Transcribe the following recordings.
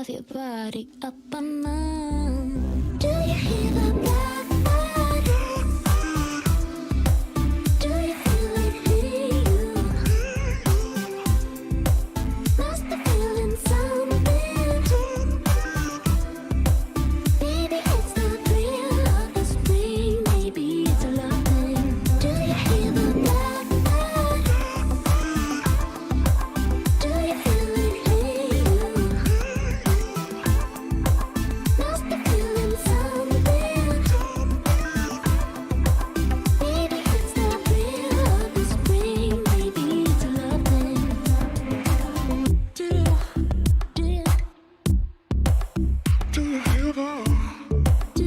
move your body up and down. Do you hear the blackbird? Do you feel it in you? Must be feeling something. Maybe it's the thrill of the spring. Maybe it's a love thing. Do you hear the blackbird? Do you feel it in you? Must be feeling something. Maybe it's the thrill of the spring. Maybe it's a love thing. Do you hear that? Do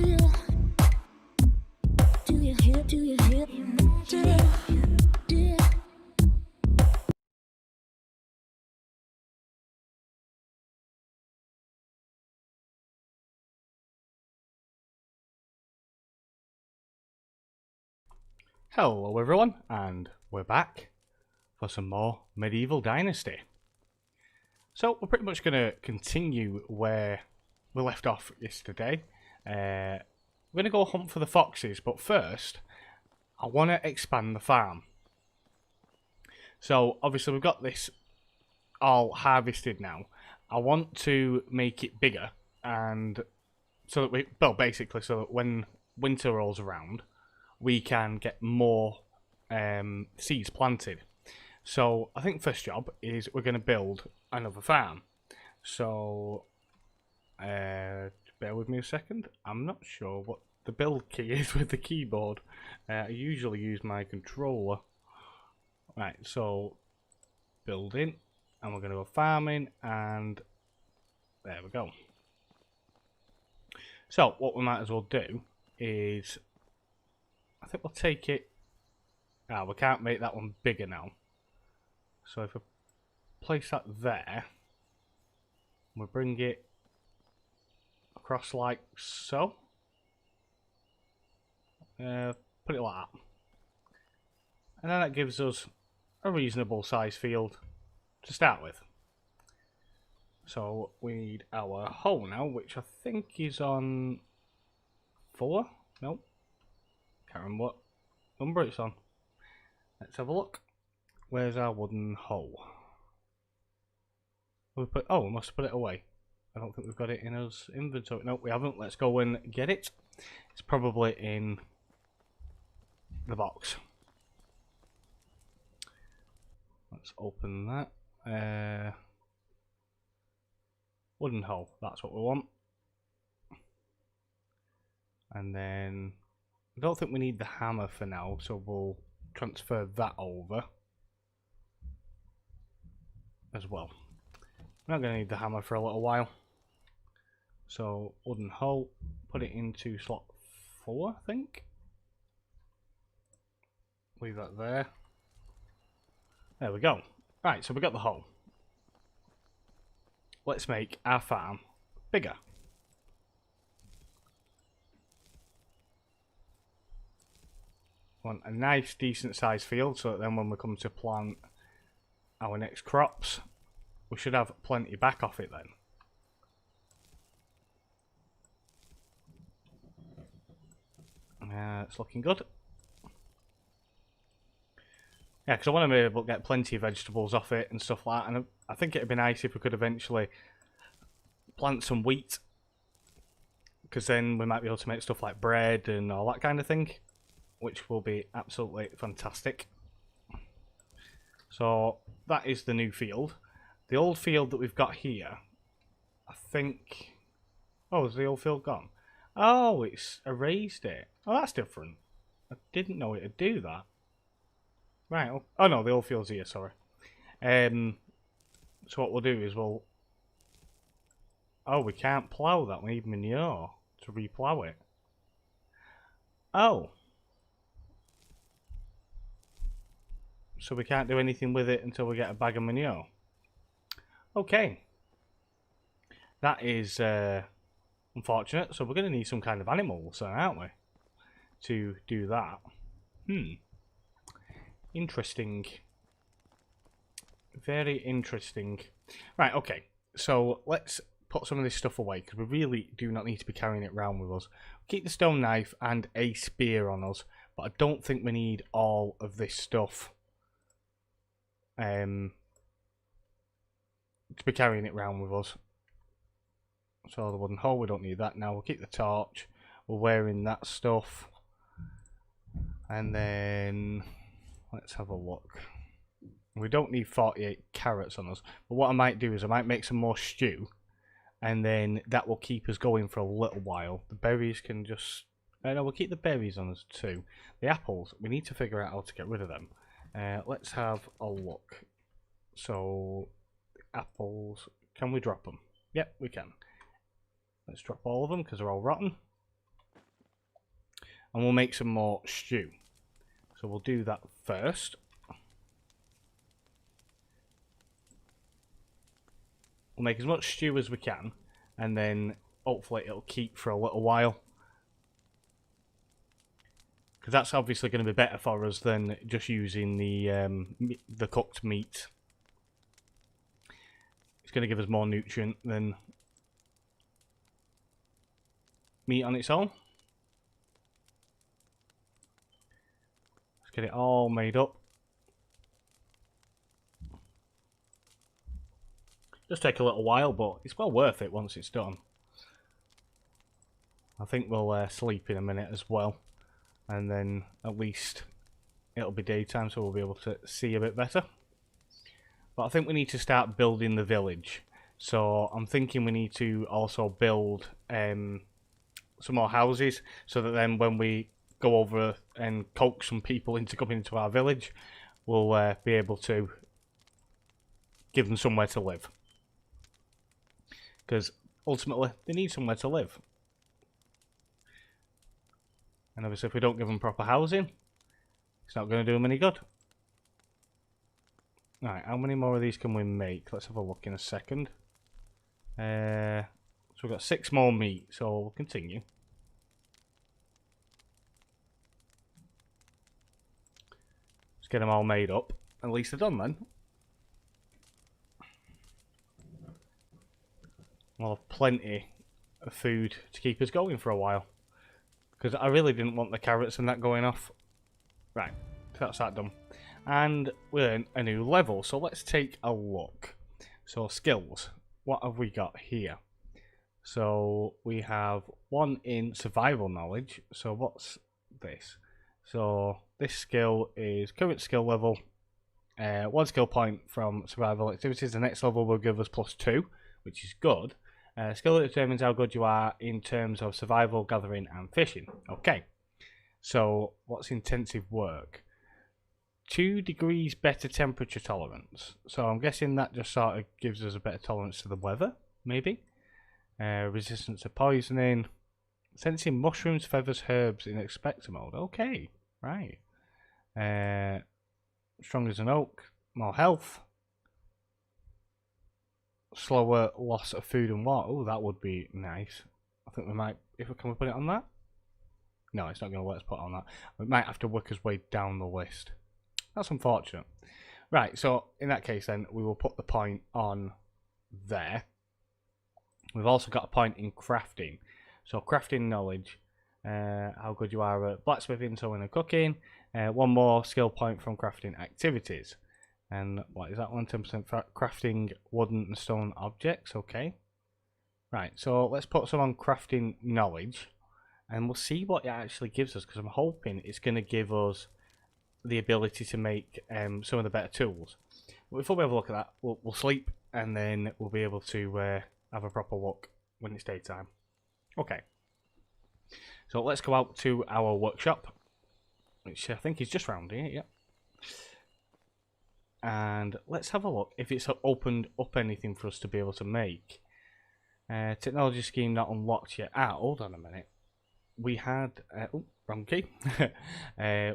you hear? Do you hear? Do you hear? Hello everyone, and we're back for some more Medieval Dynasty. So we're pretty much going to continue where we left off yesterday. We're going to go hunt for the foxes, but first I want to expand the farm. So obviously we've got this all harvested now. I want to make it bigger, and so that basically so that when winter rolls around, we can get more seeds planted. So I think first job is we're going to build another farm. So bear with me a second. I'm not sure what the build key is with the keyboard. I usually use my controller. Right, so building, and we're going to go farming, and there we go. So what we might as well do is, I think we'll take it. We can't make that one bigger now. So if I place that there, we'll bring it across like so. Put it like that. And then that gives us a reasonable size field to start with. So we need our hoe now, which I think is on 4. Nope. Can't remember what number it's on. Let's have a look. Where's our wooden hoe? We must have put it away. I don't think we've got it in our inventory. No, we haven't. Let's go and get it. It's probably in the box. Let's open that. Wooden hoe. That's what we want. And then I don't think we need the hammer for now, so we'll transfer that over as well. We're not going to need the hammer for a little while. So wooden hoe, put it into slot 4, I think. Leave that there. There we go. Right, so we got the hoe. Let's make our farm bigger. Want a nice decent sized field, so that then when we come to plant our next crops, we should have plenty back off it then. It's looking good. Yeah, because I want to be able to get plenty of vegetables off it and stuff like that, and I think it'd be nice if we could eventually plant some wheat, because then we might be able to make stuff like bread and all that kind of thing, which will be absolutely fantastic. So that is the new field. The old field that we've got here, I think... Oh, is the old field gone? Oh, it's erased it. Oh, that's different. I didn't know it would do that. Right. Oh no, the old field's here, sorry. So what we'll do is we'll... Oh, we can't plough that. We need manure to replough it. Oh. So we can't do anything with it until we get a bag of manure. Okay. That is unfortunate. So we're going to need some kind of animals, aren't we? To do that. Interesting. Very interesting. Right, okay. So let's put some of this stuff away because we really do not need to be carrying it around with us. Keep the stone knife and a spear on us, but I don't think we need all of this stuff to be carrying it around with us. So the wooden hole, we don't need that now. We'll keep the torch. We're wearing that stuff. And then let's have a look. We don't need 48 carrots on us. But what I might do is I might make some more stew. And then that will keep us going for a little while. The berries can just... no, we'll keep the berries on us too. The apples, we need to figure out how to get rid of them. Let's have a look. So, apples, can we drop them? Yep, we can. Let's drop all of them because they're all rotten. And we'll make some more stew. So we'll do that first. We'll make as much stew as we can, and then hopefully it'll keep for a little while. Because that's obviously going to be better for us than just using the cooked meat. It's going to give us more nutrient than meat on its own. Let's get it all made up. Just take a little while, but it's well worth it once it's done. I think we'll sleep in a minute as well, and then at least it'll be daytime, so we'll be able to see a bit better. But I think we need to start building the village. So I'm thinking we need to also build some more houses, so that then when we go over and coax some people into coming into our village, we'll be able to give them somewhere to live. Because ultimately, they need somewhere to live. And obviously, if we don't give them proper housing, it's not going to do them any good. Alright, how many more of these can we make? Let's have a look in a second. So we've got 6 more meat, so we'll continue. Let's get them all made up. At least they're done then. We'll have plenty of food to keep us going for a while. Because I really didn't want the carrots and that going off. Right, so that's that done. And we're in a new level, so let's take a look. So skills, what have we got here? So we have 1 in survival knowledge. So what's this? So this skill is current skill level. 1 skill point from survival activities. The next level will give us +2, which is good. Skill that determines how good you are in terms of survival, gathering, and fishing. Okay, so what's intensive work? 2 degrees better temperature tolerance. So I'm guessing that just sort of gives us a better tolerance to the weather, maybe. Resistance to poisoning. Sensing mushrooms, feathers, herbs in expector mode. Okay, right. Strong as an oak. More health. Slower loss of food and water. Oh, that would be nice. I think we might... Can we put it on that? No, it's not going to let us put it on that. We might have to work our way down the list. That's unfortunate. Right, so in that case then, we will put the point on there. We've also got a point in crafting. So crafting knowledge. How good you are at blacksmithing, sewing and cooking. 1 more skill point from crafting activities. And what is that one? 10% crafting wooden and stone objects. Okay. Right, so let's put some on crafting knowledge. And we'll see what it actually gives us. Because I'm hoping it's going to give us the ability to make some of the better tools. But before we have a look at that, we'll sleep. And then we'll be able to have a proper look when it's daytime. Okay. So let's go out to our workshop. Which I think is just round here. Yep. And let's have a look if it's opened up anything for us to be able to make. Technology scheme not unlocked yet. Hold on a minute. We had... oh, wrong key.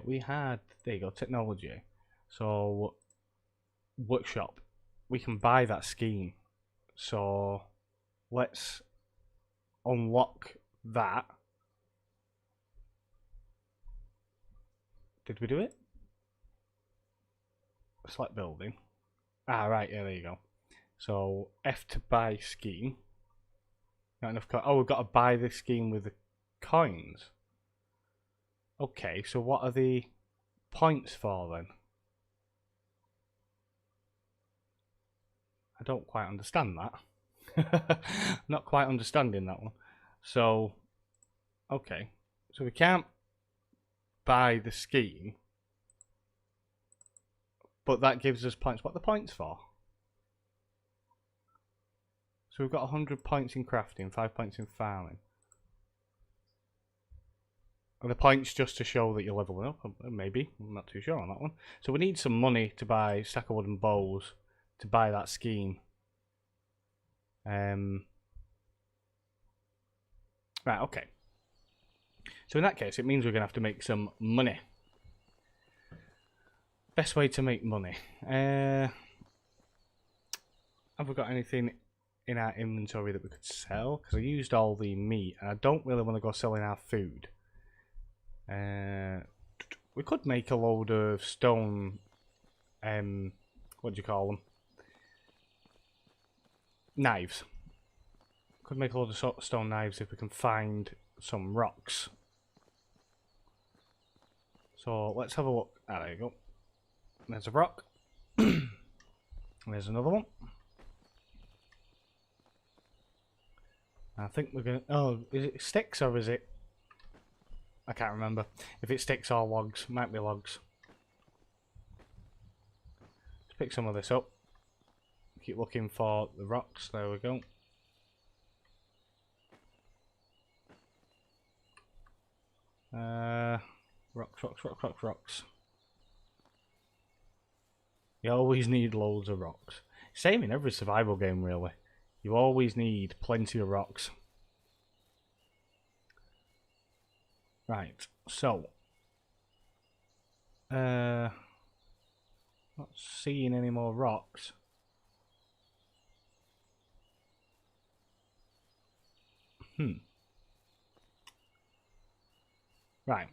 We had... There you go, technology. So, workshop. We can buy that scheme. So, let's unlock that. Did we do it? Select building. Ah, right, yeah, there you go. So F to buy scheme. Not enough coins. Oh, we've got to buy this scheme with the coins. Okay, so what are the points for then? I don't quite understand that. Not quite understanding that one. So, okay. So we can't buy the scheme, but that gives us points. What are the points for? So we've got 100 points in crafting, 5 points in farming. Are the points just to show that you're leveling up? Maybe. I'm not too sure on that one. So we need some money to buy a stack of wooden bows to buy that scheme. Right, okay. So in that case, it means we're going to have to make some money. Best way to make money. Have we got anything in our inventory that we could sell? Because I used all the meat, and I don't really want to go selling our food. We could make a load of stone. What do you call them? Knives. Could make a load of stone knives if we can find some rocks. So let's have a look. Ah, there you go. There's a rock. There's another one. I think we're gonna. Oh, is it sticks or is it? I can't remember if it's sticks or logs. Might be logs. Let's pick some of this up. Keep looking for the rocks. There we go. Rocks. You always need loads of rocks. Same in every survival game, really. You always need plenty of rocks. Right, so not seeing any more rocks. Right.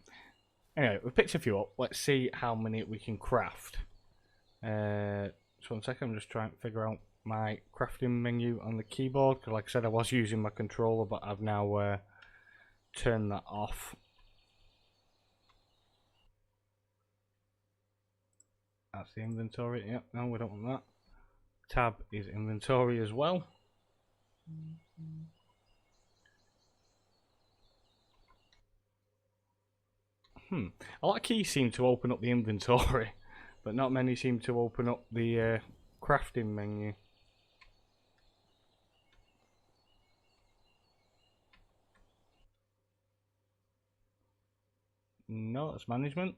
Anyway, we picked a few up. Let's see how many we can craft. Just 1 second. I'm just trying to figure out my crafting menu on the keyboard. Because like I said, I was using my controller, but I've now turned that off. That's the inventory. Yep, no, we don't want that. Tab is inventory as well. A lot of keys seem to open up the inventory, but not many seem to open up the crafting menu. No, that's management.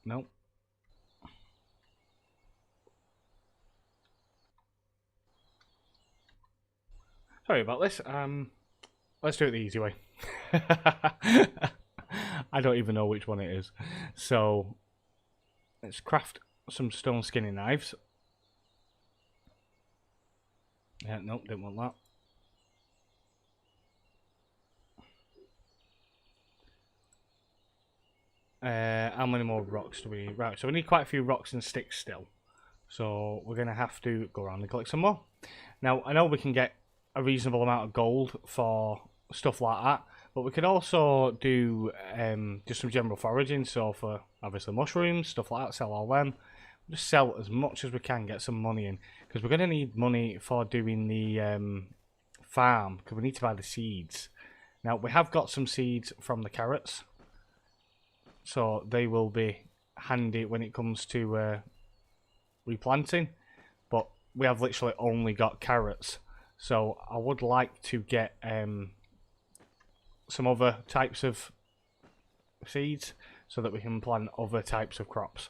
Nope. Sorry about this. Let's do it the easy way. I don't even know which one it is. So let's craft some stone skinning knives. Yeah, nope, didn't want that. How many more rocks do we need? Right, so we need quite a few rocks and sticks still. So we're going to have to go around and collect some more. Now, I know we can get a reasonable amount of gold for stuff like that, but we could also do just some general foraging. So for obviously mushrooms, stuff like that, sell all them. Just sell as much as we can, get some money in, because we're going to need money for doing the farm, because we need to buy the seeds. Now, we have got some seeds from the carrots, so they will be handy when it comes to replanting, but we have literally only got carrots. So I would like to get some other types of seeds so that we can plant other types of crops.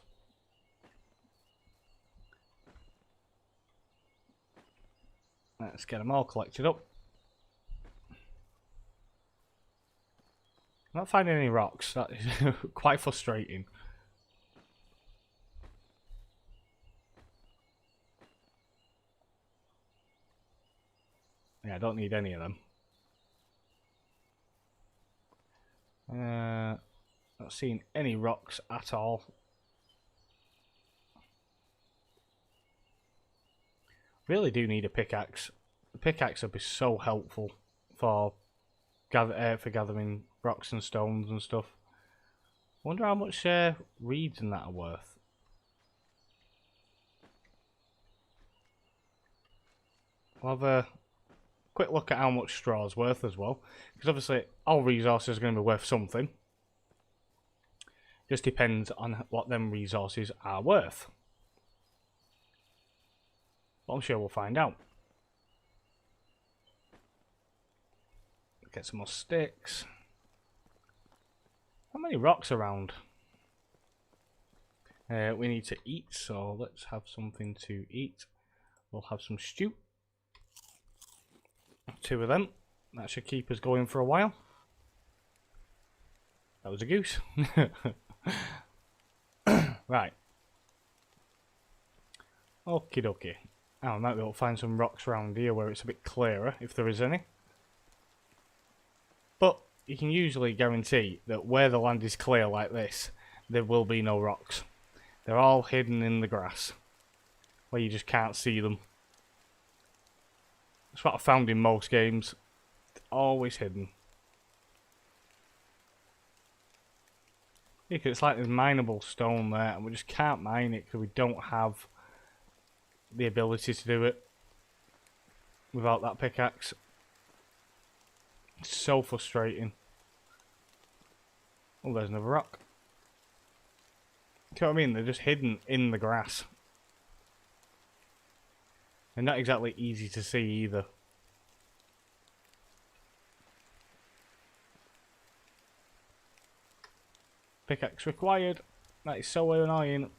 Let's get them all collected up. I'm not finding any rocks. That is quite frustrating. Yeah, I don't need any of them. Not seeing any rocks at all. Really do need a pickaxe. The pickaxe would be so helpful for gathering rocks and stones and stuff. Wonder how much reeds and that are worth. I'll have a quick look at how much straw is worth as well, because obviously all resources are going to be worth something. Just depends on what them resources are worth. But I'm sure we'll find out. Get some more sticks. How many rocks around? We need to eat, so let's have something to eat. We'll have some stew. 2 of them. That should keep us going for a while. That was a goose. Right. Okie dokie. Oh, I might be able to find some rocks around here where it's a bit clearer, if there is any. But you can usually guarantee that where the land is clear like this, there will be no rocks. They're all hidden in the grass, where you just can't see them. That's what I found in most games. It's always hidden. Yeah, 'cause it's like there's mineable stone there, and we just can't mine it because we don't have the ability to do it without that pickaxe. It's so frustrating. Oh, there's another rock. Do you know what I mean? They're just hidden in the grass. They're not exactly easy to see either. Pickaxe required. That is so annoying.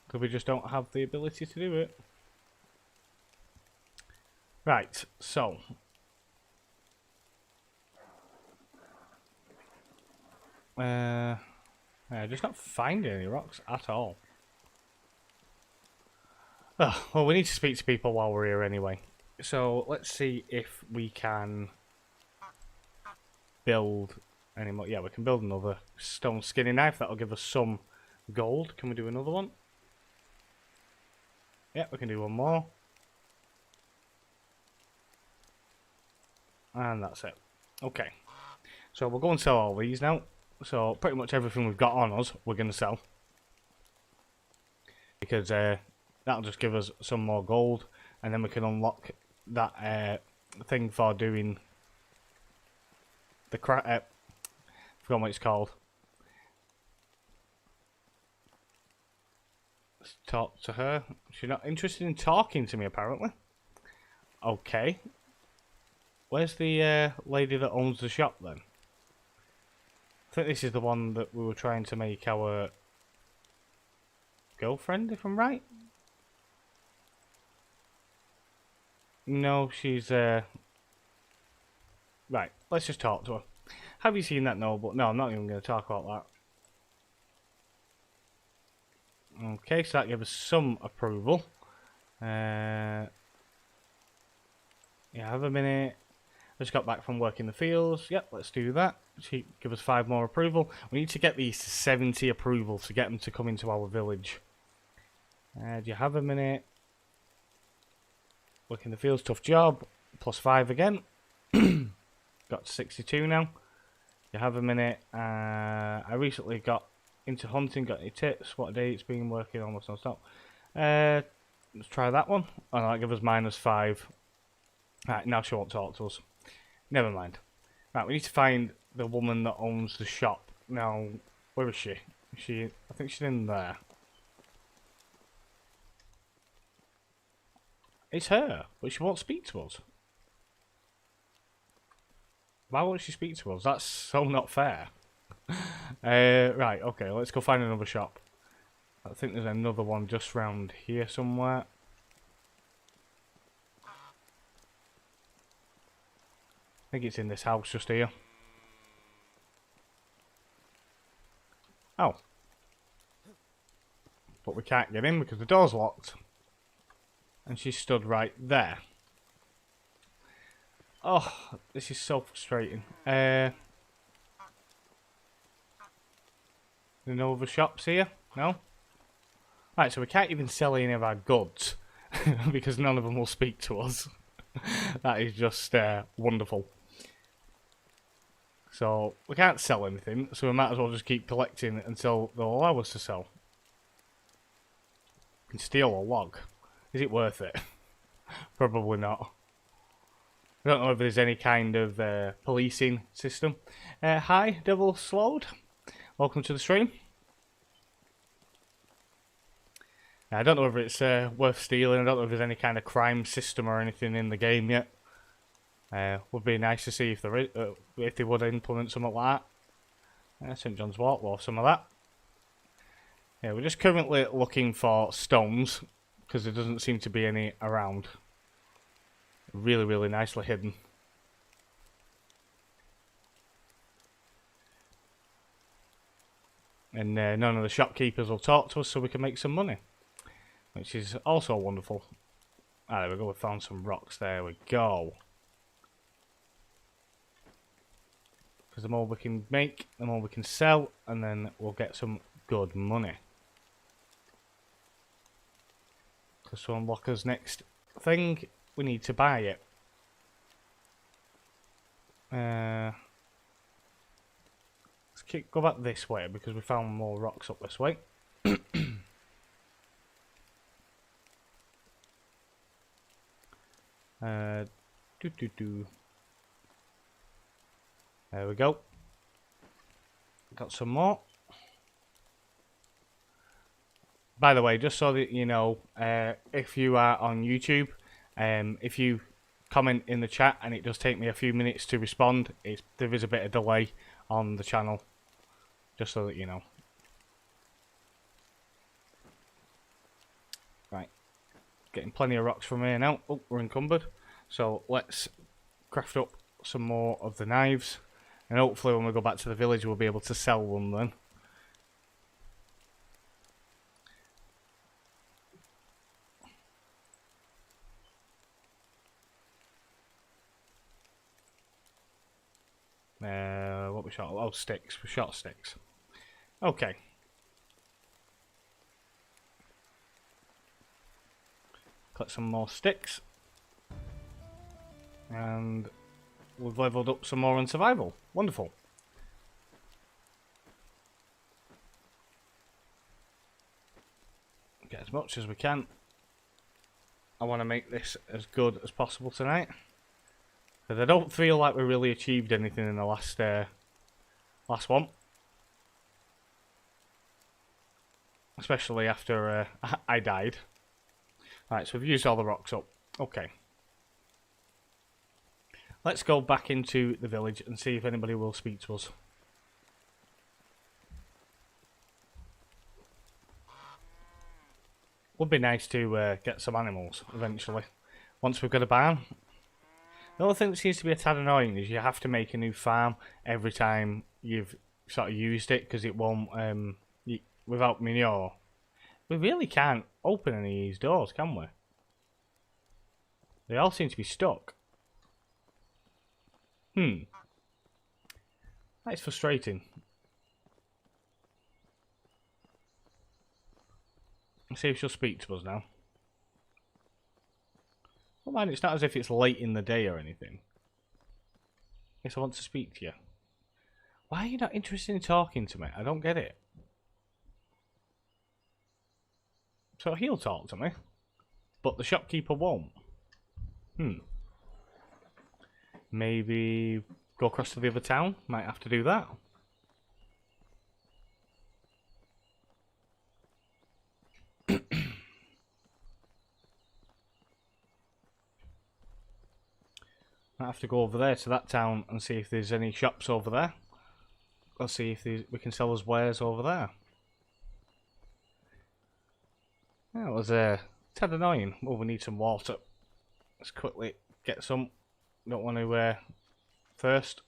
Because we just don't have the ability to do it. Right, so. Just not finding any rocks at all. Oh, well, we need to speak to people while we're here anyway. So, let's see if we can build any more. Yeah, we can build another stone skinning knife. That'll give us some gold. Can we do another one? Yeah, we can do one more. And that's it. Okay. So we'll go and sell all these now. So pretty much everything we've got on us, we're going to sell. Because that'll just give us some more gold. And then we can unlock that thing for doing the I forgot what it's called. Let's talk to her. She's not interested in talking to me, apparently. Okay. Where's the lady that owns the shop, then? I think this is the one that we were trying to make our girlfriend, if I'm right. No, she's... Right, let's just talk to her. Have you seen that? No, but no, I'm not even going to talk about that. Okay, so that gives us some approval. Yeah, have a minute. I just got back from work in the fields. Yep, let's do that. She give us 5 more approval. We need to get these to 70 approval to get them to come into our village. Do you have a minute? Work in the fields, tough job. Plus 5 again. Got to 62 now. You have a minute. I recently got into hunting. Got any tips? What day it's been working almost non-stop. Let's try that one. Oh, that gives us -5. Right, now she won't talk to us. Never mind. Right, we need to find the woman that owns the shop. Now, where is she? I think she's in there. It's her, but she won't speak to us. Why won't she speak to us? That's so not fair. Right, okay, let's go find another shop. I think there's another one just round here somewhere. I think it's in this house just here. Oh. But we can't get in because the door's locked. And she stood right there. Oh, this is so frustrating. There are no other shops here? No? Right, so we can't even sell any of our goods because none of them will speak to us. That is just wonderful. So we can't sell anything, so we might as well just keep collecting until they'll allow us to sell. We can steal a log. Is it worth it? Probably not. I don't know if there's any kind of policing system. Hi, Devil Slowed. Welcome to the stream. I don't know whether it's worth stealing. I don't know if there's any kind of crime system or anything in the game yet. Would be nice to see if there is, if they would implement something like that. St. John's Wort, well, some of that. Yeah, we're just currently looking for stones because there doesn't seem to be any around. Really, really nicely hidden. And none of the shopkeepers will talk to us so we can make some money. Which is also wonderful. Ah, there we go, we found some rocks, there we go. Because the more we can make, the more we can sell, and then we'll get some good money. Because to unlock us next thing, we need to buy it. Let's go back this way, because we found more rocks up this way. There we go. Got some more. By the way, just so that you know, if you are on YouTube, if you comment in the chat and it does take me a few minutes to respond, there is a bit of delay on the channel. Just so that you know. Right. Getting plenty of rocks from here now. Oh, we're encumbered. So let's craft up some more of the knives. And hopefully when we go back to the village we'll be able to sell them then. What we shot? Oh, sticks. We shot sticks. Okay. Got some more sticks. And we've leveled up some more on survival. Wonderful. Get as much as we can. I want to make this as good as possible tonight. Because I don't feel like we really achieved anything in the last one. Especially after I died. Right, so we've used all the rocks up. Okay. Let's go back into the village and see if anybody will speak to us. Would be nice to get some animals eventually. Once we've got a barn. The only thing that seems to be a tad annoying is you have to make a new farm every time you've sort of used it because it won't, without manure. We really can't open any of these doors, can we? They all seem to be stuck. That's frustrating. Let's see if she'll speak to us now. Well, man, it's not as if it's late in the day or anything. Yes, I want to speak to you. Why are you not interested in talking to me? I don't get it. So he'll talk to me, but the shopkeeper won't. Maybe go across to the other town? Might have to do that. Might have to go over there to that town and see if there's any shops over there. Let's see if we can sell us wares over there. That was tad annoying. Well, we need some water. Let's quickly get some. Don't want to thirst.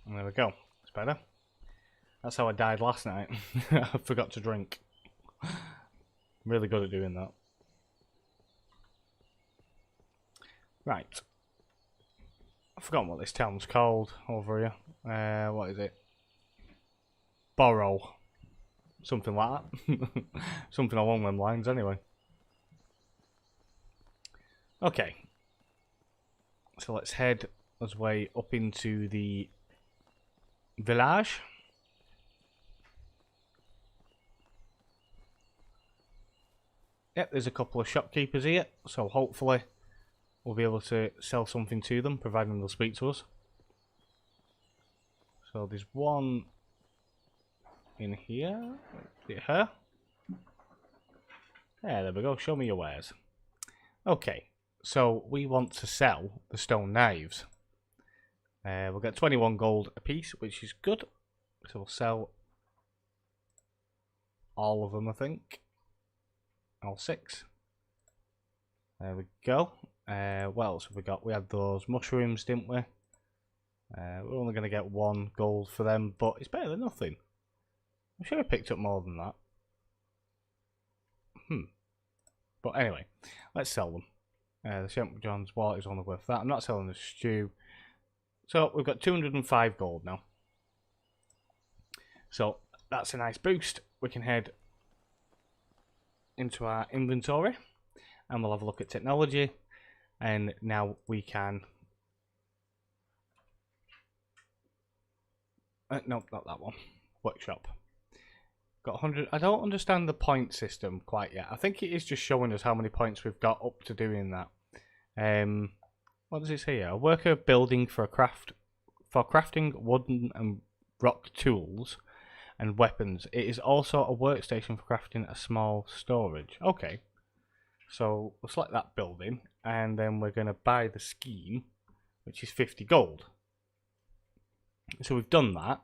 And there we go. It's better. That's how I died last night. I forgot to drink. I'm really good at doing that. Right. I've forgotten what this town's called over here. What is it? Borough. Something like that. Something along them lines, anyway. Okay. So let's head our way up into the village. Yep, there's a couple of shopkeepers here, so hopefully we'll be able to sell something to them, providing they'll speak to us. So there's one in here. Is it her? Yeah, there we go. Show me your wares. Okay, so we want to sell the stone knives. We'll get 21 gold a piece, which is good. So we'll sell all of them, I think. All 6. There we go. What else have we got? We had those mushrooms, didn't we? We're only going to get 1 gold for them, but it's better than nothing. I'm sure I picked up more than that. But anyway, let's sell them. The St. John's wallet is only worth that. I'm not selling the stew. So we've got 205 gold now. So that's a nice boost. We can head into our inventory and we'll have a look at technology. And now we can... no, not that one. Workshop. Got 100. I don't understand the point system quite yet. I think it is just showing us how many points we've got up to doing that. What does it say here? A worker building for crafting wooden and rock tools and weapons. It is also a workstation for crafting a small storage. Okay. So we'll select that building and then we're going to buy the scheme, which is 50 gold. So we've done that.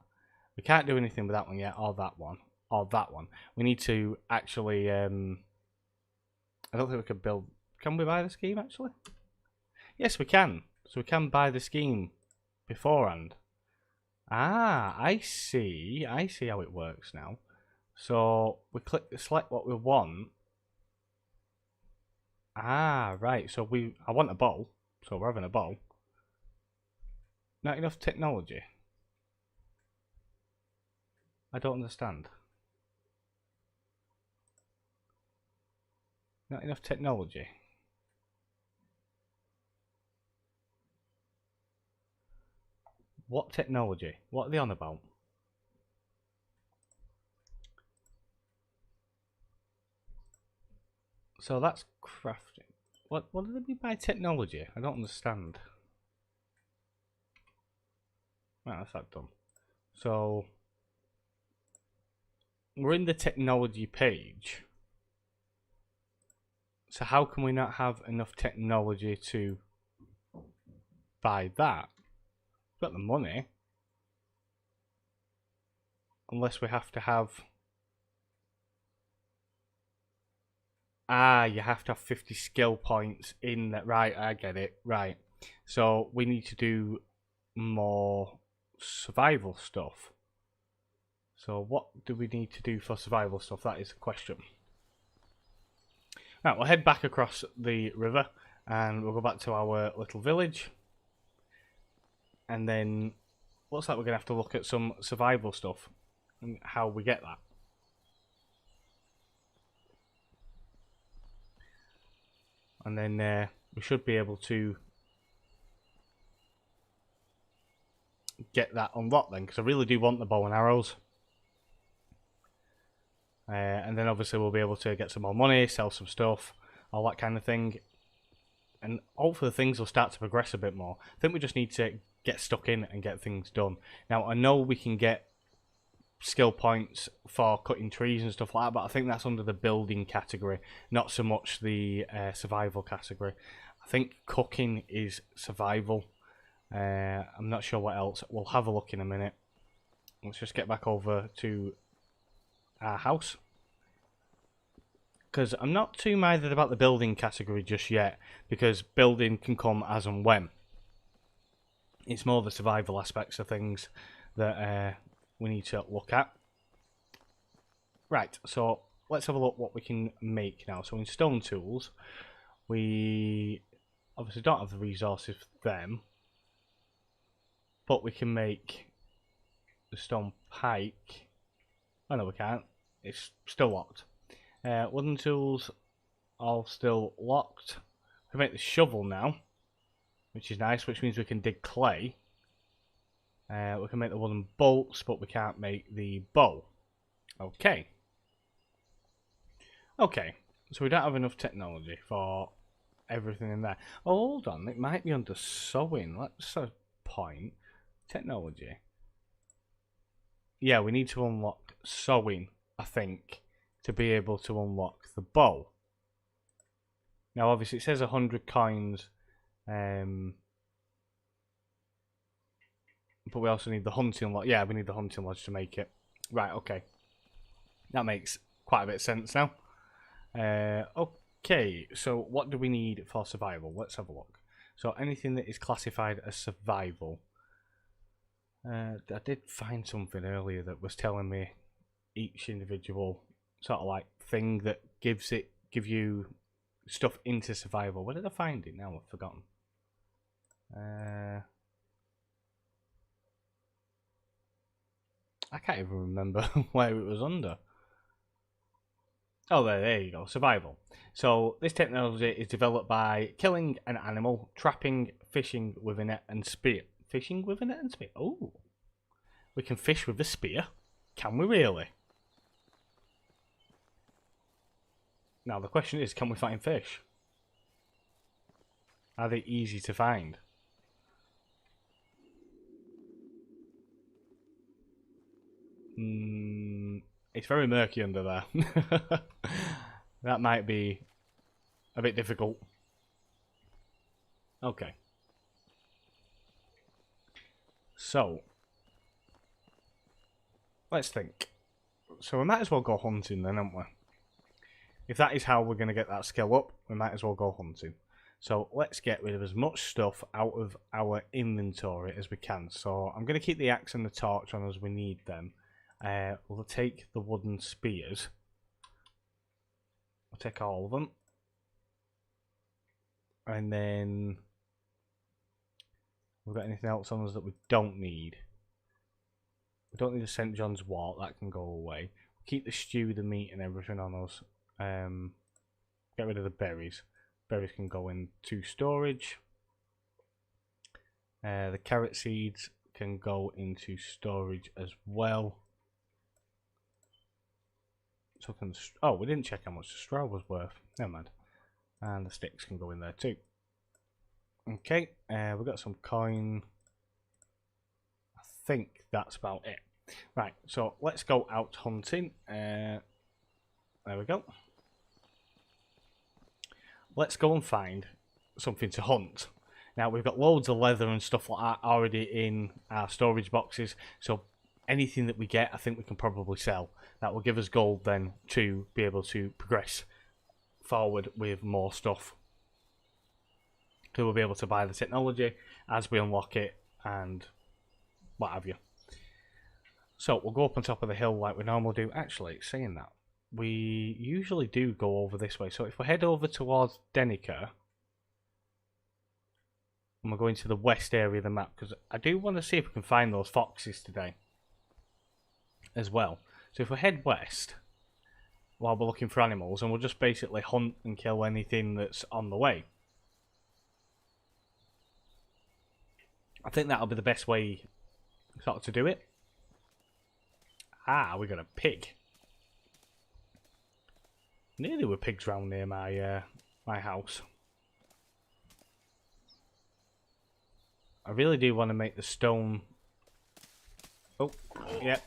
We can't do anything with that one yet, or that one, or that one. We need to actually... I don't think we can build... Can we buy the scheme, actually? Yes, we can. So we can buy the scheme beforehand. Ah, I see. I see how it works now. So we select what we want. Ah, right. So I want a bow. So we're having a bow. Not enough technology. I don't understand. Not enough technology. What technology? What are they on about? So that's crafting. What do they mean by technology? I don't understand. Right, that's that done. So we're in the technology page. So how can we not have enough technology to buy that? We've got the money. Unless we have to have... Ah, you have to have 50 skill points in that. Right, I get it. Right. So we need to do more survival stuff. So what do we need to do for survival stuff? That is the question. Right, we'll head back across the river and we'll go back to our little village. And then looks like we're going to have to look at some survival stuff and how we get that. And then we should be able to get that unlocked then, because I really do want the bow and arrows. And then obviously we'll be able to get some more money, sell some stuff, all that kind of thing. And hopefully things will start to progress a bit more. I think we just need to get stuck in and get things done. Now, I know we can get skill points for cutting trees and stuff like that, but I think that's under the building category, not so much the survival category. I think cooking is survival. I'm not sure what else. We'll have a look in a minute. Let's just get back over to our house, because I'm not too minded about the building category just yet, because building can come as and when. It's more the survival aspects of things that we need to look at. Right, so let's have a look what we can make now. So in stone tools, we obviously don't have the resources for them, but we can make the stone pike. Oh no, we can't. It's still locked. Wooden tools, all still locked. We make the shovel now, which is nice, which means we can dig clay. We can make the wooden bolts, but we can't make the bow. Okay. Okay, so we don't have enough technology for everything in there. Oh, hold on, it might be under sewing. That's a point. Technology. Yeah, we need to unlock sewing, I think, to be able to unlock the bow. Now, obviously, it says 100 coins, but we also need the hunting lodge. Yeah, we need the hunting lodge to make it. Right, okay. That makes quite a bit of sense now. Okay, so what do we need for survival? Let's have a look. So anything that is classified as survival. I did find something earlier that was telling me each individual sort of like thing that give you stuff into survival. Where did I find it now? I've forgotten. I can't even remember where it was under. Oh, there you go. Survival. So this technology is developed by killing an animal, trapping, fishing with a net and spear. Fishing with a net and spear. Oh, we can fish with a spear. Can we really? Now the question is, can we find fish? Are they easy to find? It's very murky under there. That might be a bit difficult. Okay. So, let's think. So we might as well go hunting then, haven't we? If that is how we're going to get that skill up, we might as well go hunting. So let's get rid of as much stuff out of our inventory as we can. So I'm going to keep the axe and the torch on as we need them. We'll take the wooden spears. I'll take all of them. And then we've got anything else on us that we don't need. We don't need the St. John's wort, that can go away. Keep the stew, the meat and everything on us. Get rid of the berries. Berries can go into storage. The carrot seeds can go into storage as well. So can oh, we didn't check how much the straw was worth. Never mind. And the sticks can go in there too. Okay, we've got some coin. I think that's about it. Right, so let's go out hunting. There we go. Let's go and find something to hunt. Now, we've got loads of leather and stuff like that already in our storage boxes, so anything that we get, I think we can probably sell. That will give us gold then to be able to progress forward with more stuff. So we'll be able to buy the technology as we unlock it and what have you. So we'll go up on top of the hill like we normally do. Actually, saying that, we usually do go over this way. So if we head over towards Denica, and we're going to the west area of the map, because I do want to see if we can find those foxes today as well. So if we head west while we're looking for animals, and we'll just basically hunt and kill anything that's on the way. I think that'll be the best way sort of to do it. Ah, we got a pig. Nearly were pigs round near my my house. I really do want to make the stone. Oh, yeah.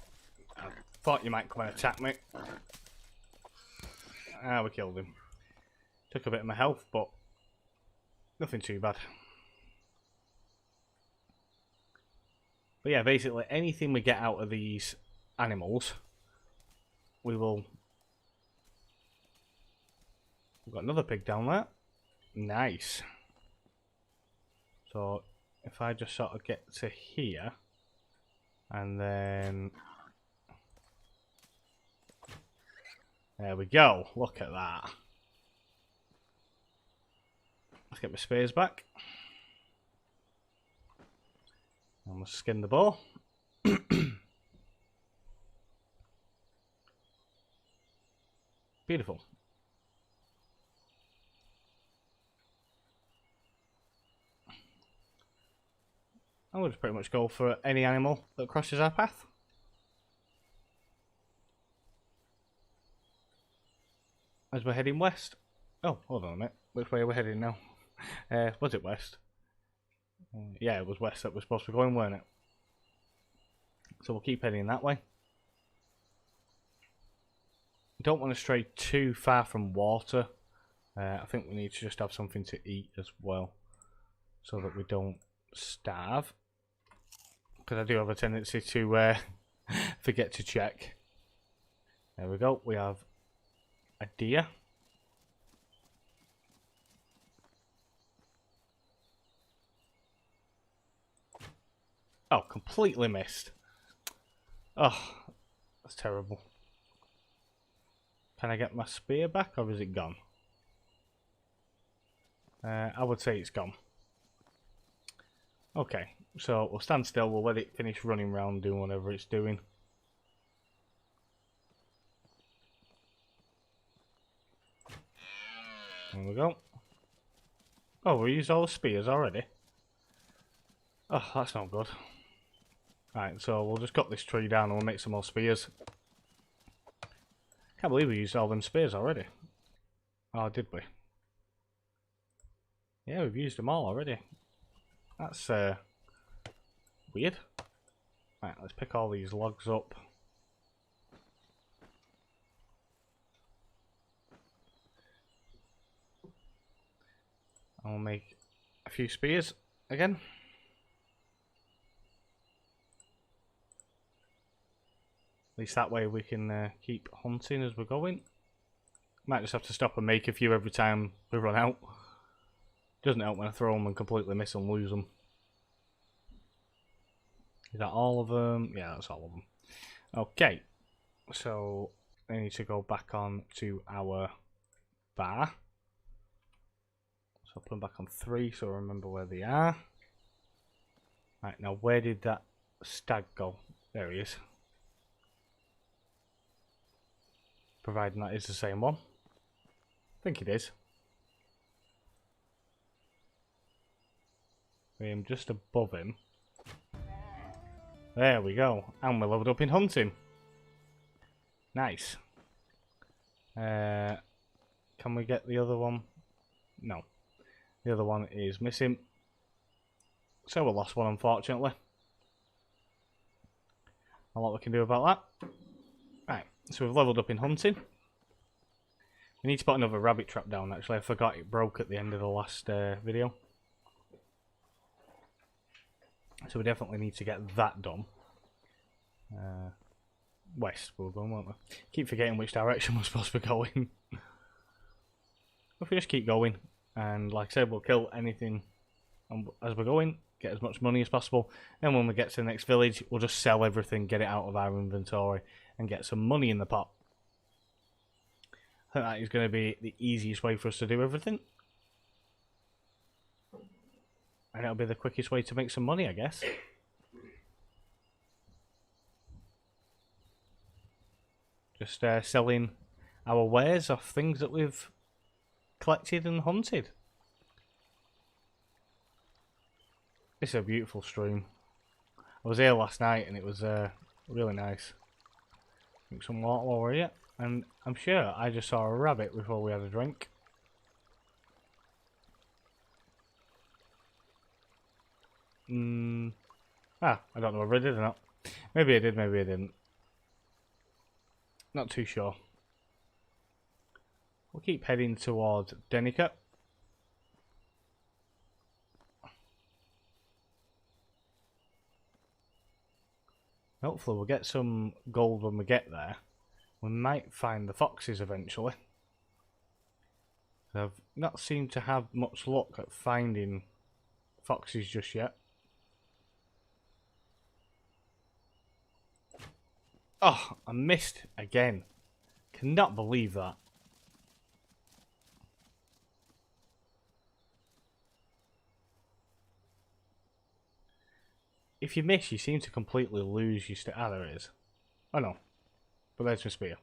I thought you might come and attack me. Ah, we killed him. Took a bit of my health, but nothing too bad. But yeah, basically anything we get out of these animals, we will. We've got another pig down there. Nice. So if I just sort of get to here, and then there we go. Look at that. Let's get my spears back. I'm gonna skin the boar. Beautiful. I would pretty much go for any animal that crosses our path. As we're heading west. Oh, hold on a minute. Which way are we heading now? Was it west? Yeah, it was west that we're supposed to be going, weren't it? So we'll keep heading that way. Don't want to stray too far from water. I think we need to just have something to eat as well, so that we don't starve. Because I do have a tendency to forget to check. There we go. We have a deer. Oh, completely missed. Oh, that's terrible. Can I get my spear back, or is it gone? I would say it's gone. Okay, so we'll stand still, we'll let it finish running around doing whatever it's doing. There we go. Oh, we used all the spears already? Oh, that's not good. Right, so we'll just cut this tree down and we'll make some more spears. Can't believe we used all them spears already. Oh, did we? Yeah, we've used them all already. That's weird. Right, let's pick all these logs up. And we'll make a few spears again. At least that way we can keep hunting as we're going. Might just have to stop and make a few every time we run out. Doesn't help when I throw them and completely miss and lose them. Is that all of them? Yeah, that's all of them. Okay, so I need to go back on to our bar. So I'll put them back on 3 so I remember where they are. Right, now where did that stag go? There he is. Providing that is the same one. I think it is. I am just above him. There we go. And we're leveled up in hunting. Nice. Can we get the other one? No. The other one is missing. So we lost one, unfortunately. A lot we can do about that. Right, so we've leveled up in hunting. We need to put another rabbit trap down, actually. I forgot it broke at the end of the last video. So we definitely need to get that done. West we're going, won't we? Keep forgetting which direction we're supposed to be going. If we just keep going, and like I said, we'll kill anything as we're going, get as much money as possible. Then when we get to the next village, we'll just sell everything, get it out of our inventory, and get some money in the pot. I think that is going to be the easiest way for us to do everything. And it'll be the quickest way to make some money, I guess. Just selling our wares off things that we've collected and hunted. It's a beautiful stream. I was here last night and it was really nice. Drink some water while we're here. And I'm sure I just saw a rabbit before we had a drink. I don't know whether I did or not. Maybe I did, maybe I didn't. Not too sure. We'll keep heading towards Denica. Hopefully we'll get some gold when we get there. We might find the foxes eventually. I've not seemed to have much luck at finding foxes just yet. Oh, I missed again. Cannot believe that. If you miss, you seem to completely lose your Ah, there it is. Oh no. But there's my spear.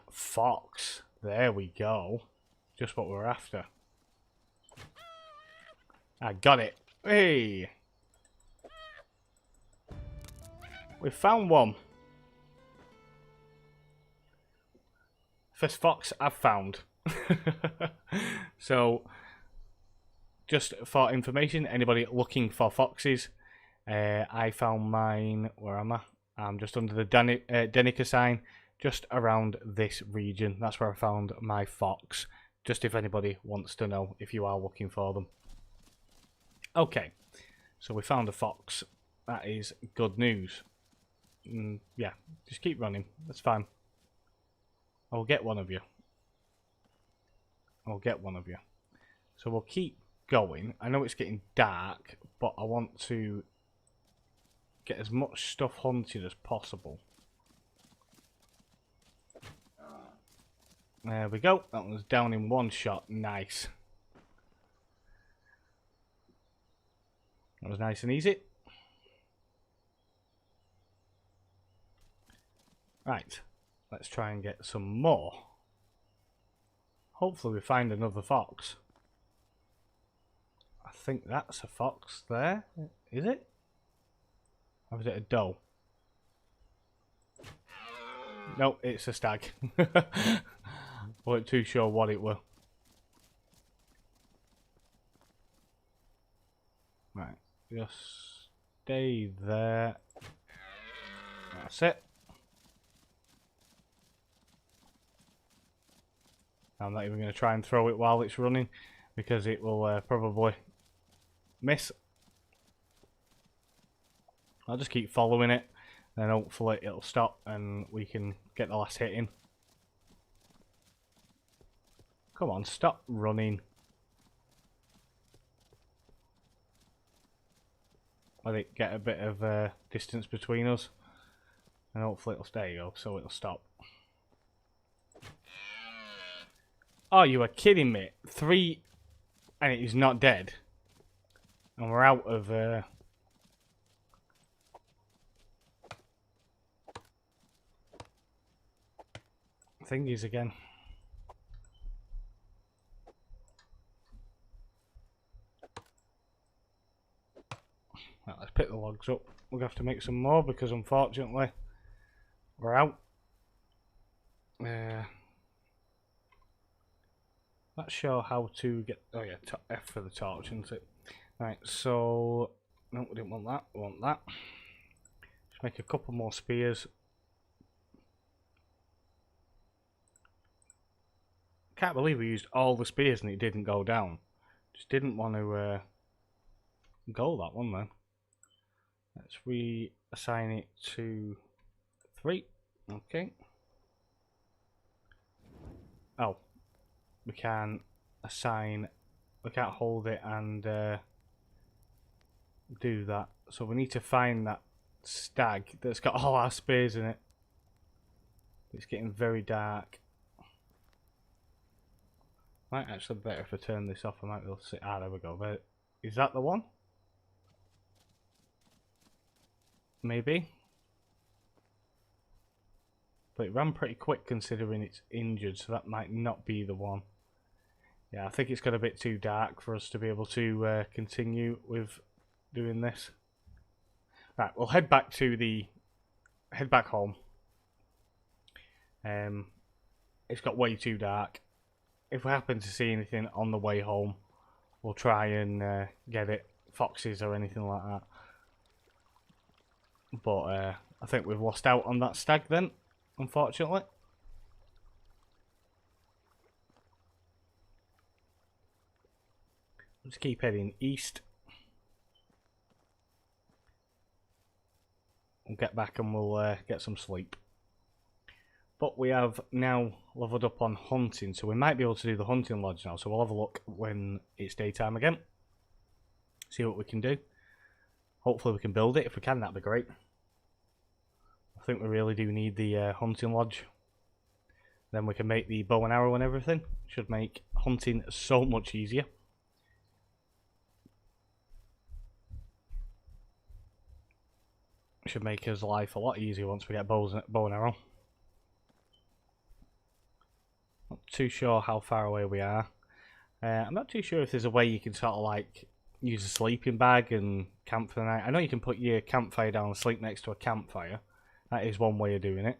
Fox. There we go. Just what we're after. I got it. Hey! We found one. First fox I've found. So, just for information, anybody looking for foxes, I found mine. Where am I? I'm just under the Denica sign, just around this region. That's where I found my fox. Just if anybody wants to know if you are looking for them. Okay, so we found a fox. That is good news. Yeah, just keep running. That's fine. I'll get one of you. I'll get one of you. So we'll keep going. I know it's getting dark, but I want to get as much stuff hunted as possible. There we go. That one's down in one shot. Nice. That was nice and easy. Right. Let's try and get some more. Hopefully we find another fox. I think that's a fox there. Is it? Or is it a doe? No, it's a stag. Wasn't too sure what it were. Right, just stay there. That's it. I'm not even going to try and throw it while it's running because it will probably miss. I'll just keep following it, then hopefully it'll stop and we can get the last hit in. Come on, stop running. Let it get a bit of distance between us and hopefully it'll stay. There you go, so it'll stop. Oh, you are kidding me. 3 and it is not dead. And we're out of thingies again. Right, let's pick the logs up. We'll have to make some more because unfortunately we're out. Not sure how to get. Oh yeah, F for the torch, isn't it? Right, so no, we didn't want that. We want that. Just make a couple more spears. Can't believe we used all the spears and it didn't go down. Just didn't want to go that one then. Let's reassign it to 3. Okay. Oh. We can assign, we can't hold it and do that. So we need to find that stag that's got all our spears in it. It's getting very dark. Might actually better if I turn this off. I might be able to see. Ah, there we go. There. Is that the one? Maybe. But it ran pretty quick considering it's injured, so that might not be the one. Yeah, I think it's got a bit too dark for us to be able to continue with doing this. Right, we'll head back home. It's got way too dark. If we happen to see anything on the way home, we'll try and get it, foxes or anything like that. But I think we've lost out on that stag then, unfortunately. Let's keep heading east. We'll get back and we'll get some sleep. But we have now leveled up on hunting, so we might be able to do the hunting lodge now. So we'll have a look when it's daytime again. See what we can do. Hopefully we can build it. If we can, that'd be great. I think we really do need the hunting lodge. Then we can make the bow and arrow and everything. Should make hunting so much easier. Should make his life a lot easier once we get bow and arrow. too sure how far away we are. I'm not too sure if there's a way you can sort of like use a sleeping bag and camp for the night. I know you can put your campfire down and sleep next to a campfire. That is one way of doing it.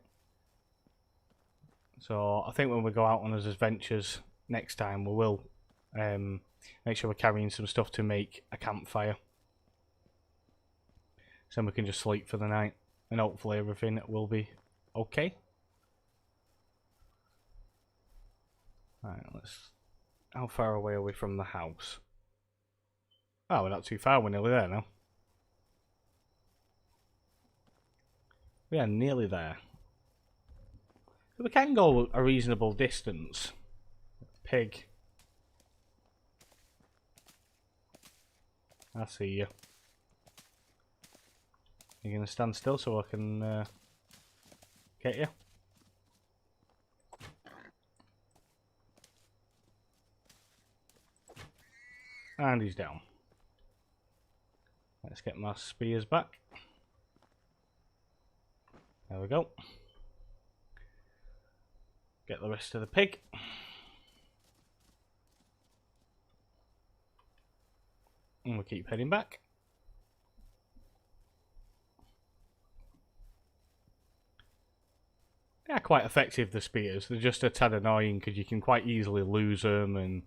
So I think when we go out on those adventures next time, we will make sure we're carrying some stuff to make a campfire. So we can just sleep for the night, and hopefully everything will be okay. Alright, let's... How far away are we from the house? Oh, we're not too far, we're nearly there now. We are nearly there. So we can go a reasonable distance. Pig. I see you. You're going to stand still so I can get you? And he's down. Let's get my spears back. There we go. Get the rest of the pig. And we'll keep heading back. They're quite effective, the spears. They're just a tad annoying because you can quite easily lose them and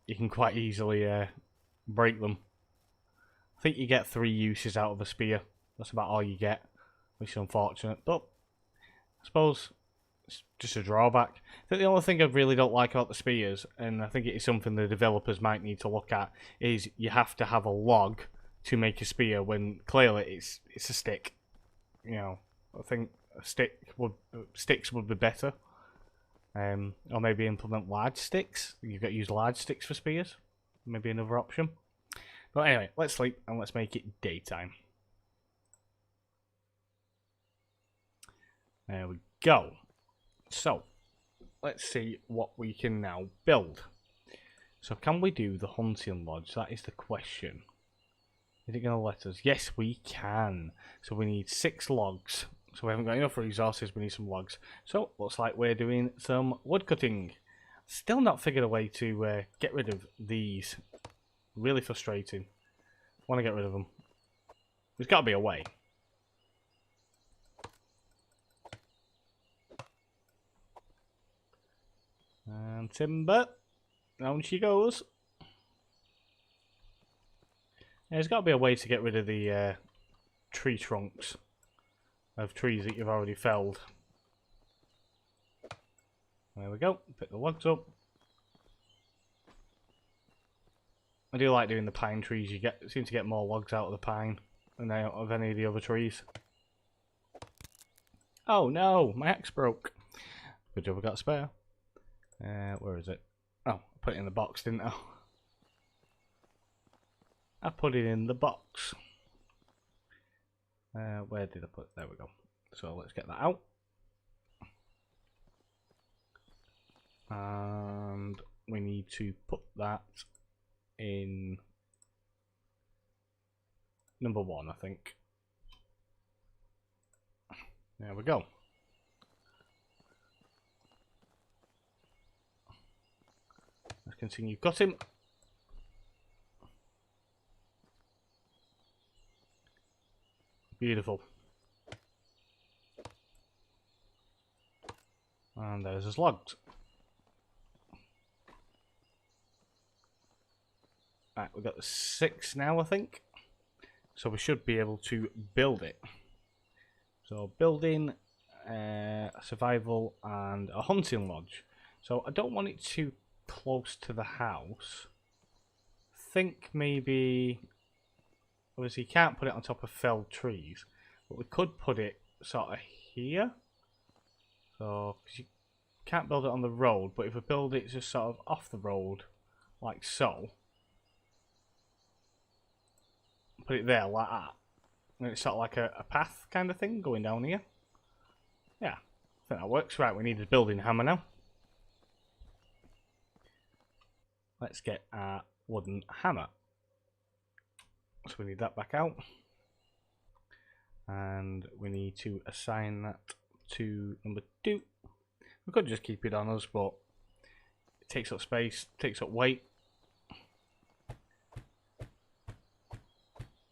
you can quite easily break them. I think you get 3 uses out of a spear. That's about all you get, which is unfortunate. But I suppose it's just a drawback. I think the only thing I really don't like about the spears, and I think it is something the developers might need to look at, is you have to have a log to make a spear when clearly it's a stick. You know, I think sticks would be better. Or maybe implement large sticks. You've got to use large sticks for spears. Maybe another option. But anyway, let's sleep and let's make it daytime. There we go. So, let's see what we can now build. So, can we do the hunting lodge? That is the question. Is it going to let us? Yes, we can. So, we need 6 logs. So we haven't got enough resources, we need some logs. So, looks like we're doing some wood cutting. Still not figured a way to get rid of these. Really frustrating. Want to get rid of them. There's got to be a way. And timber. Down she goes. There's got to be a way to get rid of the tree trunks of trees that you've already felled. There we go. Pick the logs up. I do like doing the pine trees. You seem to get more logs out of the pine than out of any of the other trees. Oh no, my axe broke. Good job I got a spare. Where is it? Oh, I put it in the box, didn't I? I put it in the box. Where did I put it? There we go. So let's get that out. And we need to put that in number 1, I think. There we go. Let's continue cutting. Beautiful. And there's his logs. Right, we've got the 6 now, I think. So we should be able to build it. So building, survival, and a hunting lodge. So I don't want it too close to the house. I think maybe... Obviously, you can't put it on top of felled trees, but we could put it sort of here. So, because you can't build it on the road, but if we build it just sort of off the road, like so, put it there like that, and it's sort of like a path kind of thing going down here. Yeah, I think that works. Right, we need a building hammer now. Let's get our wooden hammer. So we need that back out, and we need to assign that to number 2. We could just keep it on us, but takes up space, takes up weight.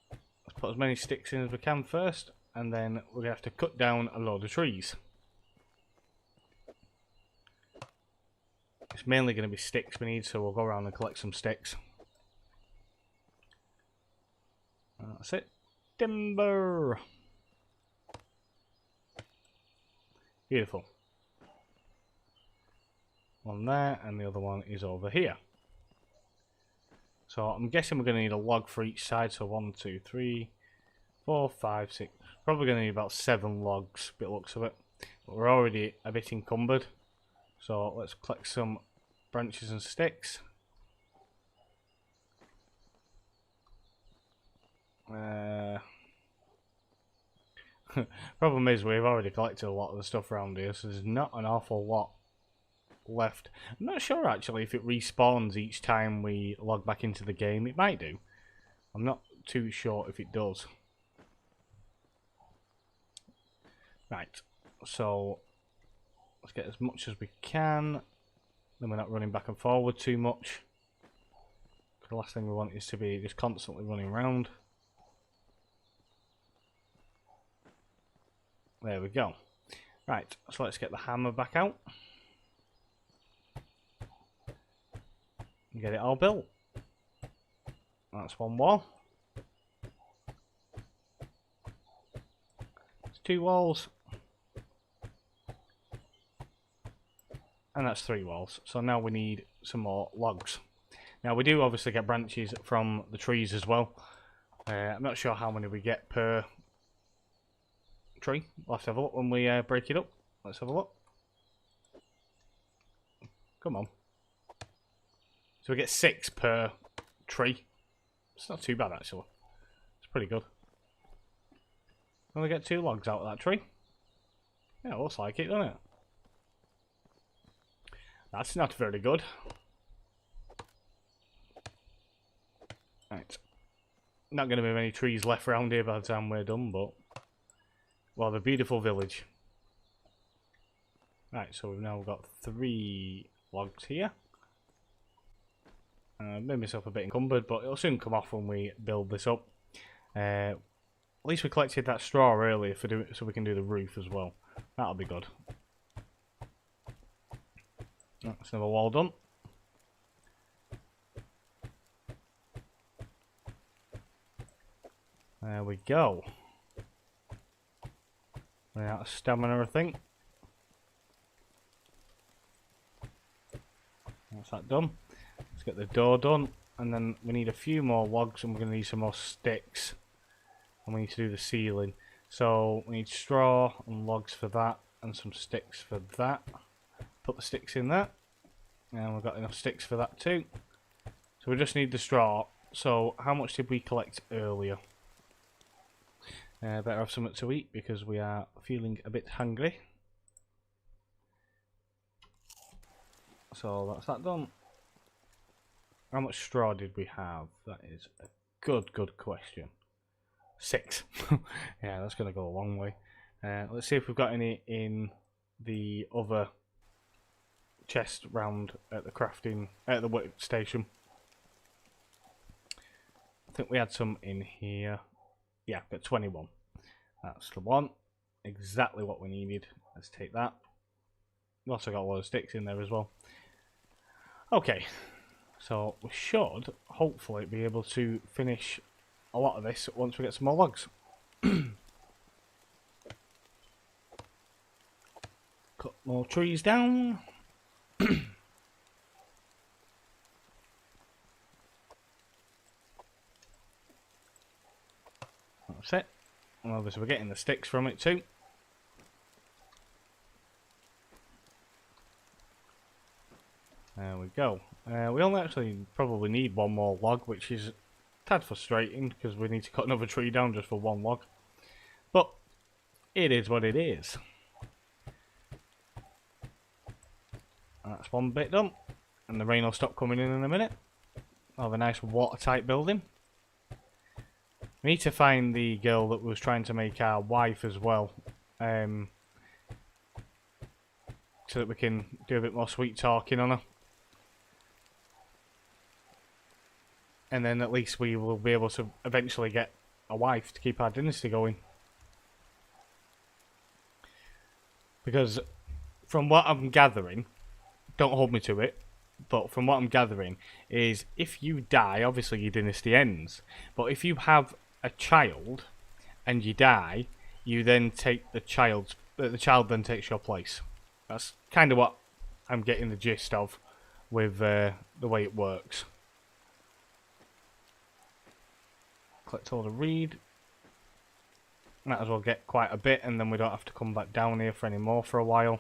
Let's put as many sticks in as we can first, and then we're going to have to cut down a load of trees. It's mainly going to be sticks we need, so we'll go around and collect some sticks. That's it. Timber! Beautiful. One there, and the other one is over here. So I'm guessing we're going to need a log for each side. So 1, 2, 3, 4, 5, 6. Probably going to need about 7 logs, by the looks of it. But we're already a bit encumbered. So let's collect some branches and sticks. Problem is we've already collected a lot of the stuff around here, so there's not an awful lot left. I'm not sure actually if it respawns each time we log back into the game. It might do. I'm not too sure if it does. Right, so let's get as much as we can. Then we're not running back and forward too much. The last thing we want is to be just constantly running around. There we go. Right, so let's get the hammer back out. And get it all built. That's one wall. It's 2 walls. And that's 3 walls. So now we need some more logs. Now we do obviously get branches from the trees as well. I'm not sure how many we get per tree. We'll have to have a look when we break it up. Let's have a look. Come on. So we get 6 per tree. It's not too bad actually. It's pretty good. Only get 2 logs out of that tree. Yeah, it looks like it, doesn't it? That's not very good. Right. Not going to be many trees left around here by the time we're done, but... well, the beautiful village. Right, so we've now got 3 logs here. Made myself a bit encumbered, but it'll soon come off when we build this up. At least we collected that straw earlier so we can do the roof as well. That'll be good. That's another wall done. There we go. Running out of stamina, I think. That's that done. Let's get the door done. And then we need a few more logs and we're going to need some more sticks. And we need to do the ceiling. So we need straw and logs for that. And some sticks for that. Put the sticks in there. And we've got enough sticks for that too. So we just need the straw. So how much did we collect earlier? Better have something to eat because we are feeling a bit hungry. So that's that done. How much straw did we have? That is a good question. 6. Yeah, that's going to go a long way. Let's see if we've got any in the other chest round at the crafting, at the workstation. I think we had some in here. Yeah, got 21. That's the one. Exactly what we needed. Let's take that. We've also got a lot of sticks in there as well. Okay, so we should hopefully be able to finish a lot of this once we get some more logs. Cut more trees down. That's it. And obviously we're getting the sticks from it too. There we go. We only actually probably need 1 more log, which is a tad frustrating because we need to cut another tree down just for 1 log. But it is what it is. That's 1 bit done. And the rain will stop coming in a minute. I'll have a nice watertight building. We need to find the girl that was trying to make our wife as well. So that we can do a bit more sweet talking on her. and then at least we will be able to eventually get a wife to keep our dynasty going. Because from what I'm gathering, don't hold me to it, but from what I'm gathering is if you die, obviously your dynasty ends. But if you have a child and you die, you then take the child then takes your place. That's kind of what I'm getting the gist of with the way it works. Collect all the reed. Might as well get quite a bit, and then we don't have to come back down here for any more for a while.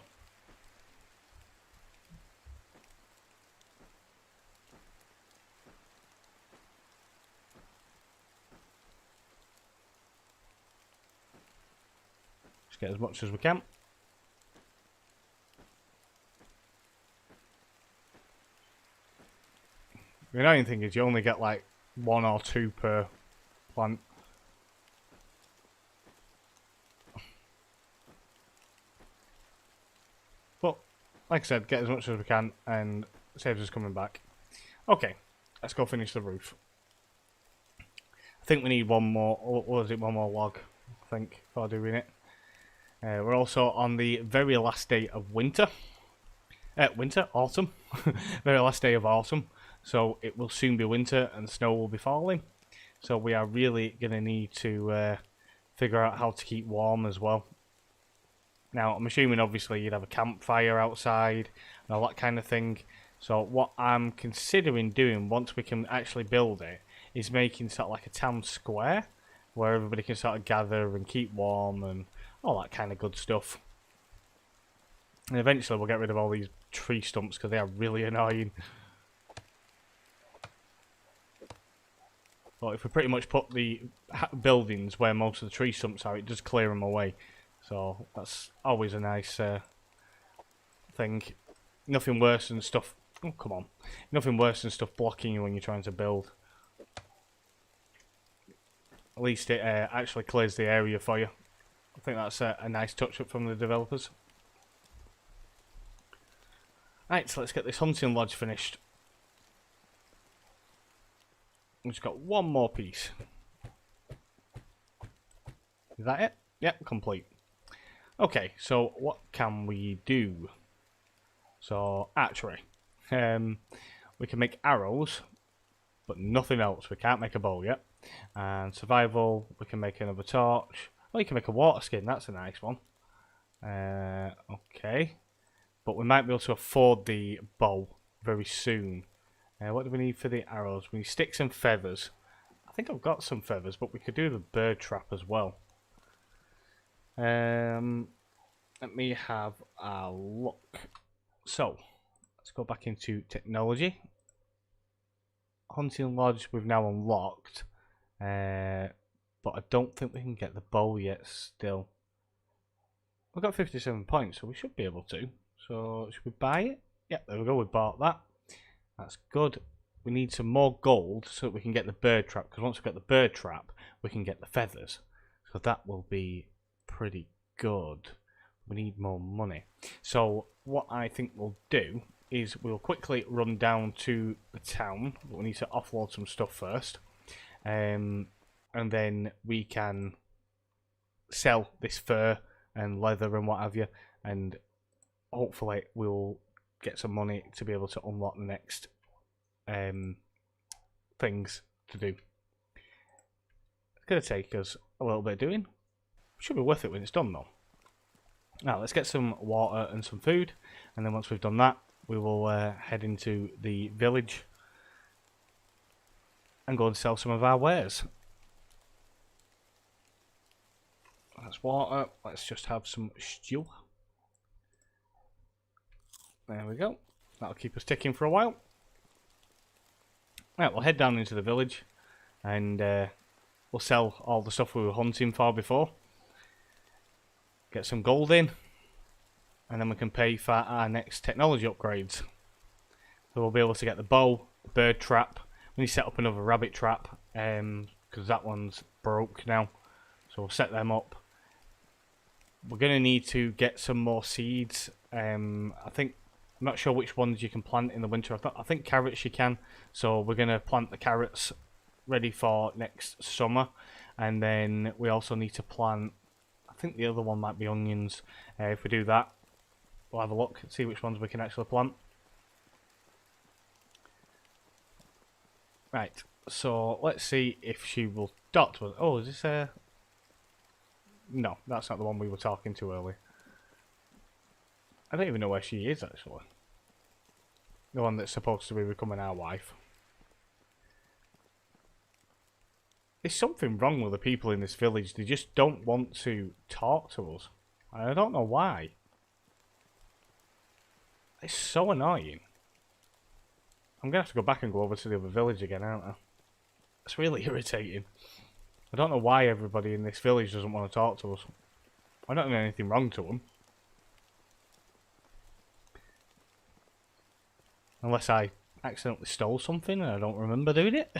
Just get as much as we can. The annoying thing is you only get like 1 or 2 per plant. But, like I said, get as much as we can and saves us coming back. Okay, let's go finish the roof. I think we need one more, what was it, one more log, I think, for doing it. We're also on the very last day of winter. Autumn. Very last day of autumn. So it will soon be winter and snow will be falling. So we are really going to need to figure out how to keep warm as well. Now, I'm assuming obviously you'd have a campfire outside and all that kind of thing. So what I'm considering doing once we can actually build it is making sort of like a town square where everybody can sort of gather and keep warm and all that kind of good stuff. And eventually we'll get rid of all these tree stumps because they are really annoying. But if we pretty much put the buildings where most of the tree stumps are, it does clear them away. So that's always a nice thing. Nothing worse than stuff... Oh, come on. Nothing worse than stuff blocking you when you're trying to build. At least it actually clears the area for you. I think that's a nice touch-up from the developers. Right, so let's get this hunting lodge finished. We've just got one more piece. Is that it? Yep, complete. Okay, so what can we do? So, archery. We can make arrows, but nothing else. We can't make a bow yet. And survival, we can make another torch. Oh, you can make a water skin. That's a nice one. Okay. But we might be able to afford the bow very soon. What do we need for the arrows? We need sticks and feathers. I think I've got some feathers, but we could do the bird trap as well. Let me have a look. So, let's go back into technology. Hunting lodge we've now unlocked. But I don't think we can get the bow yet still. We've got 57 points, so we should be able to. So, should we buy it? Yep, there we go, we bought that. That's good. We need some more gold so that we can get the bird trap, because once we've got the bird trap, we can get the feathers. So that will be pretty good. We need more money. So what I think we'll do is we'll quickly run down to the town. We need to offload some stuff first. And then we can sell this fur and leather and what have you. And hopefully we'll get some money to be able to unlock the next things to do. It's going to take us a little bit of doing. Should be worth it when it's done though. Now let's get some water and some food, and then once we've done that we will head into the village and go and sell some of our wares. That's water. Let's just have some stew. There we go. That'll keep us ticking for a while. Right, we'll head down into the village and we'll sell all the stuff we were hunting for before. Get some gold in, and then we can pay for our next technology upgrades. So we'll be able to get the bow, the bird trap. We need to set up another rabbit trap because that one's broke now. So we'll set them up. We're going to need to get some more seeds. I'm not sure which ones you can plant in the winter. I think carrots you can. So we're going to plant the carrots ready for next summer. And then we also need to plant, I think the other one might be onions. If we do that, we'll have a look and see which ones we can actually plant. Right, so let's see if she will talk to us. Oh, is this a... No, that's not the one we were talking to earlier. I don't even know where she is, actually. The one that's supposed to be becoming our wife. There's something wrong with the people in this village. They just don't want to talk to us. I don't know why. It's so annoying. I'm going to have to go back and go over to the other village again, aren't I? It's really irritating. I don't know why everybody in this village doesn't want to talk to us. I don't know anything wrong to them. Unless I accidentally stole something and I don't remember doing it.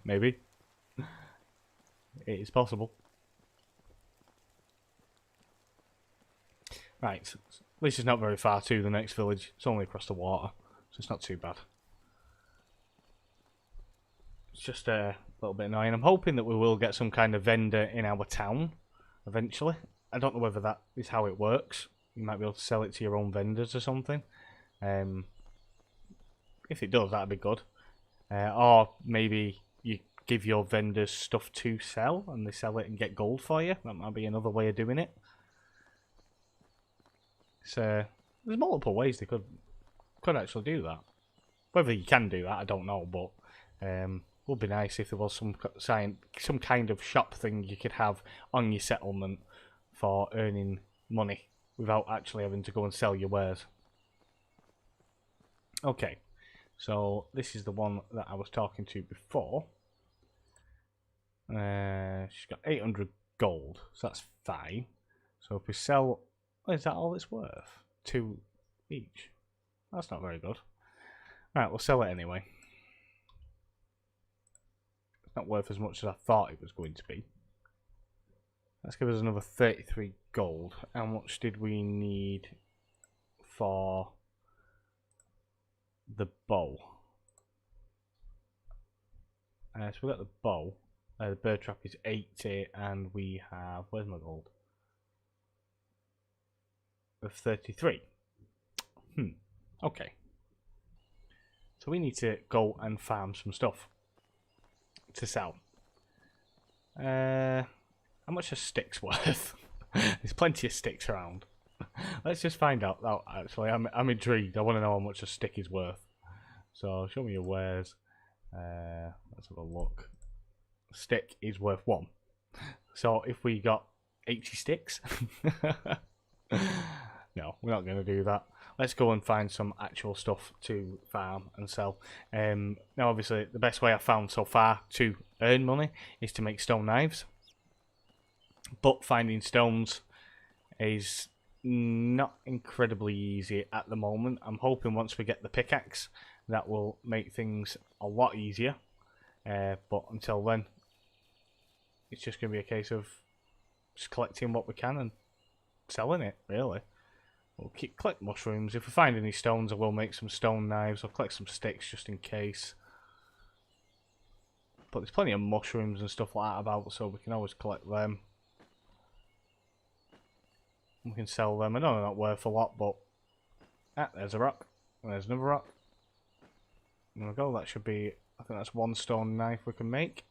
Maybe. It is possible. Right. At least it's not very far to the next village. It's only across the water. So it's not too bad. It's just a little bit annoying. I'm hoping that we will get some kind of vendor in our town eventually. I don't know whether that is how it works. You might be able to sell it to your own vendors or something. If it does, that'd be good. Or maybe you give your vendors stuff to sell and they sell it and get gold for you. That might be another way of doing it. So there's multiple ways they could actually do that. Whether you can do that, I don't know, but it would be nice if there was some kind of shop thing you could have on your settlement for earning money without actually having to go and sell your wares. Okay, so this is the one that I was talking to before. She's got 800 gold, so that's fine. So if we sell, is that all it's worth? 2 each. That's not very good. Right, we'll sell it anyway. It's not worth as much as I thought it was going to be. Let's give us another 33 gold. How much did we need for the bow? So we got the bow. The bird trap is 80, and we have, where's my gold? Of 33. Okay. So we need to go and farm some stuff to sell. How much are sticks worth? There's plenty of sticks around. Let's just find out. Oh, actually, I'm intrigued. I want to know how much a stick is worth. So show me your wares. Let's have a look. Stick is worth 1. So if we got 80 sticks, no, we're not going to do that. Let's go and find some actual stuff to farm and sell. Now, obviously, the best way I've found so far to earn money is to make stone knives. But finding stones is not incredibly easy at the moment. I'm hoping once we get the pickaxe, that will make things a lot easier. But until then, it's just going to be a case of just collecting what we can and selling it, really. We'll collect mushrooms. If we find any stones, I will make some stone knives. I'll collect some sticks just in case. But there's plenty of mushrooms and stuff like that about, so we can always collect them. We can sell them. I know they're not worth a lot, but... Ah, there's a rock. And there's another rock. There we go. That should be... I think that's 1 stone knife we can make.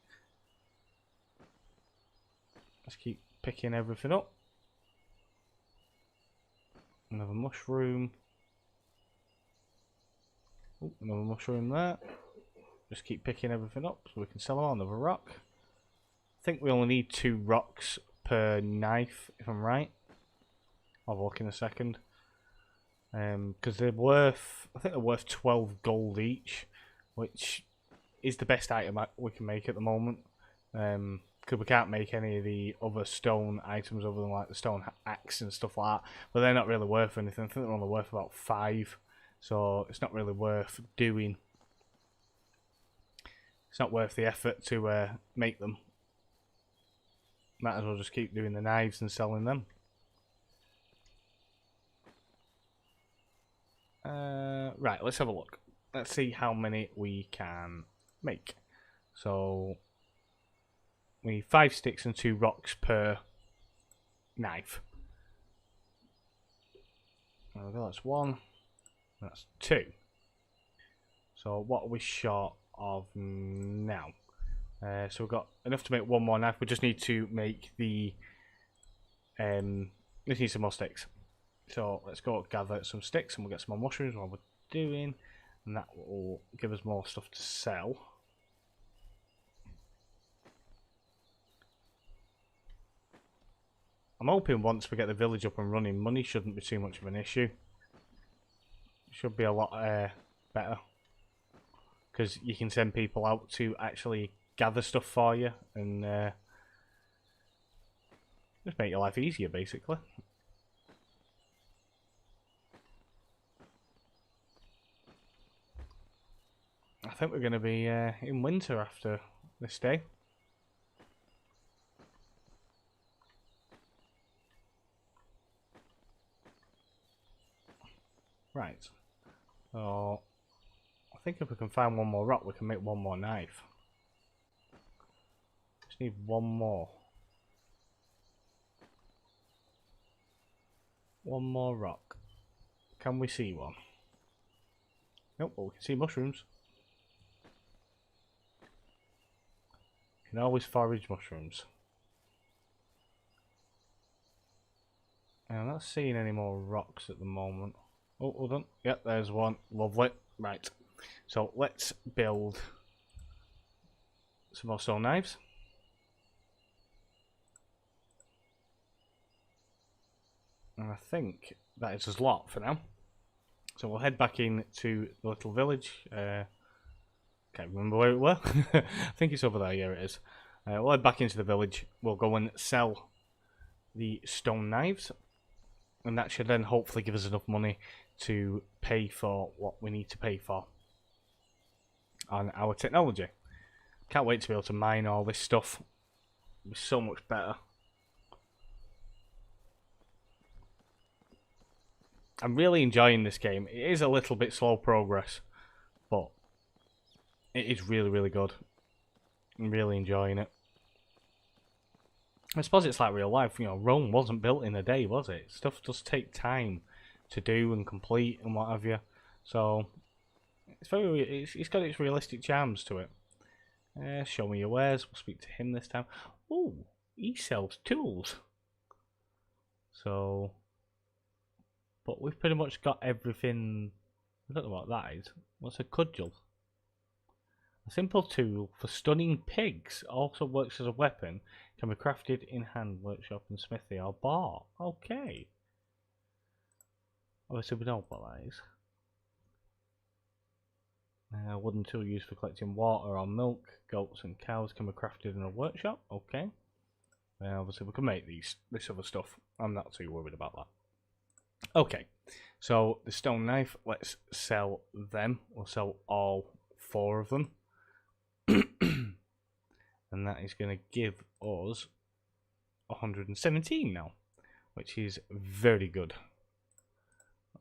Let's keep picking everything up. Another mushroom. Ooh, another mushroom there. Just keep picking everything up so we can sell on. Another rock. I think we only need 2 rocks per knife, if I'm right. I'll have a look in a second. Because they're worth, I think they're worth 12 gold each, which is the best item we can make at the moment. Because we can't make any of the other stone items other than like the stone axe and stuff like that. But they're not really worth anything. I think they're only worth about 5. So it's not really worth doing. It's not worth the effort to make them. Might as well just keep doing the knives and selling them. Right, let's have a look. Let's see how many we can make. So we need 5 sticks and 2 rocks per knife. There we go, that's 1. That's 2. So what are we short of now? So we've got enough to make 1 more knife. We just need to make the... just need some more sticks. So let's go gather some sticks and we'll get some more mushrooms while we're doing. And that will give us more stuff to sell. I'm hoping once we get the village up and running, money shouldn't be too much of an issue. It should be a lot better. Because you can send people out to actually gather stuff for you and just make your life easier, basically. I think we're going to be in winter after this day. Right. So I think if we can find 1 more rock, we can make 1 more knife. Just need 1 more. 1 more rock. Can we see one? Nope, but we can see mushrooms. You can always forage mushrooms. And I'm not seeing any more rocks at the moment. Oh, hold on. Yep, there's one. Lovely. Right. So let's build some more stone knives. And I think that is a lot for now. So we'll head back into the little village. Can't remember where it was. I think it's over there. Yeah, it is. We'll head back into the village. We'll go and sell the stone knives. And that should then hopefully give us enough money to pay for what we need to pay for on our technology. Can't wait to be able to mine all this stuff. It'll be so much better. I'm really enjoying this game. It is a little bit slow progress, but it is really, really good. I'm really enjoying it. I suppose it's like real life. You know, Rome wasn't built in a day, was it? Stuff does take time to do and complete and what have you. So it's got its realistic charms to it. Show me your wares. We'll speak to him this time. Oh, he sells tools. So, but we've pretty much got everything. I don't know what that is. What's a cudgel? A simple tool for stunning pigs. Also works as a weapon. Can be crafted in hand, workshop and smithy or bar. Okay. Obviously we know what that is. Wooden tool used for collecting water or milk. Goats and cows can be crafted in a workshop. Okay. Obviously we can make this other stuff. I'm not too worried about that. Okay. So the stone knife, let's sell them. We'll sell all 4 of them. And that is going to give us 117 now, which is very good.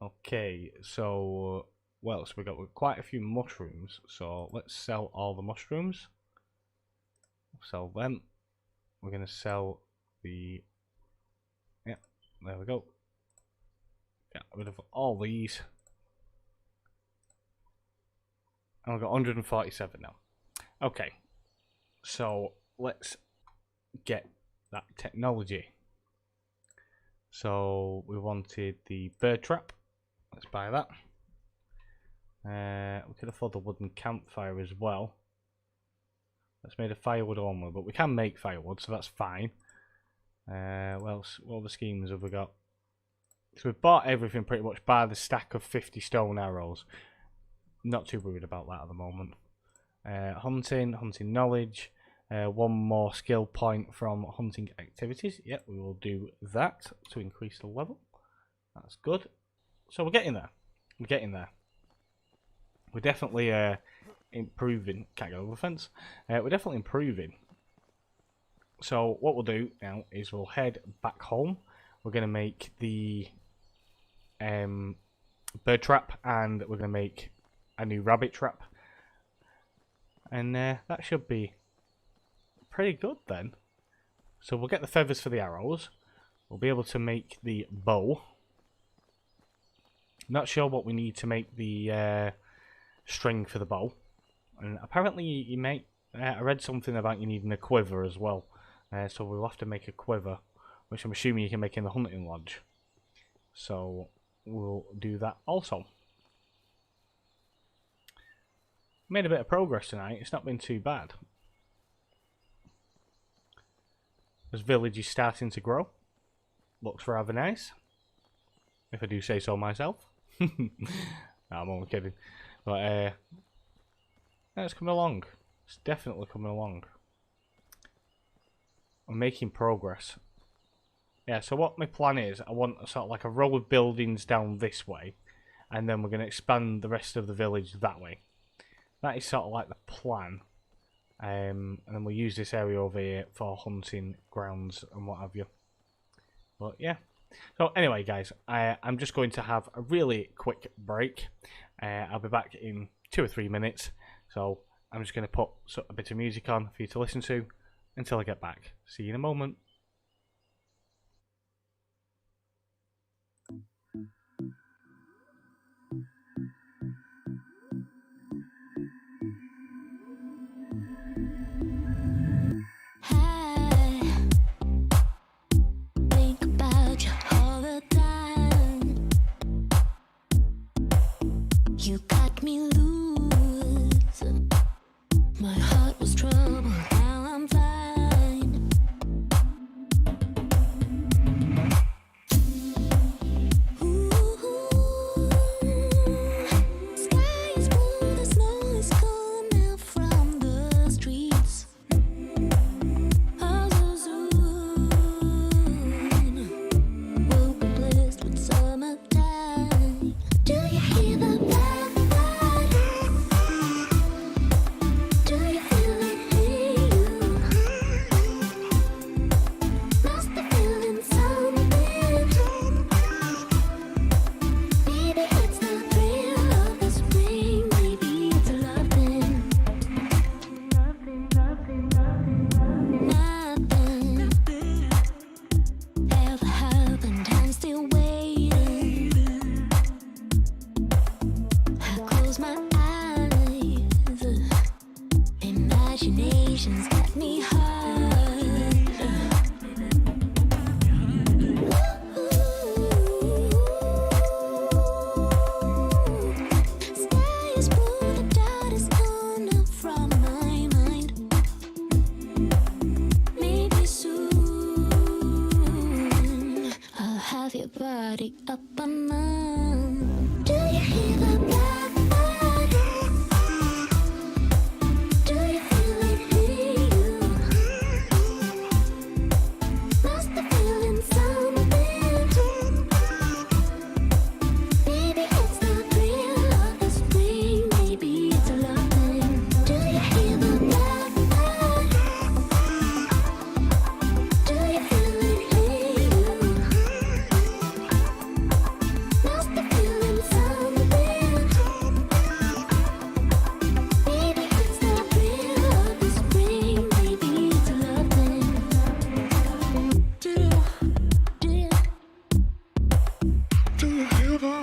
Okay, so well, so we got quite a few mushrooms. So let's sell all the mushrooms. Sell them. We're going to sell the. Yeah, there we go. Get rid of all these. And we've got 147 now. Okay. So let's get that technology. So we wanted the bird trap. Let's buy that. We could afford the wooden campfire as well. That's made of firewood only, but we can make firewood, so that's fine. What else? What other schemes have we got? So we've bought everything pretty much by the stack of 50 stone arrows. Not too worried about that at the moment. Hunting knowledge. 1 more skill point from hunting activities. Yep, we will do that to increase the level. That's good. So we're getting there. We're getting there. We're definitely improving. Can't get over the fence. We're definitely improving. So what we'll do now is we'll head back home. We're going to make the bird trap, and we're going to make a new rabbit trap. And that should be pretty good then. So we'll get the feathers for the arrows. We'll be able to make the bow. Not sure what we need to make the string for the bow. And apparently you make... I read something about you needing a quiver as well. So we'll have to make a quiver, which I'm assuming you can make in the hunting lodge. So we'll do that also. Made a bit of progress tonight. It's not been too bad. This village is starting to grow. Looks rather nice, if I do say so myself. No, I'm only kidding. But it's coming along. It's definitely coming along. I'm making progress. Yeah, so what my plan is, I want sort of like a row of buildings down this way, and then we're going to expand the rest of the village that way. That is sort of like the plan. And then we'll use this area over here for hunting grounds and what have you. But yeah. So anyway, guys, I'm just going to have a really quick break. I'll be back in 2 or 3 minutes. So I'm just going to put a bit of music on for you to listen to until I get back. See you in a moment. Think about you all the time. You got me loose. My heart was troubled. Now I'm fine. Ooh, sky is blue. The snow is gone now from the streets. We'll be blessed with summertime. Do you hear the blackbird? Do you feel it in you? Must be feeling something. Maybe it's the thrill of the spring. Maybe it's a love thing. Nothing ever happened. I'm still waiting. I close my eyes. Imagination's got me hard. Sky is blue, the doubt is gone up from my mind. Maybe soon I'll have your body up on mine. Do you hear the blackbird? Do you feel it in you? Must be feeling something. Maybe it's the thrill of the spring. Maybe it's a love thing. Do you hear the blackbird? Do you feel it in you? Must be feeling something. Maybe it's the thrill of the spring. Maybe it's a love thing. Do you hear that?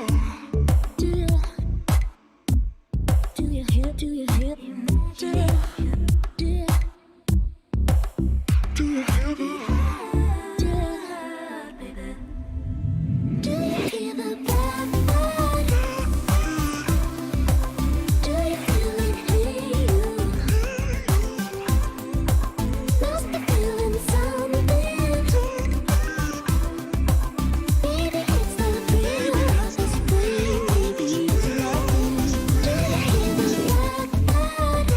Do you hear? Do you hear? Do you hear that? Do you hear the blackbird? Do you feel it in you? Must be feeling something. Maybe it's the thrill of the spring. Maybe it's a love thing. Do you hear the blackbird?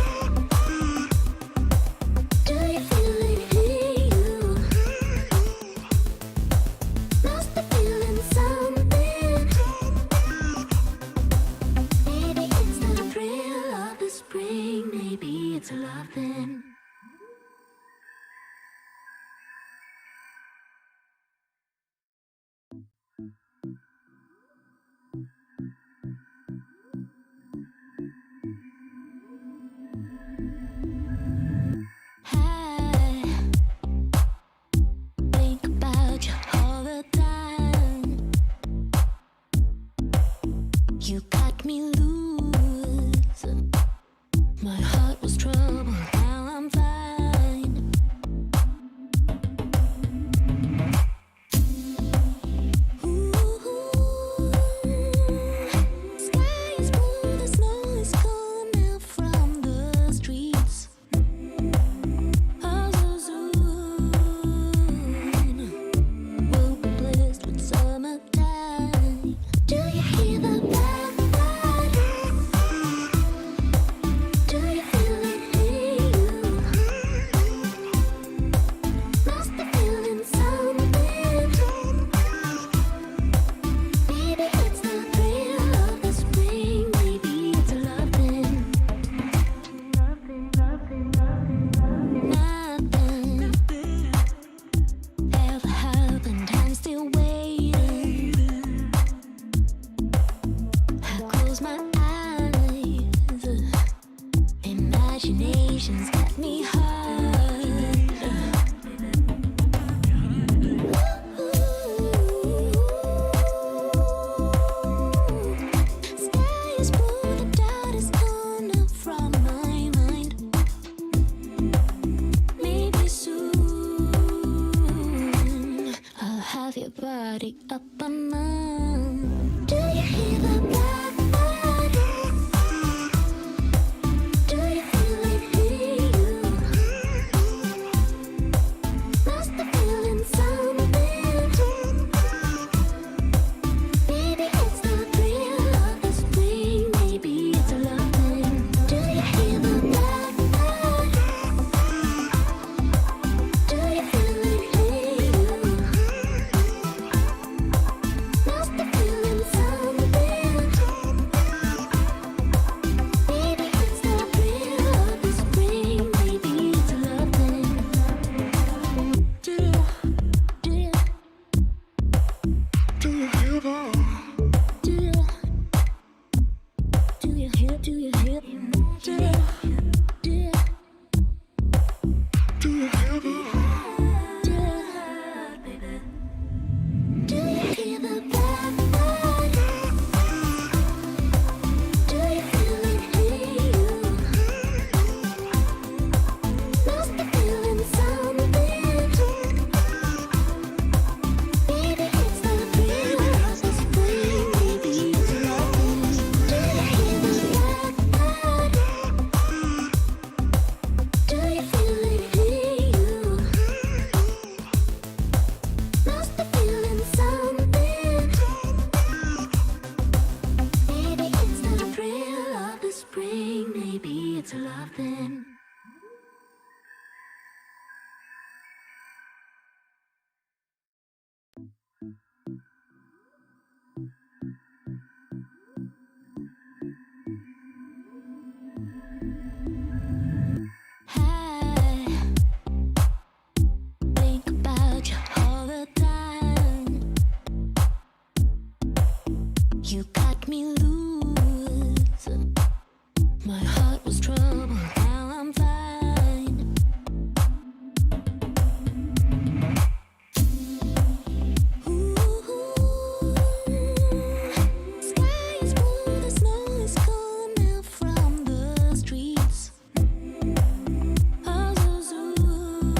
hear? Do you hear? Do you hear? Do you hear the blackbird? Do you feel it hear you? Must be feeling something. Maybe it's the thrill of the spring. Maybe it's loving. Do you hear the blackbird? Do you feel it hear you? Must be feeling something. Maybe it's the thrill of the spring. Maybe it's loving. I think about you all the time. You got me loose. My heart was troubled. Now I'm fine. Ooh, sky is blue. The snow is gone now from the streets. Also soon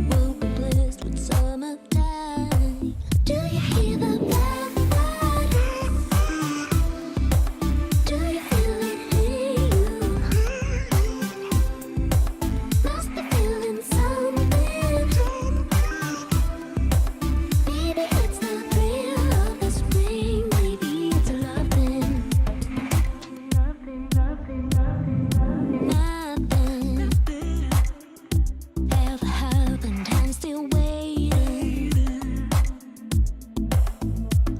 we'll be blessed with summertime. Do you hear the blackbird? Do you feel it hear you? Must be feeling something. Maybe it's the thrill of the spring. Maybe it's loving. Nothing ever happened. I'm still waiting.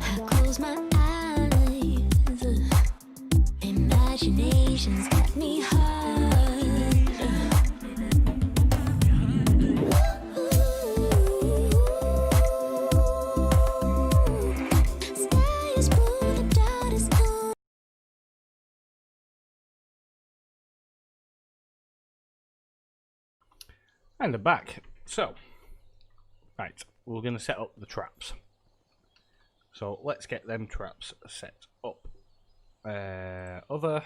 I close my eyes. Imagination's got me hard. Sky is blue, the dot is gone. And they're back. So, right, we're going to set up the traps. So let's get them traps set up. Other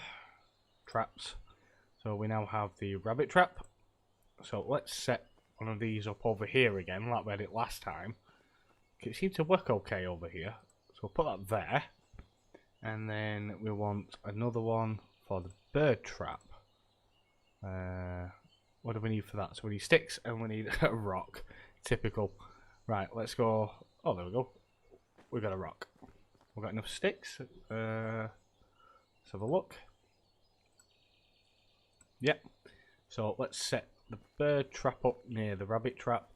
traps. So we now have the rabbit trap. So let's set one of these up over here again, like we had it last time. It seemed to work okay over here. So we'll put that there. And then we want another one for the bird trap. What do we need for that? So we need sticks and we need a rock. Typical. Right, let's go. Oh, there we go. We got a rock. We've got enough sticks. Let's have a look. Yep. So let's set the bird trap up near the rabbit trap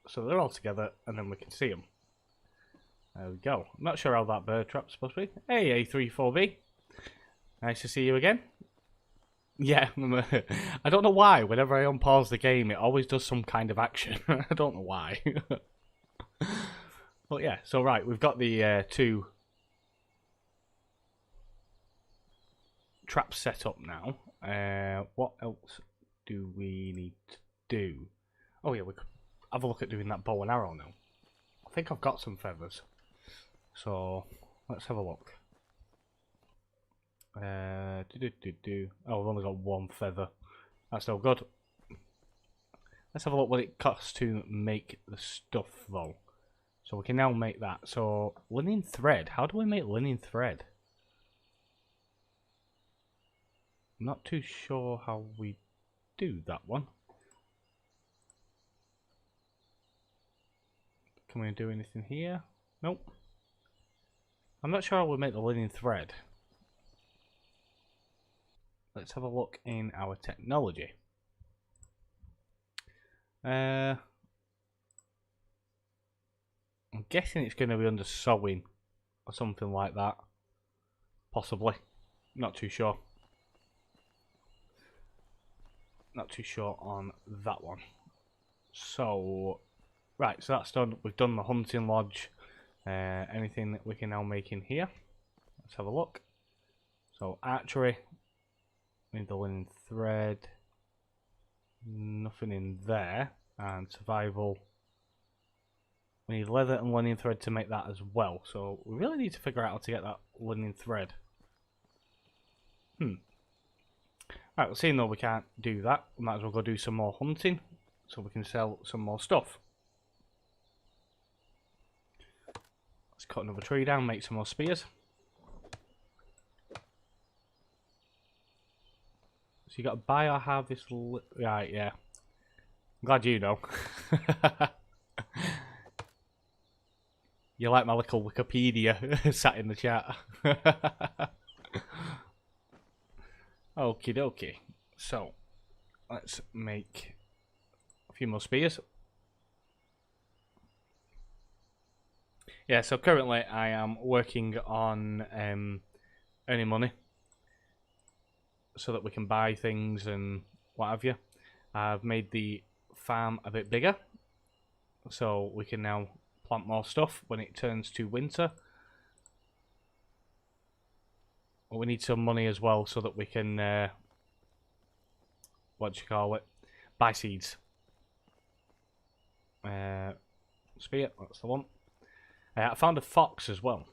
so they're all together and then we can see them. There we go. I'm not sure how that bird trap's supposed to be. Hey, A34B. Nice to see you again. Yeah, I don't know why. Whenever I unpause the game, it always does some kind of action. I don't know why. But yeah, so right, we've got the two traps set up now. What else do we need to do? Oh yeah, we could have a look at doing that bow and arrow now. I think I've got some feathers. So, let's have a look. Oh, we've only got one feather. That's no good. Let's have a look what it costs to make the stuff though. So we can now make that. So linen thread. How do we make linen thread? I'm not too sure how we do that one. Can we do anything here? Nope. I'm not sure how we make the linen thread. Let's have a look in our technology. I'm guessing it's going to be under sewing or something like that. Possibly. Not too sure. Not too sure on that one. So, right, so that's done. We've done the hunting lodge. Anything that we can now make in here. Let's have a look. So archery, we need the linen thread, nothing in there, and survival. We need leather and linen thread to make that as well. So we really need to figure out how to get that linen thread. Right, well, seeing though we can't do that, we might as well go do some more hunting so we can sell some more stuff. Let's cut another tree down, make some more spears. So you got to buy or harvest. Right, yeah. I'm glad you know. You like my little Wikipedia sat in the chat. Okie dokie. So, let's make a few more spears. Yeah, so currently I am working on earning money so that we can buy things and what have you. I've made the farm a bit bigger so we can now plant more stuff when it turns to winter. But we need some money as well so that we can buy seeds. Spear, that's the one. I found a fox as well.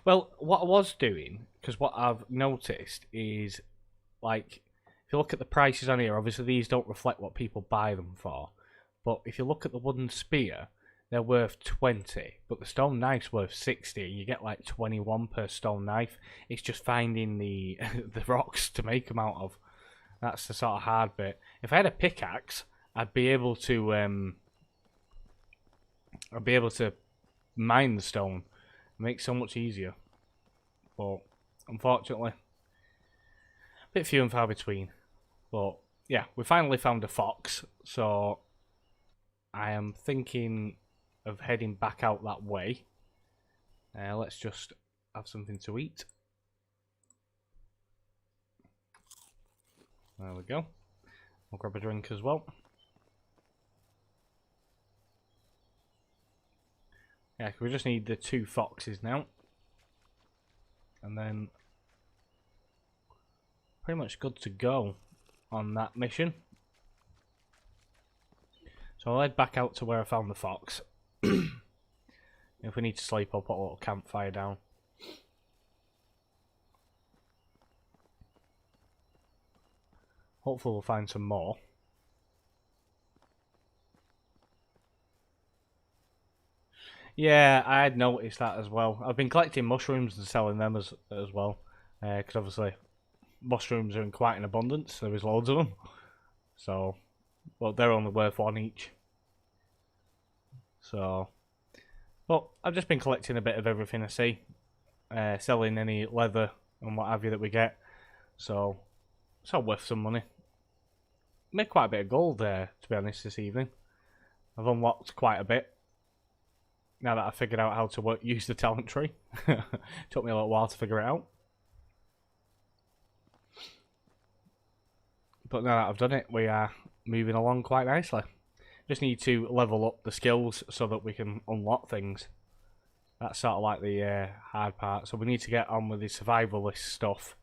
Well, what I was doing, because what I've noticed is, like, if you look at the prices on here, obviously these don't reflect what people buy them for. But if you look at the wooden spear, they're worth 20, but the stone knife's worth 60. You get like 21 per stone knife. It's just finding the the rocks to make them out of. That's the sort of hard bit. If I had a pickaxe, I'd be able to mine the stone. It makes it so much easier. But unfortunately, a bit few and far between. But yeah, we finally found a fox, so I am thinking of heading back out that way. Let's just have something to eat. There we go. I'll grab a drink as well. Yeah, we just need the 2 foxes now. And then pretty much good to go on that mission. So I'll head back out to where I found the fox. If we need to sleep, I'll put a little campfire down. Hopefully we'll find some more. Yeah, I had noticed that as well. I've been collecting mushrooms and selling them as well. Because obviously mushrooms are in quite an abundance. There is loads of them. So, well, they're only worth 1 each. So, but I've just been collecting a bit of everything I see. Selling any leather and what have you that we get. So, it's all worth some money. Made quite a bit of gold there, to be honest, this evening. I've unlocked quite a bit. Now that I've figured out how to use the talent tree. Took me a little while to figure it out. But now that I've done it, we are moving along quite nicely. Just need to level up the skills so that we can unlock things. That's sort of like the hard part. So we need to get on with the survivalist stuff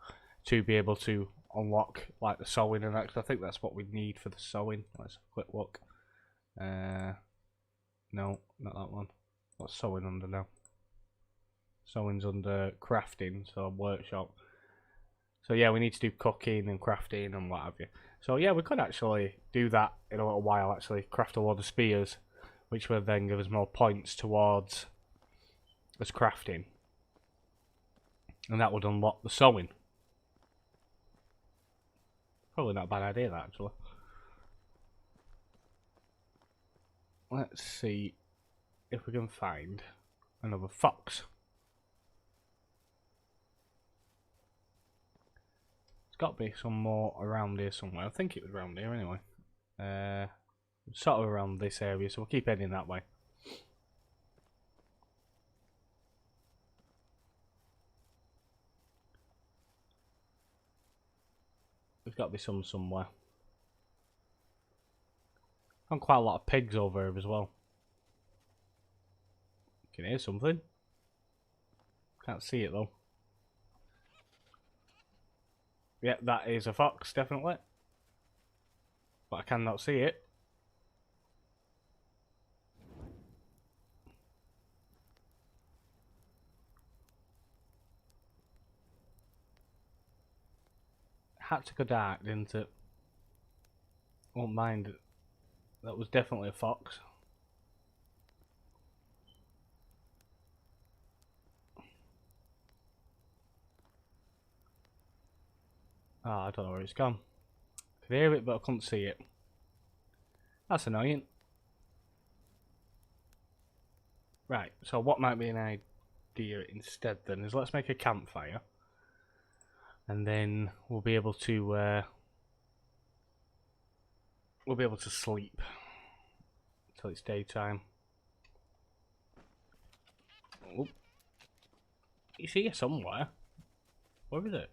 to be able to unlock like the sewing and that. 'Cause I think that's what we need for the sewing. Let's have a quick look. No, not that one. What's sewing under now? Sewing's under crafting, so workshop. So yeah, we need to do cooking and crafting and what have you. So yeah, we could actually do that in a little while, actually. Craft a load of spears, which will then give us more points towards us crafting. And that would unlock the sewing. Probably not a bad idea, that, actually. Let's see if we can find another fox. There's got to be some more around here somewhere. I think it was around here anyway. Sort of around this area, so we'll keep heading that way. There's got to be some somewhere. Found quite a lot of pigs over here as well. Can hear something. Can't see it though. Yeah, that is a fox, definitely. But I cannot see it. Had to go dark, didn't it? Won't mind. That was definitely a fox. Oh, I don't know where it's gone. I could hear it, but I couldn't see it. That's annoying. Right, so what might be an idea instead then is let's make a campfire. And then we'll be able to sleep until it's daytime. Oh, it's here somewhere. Where is it?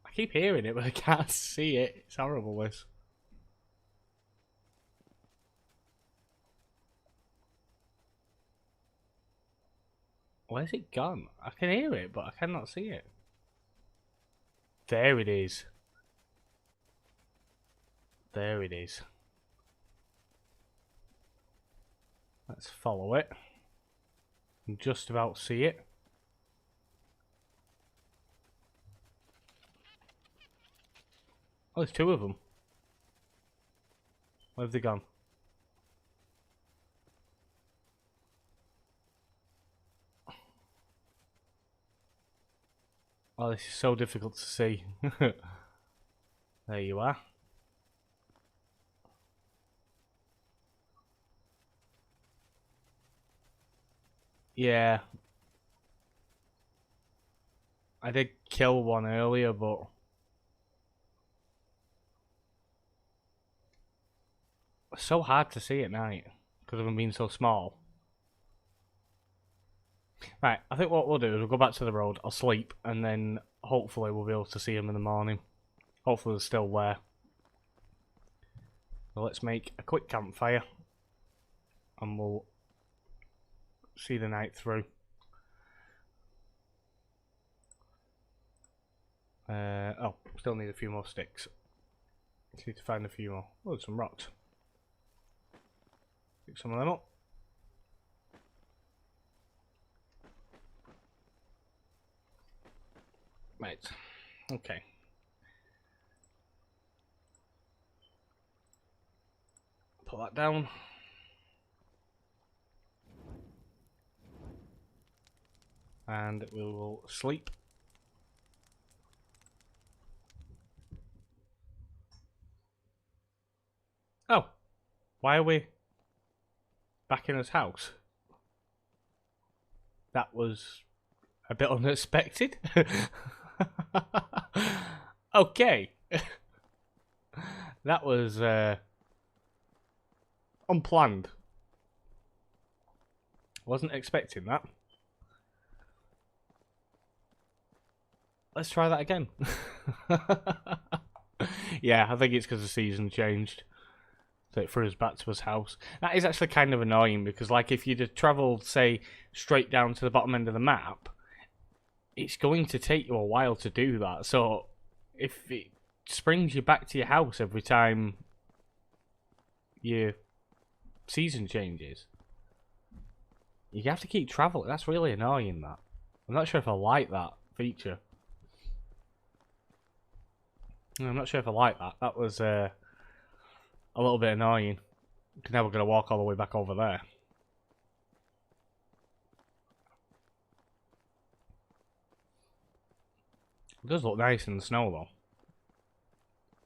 I keep hearing it, but I can't see it. It's horrible, this. Where's it gone? I can hear it, but I cannot see it. There it is. There it is. Let's follow it. I can just about see it. Oh, there's two of them. Where have they gone? Oh, this is so difficult to see. There you are. Yeah. I did kill one earlier, but it's so hard to see at night because of them being so small. Right, I think what we'll do is we'll go back to the road, I'll sleep, and then hopefully we'll be able to see them in the morning. Hopefully they're still there. So let's make a quick campfire, and we'll see the night through. Oh, still need a few more sticks. Just need to find a few more. Oh, there's some rocks. Pick some of them up. Right, okay. Put that down. And we will sleep. Oh, why are we back in his house? That was a bit unexpected. Okay. That was unplanned. Wasn't expecting that. Let's try that again. Yeah, I think it's because the season changed. So it threw us back to his house. That is actually kind of annoying because, like, if you'd have travelled, say, straight down to the bottom end of the map, it's going to take you a while to do that. So if it springs you back to your house every time your season changes, you have to keep travelling. That's really annoying, that. I'm not sure if I like that feature. I'm not sure if I like that. That was a little bit annoying. Now we're going to walk all the way back over there. It does look nice in the snow, though.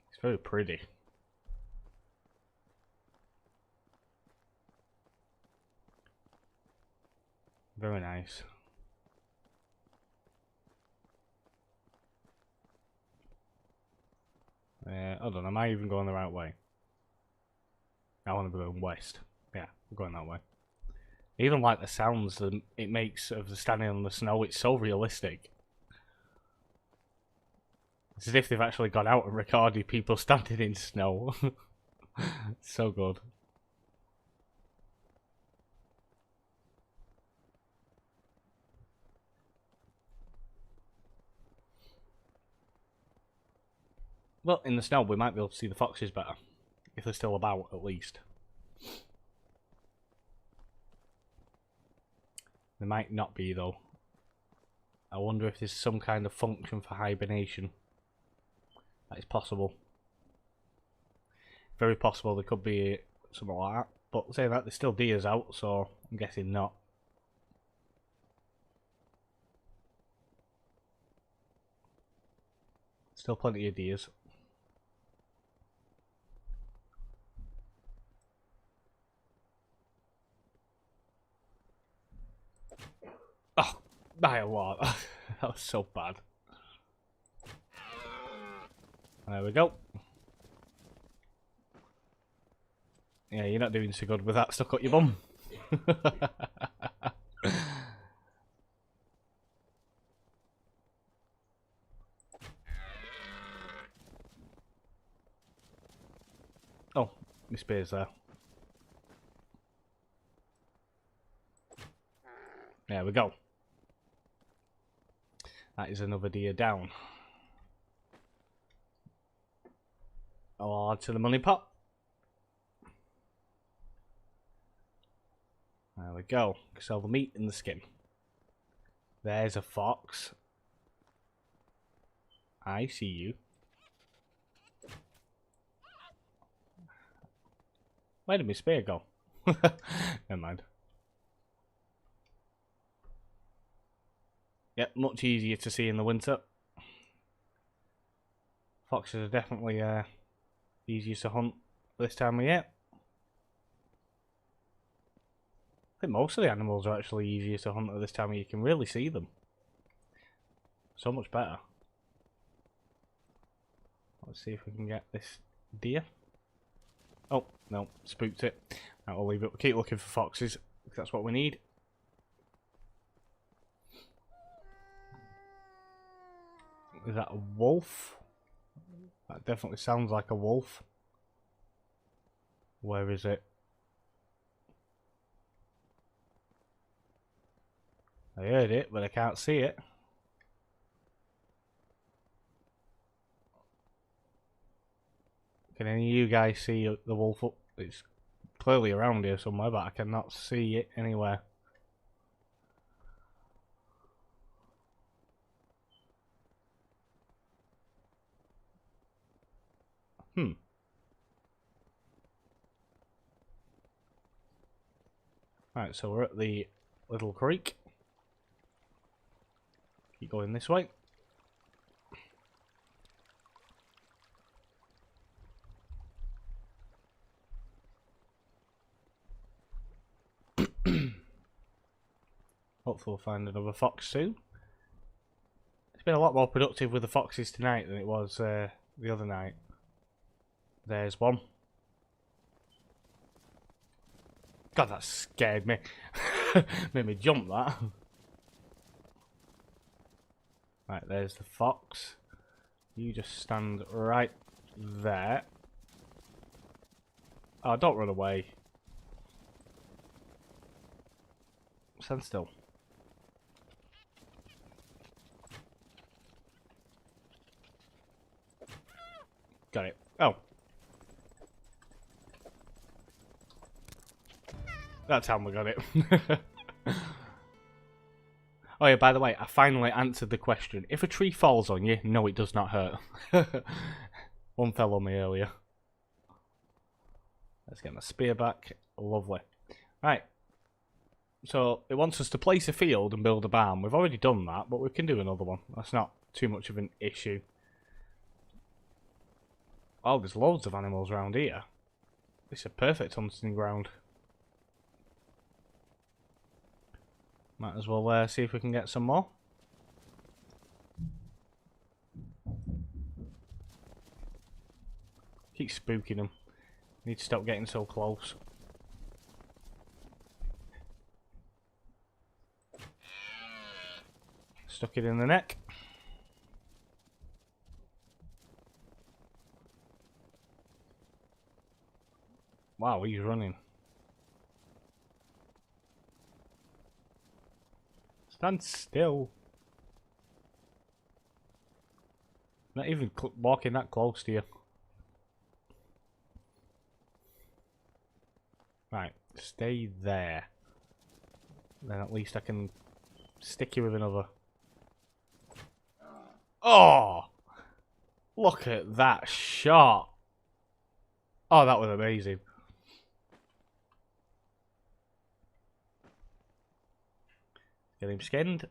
It's very pretty. Very nice. Hold on, am I even going the right way? I want to be going west. Yeah, we're going that way. I even like the sounds that it makes of the standing on the snow. It's so realistic. It's as if they've actually gone out and recorded people standing in snow. So good. Well, in the snow, we might be able to see the foxes better. If they're still about, at least. They might not be, though. I wonder if there's some kind of function for hibernation. That is possible. Very possible there could be something like that. But saying that, there's still deers out, so I'm guessing not. Still plenty of deers. Oh, my lord. That was so bad. There we go. Yeah, you're not doing so good with that stuck up your bum. Oh, my spear's there. There we go. That is another deer down. I'll add to the money pot. There we go. Sell the meat and the skin. There's a fox. I see you. Where did my spear go? Never mind. Yep, much easier to see in the winter. Foxes are definitely easier to hunt this time of year. I think most of the animals are actually easier to hunt at this time of year. You can really see them. So much better. Let's see if we can get this deer. Oh, no, spooked it. Right, we'll leave it. We'll keep looking for foxes, because that's what we need. Is that a wolf? That definitely sounds like a wolf. Where is it? I heard it, but I can't see it. Can any of you guys see the wolf up? It's clearly around here somewhere, but I cannot see it anywhere. Right, so we're at the little creek. Keep going this way. Hopefully we'll find another fox soon. It's been a lot more productive with the foxes tonight than it was the other night. There's one. God, that scared me. Made me jump, that. Right, there's the fox. You just stand right there. Oh, don't run away. Stand still. Got it. Oh. That's how we got it. Oh yeah, by the way, I finally answered the question. If a tree falls on you, no, it does not hurt. One fell on me earlier. Let's get my spear back. Lovely. Right. So, it wants us to place a field and build a barn. We've already done that, but we can do another one. That's not too much of an issue. Oh, there's loads of animals around here. This is a perfect hunting ground. Might as well see if we can get some more. Keep spooking them. Need to stop getting so close. Stuck it in the neck. Wow, he's running. Stand still. Not even walking that close to you. Right, stay there. Then at least I can stick you with another. Oh! Look at that shot! Oh, that was amazing. Get him skinned.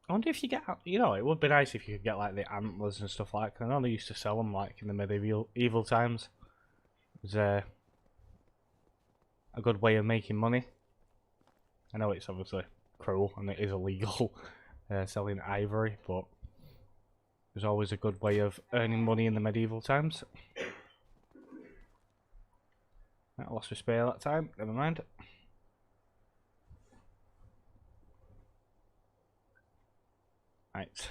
I wonder if you get, you know, it would be nice if you could get like the antlers and stuff like that. I know they used to sell them like in the medieval times. It was a good way of making money. I know it's obviously cruel and it is illegal selling ivory, but there's always a good way of earning money in the medieval times. I lost my spear that time, never mind. Right. Let's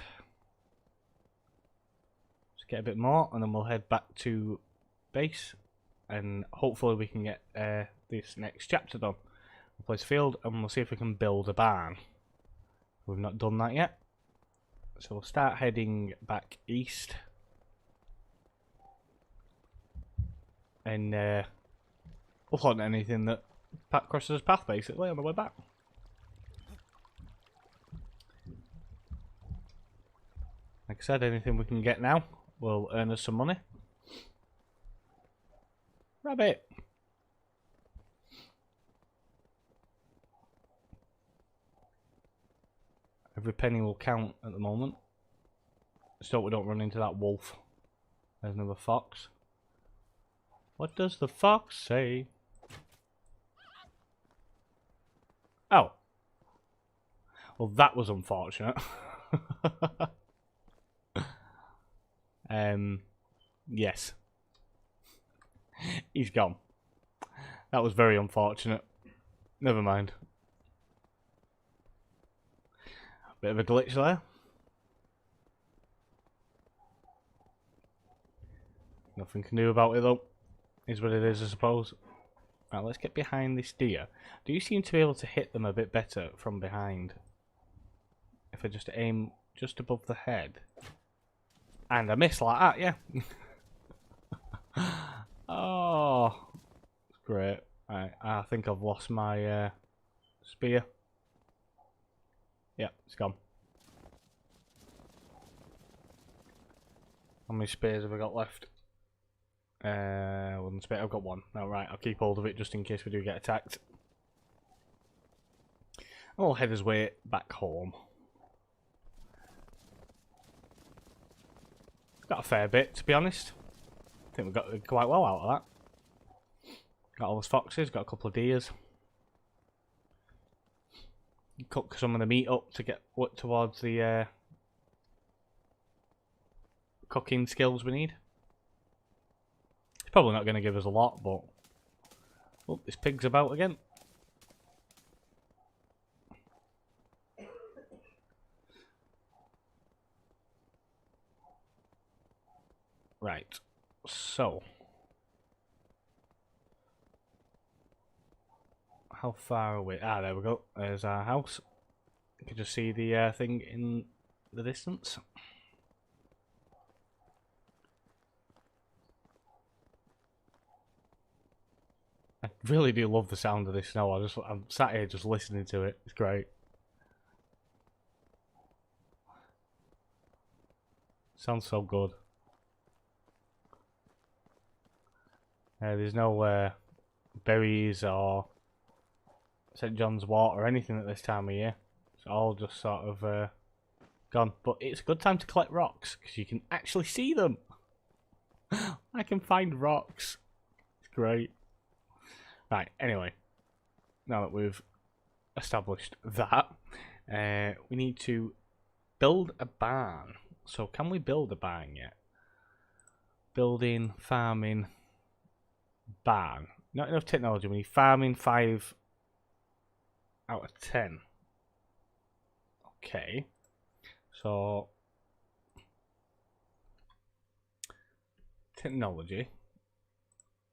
get a bit more and then we'll head back to base and hopefully we can get this next chapter done. We'll place field and we'll see if we can build a barn. We've not done that yet. So we'll start heading back east. And we'll hunt anything that crosses path basically on the way back. Like I said, anything we can get now will earn us some money. Rabbit! Every penny will count at the moment. Just hope we don't run into that wolf. There's another fox. What does the fox say? Oh. Well, that was unfortunate. Yes. He's gone. That was very unfortunate. Never mind. Bit of a glitch there. Nothing can do about it though. Is what it is, I suppose. Right, let's get behind this deer. Do you seem to be able to hit them a bit better from behind? If I just aim just above the head. And I miss like that, yeah. Oh, great. Right, I think I've lost my spear. Yeah, it's gone. How many spears have I got left? One spear. I've got one. No, right, I'll keep hold of it just in case we do get attacked. And we'll head his way back home. Got a fair bit, to be honest. I think we got quite well out of that. Got all those foxes, got a couple of deers. Cook some of the meat up to get towards the cooking skills we need. It's probably not going to give us a lot, but oh, this pig's about again. Right, so how far away? Ah, there we go. There's our house. You can just see the thing in the distance. I really do love the sound of this snow. I'm sat here just listening to it. It's great. Sounds so good. There's no berries or St. John's wort or anything at this time of year. It's all just sort of gone. But it's a good time to collect rocks because you can actually see them. I can find rocks. It's great. Right, anyway. Now that we've established that, we need to build a barn. So can we build a barn yet? Building, farming, barn. Not enough technology. We need farming 5 out of 10. Okay. So technology,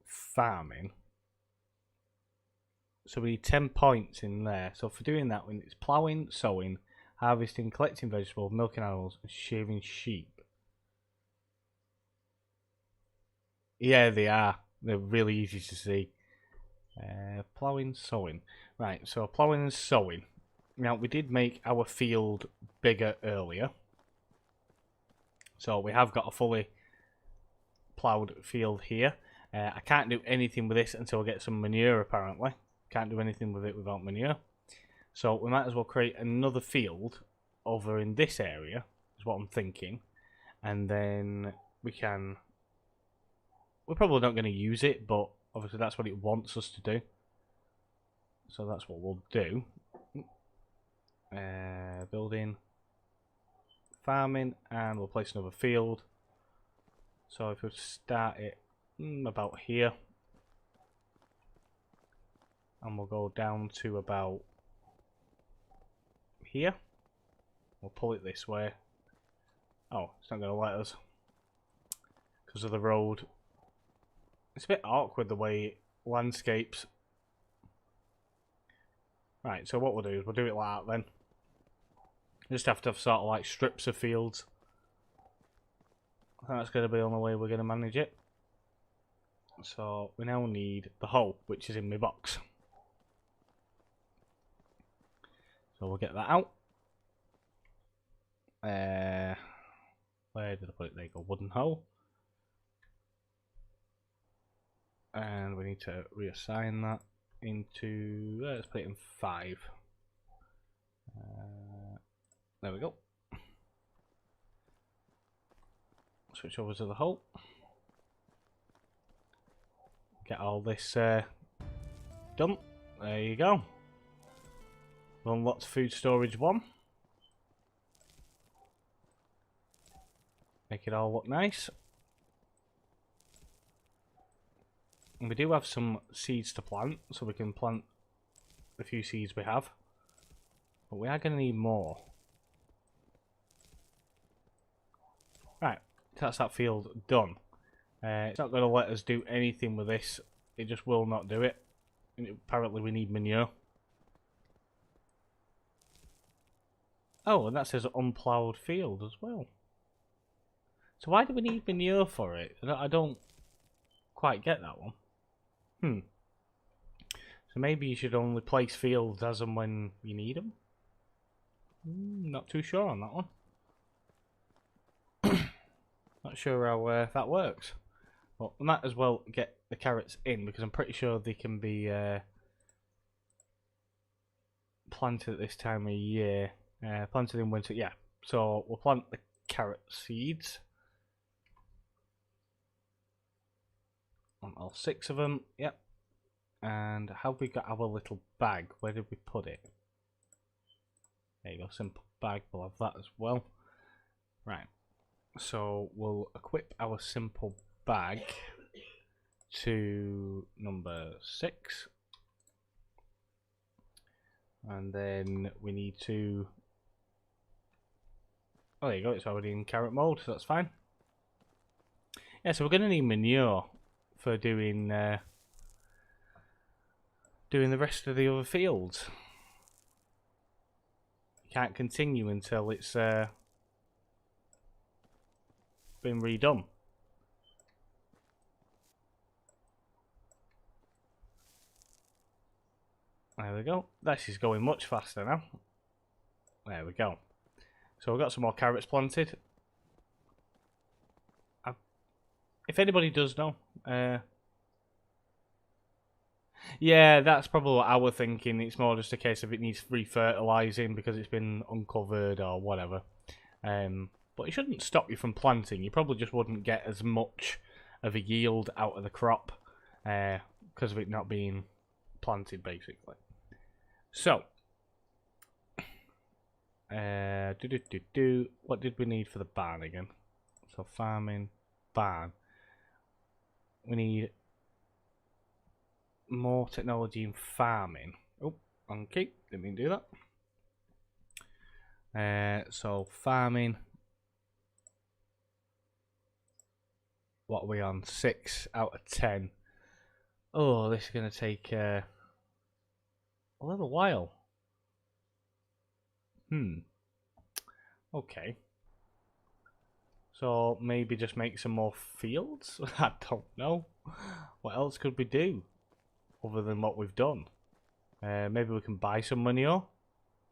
farming. So we need 10 points in there. So for doing that, it's ploughing, sowing, harvesting, collecting vegetables, milking animals, and shaving sheep. Yeah, they are. They're really easy to see. Ploughing, sowing. Right, so ploughing and sowing. Now, we did make our field bigger earlier. So we have got a fully ploughed field here. I can't do anything with this until I get some manure, apparently. Can't do anything with it without manure. So we might as well create another field over in this area, is what I'm thinking. And then we can... We're probably not going to use it, but obviously that's what it wants us to do. So that's what we'll do. Building, farming, and we'll place another field. So if we start it about here, and we'll go down to about here, we'll pull it this way. Oh, it's not going to let us because of the road. It's a bit awkward the way it landscapes. Right, so what we'll do is we'll do it like that then. Just have to have sort of like strips of fields. I think that's going to be the only way we're going to manage it. So we now need the hoe, which is in my box. So we'll get that out. Where did I put it? There you go, wooden hoe. And we need to reassign that into, let's put it in 5. There we go. Switch over to the hoe. Get all this done. There you go. Unlocked food storage 1. Make it all look nice. And we do have some seeds to plant, so we can plant the few seeds we have. But we are going to need more. Right, that's that field done. It's not going to let us do anything with this. It just will not do it. And apparently we need manure. Oh, and that says unploughed field as well. So why do we need manure for it? I don't quite get that one. So maybe you should only place fields as and when you need them. Not too sure on that one. Not sure how that works. But we might as well get the carrots in because I'm pretty sure they can be planted at this time of year. Planted in winter, yeah. So we'll plant the carrot seeds. On all 6 of them, yep. And have we got our little bag? Where did we put it? There you go, simple bag. We'll have that as well. Right. So we'll equip our simple bag to number 6. And then we need to... Oh, there you go, it's already in carrot mode, so that's fine. Yeah, so we're going to need manure for doing the rest of the other fields. You can't continue until it's been redone. There we go. This is going much faster now. There we go. So we've got some more carrots planted. If anybody does know, yeah, that's probably what I was thinking. It's more just a case of it needs refertilizing because it's been uncovered or whatever. But it shouldn't stop you from planting. You probably just wouldn't get as much of a yield out of the crop because of it not being planted, basically. So, what did we need for the barn again? So farming, barn. We need more technology in farming. Oh, okay, didn't mean to do that. So farming. What are we on? 6 out of 10. Oh, this is going to take a little while. Okay. So maybe just make some more fields? I don't know. What else could we do other than what we've done? Maybe we can buy some manure.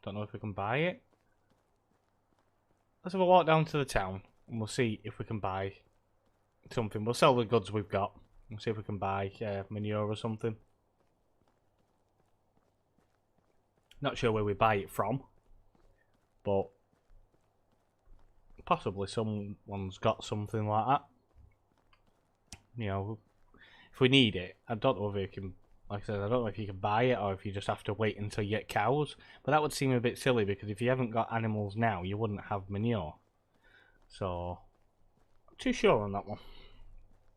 Don't know if we can buy it. Let's have a walk down to the town and we'll see if we can buy something. We'll sell the goods we've got and see if we can buy manure or something. Not sure where we buy it from, but possibly someone's got something like that. You know, if we need it. I don't know if you can, like I said, I don't know if you can buy it or if you just have to wait until you get cows. But that would seem a bit silly because if you haven't got animals now, you wouldn't have manure. So, I'm too sure on that one.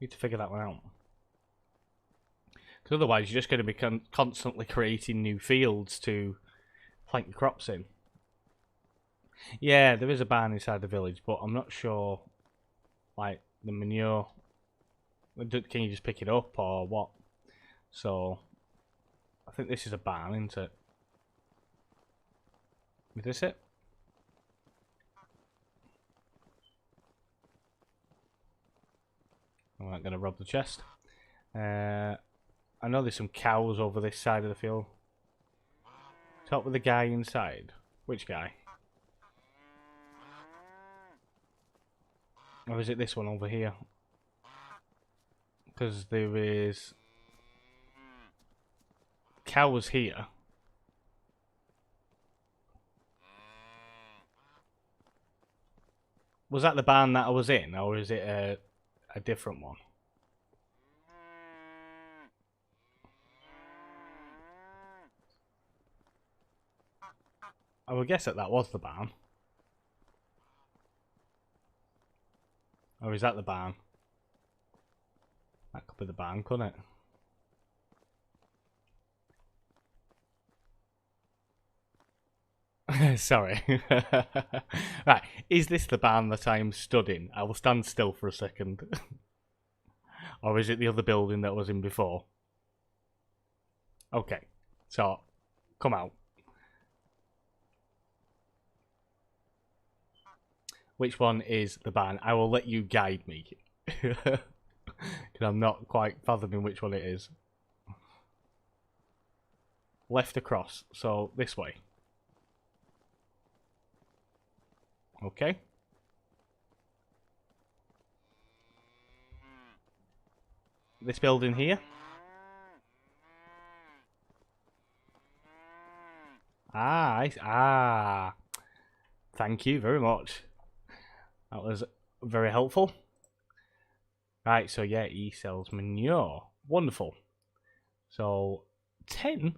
Need to figure that one out. Because otherwise you're just going to be constantly creating new fields to plant your crops in. Yeah, there is a barn inside the village, but I'm not sure, like, the manure, can you just pick it up or what? So, I think this is a barn, isn't it? Is this it? I'm not going to rob the chest. I know there's some cows over this side of the field. Talk with the guy inside. Which guy? Or is it this one over here? Because there is cows here. Was that the barn that I was in, or is it a different one? I would guess that was the barn. Or is that the barn? That could be the barn, couldn't it? Sorry. Right, is this the barn that I'm stood in? I will stand still for a second. Or is it the other building that I was in before? Okay, so, come out. Which one is the barn? I will let you guide me. Because I'm not quite fathoming which one it is. Left across, so this way. Okay. This building here. Ah. Thank you very much. That was very helpful. Right, so yeah, he sells manure. Wonderful. So, 10?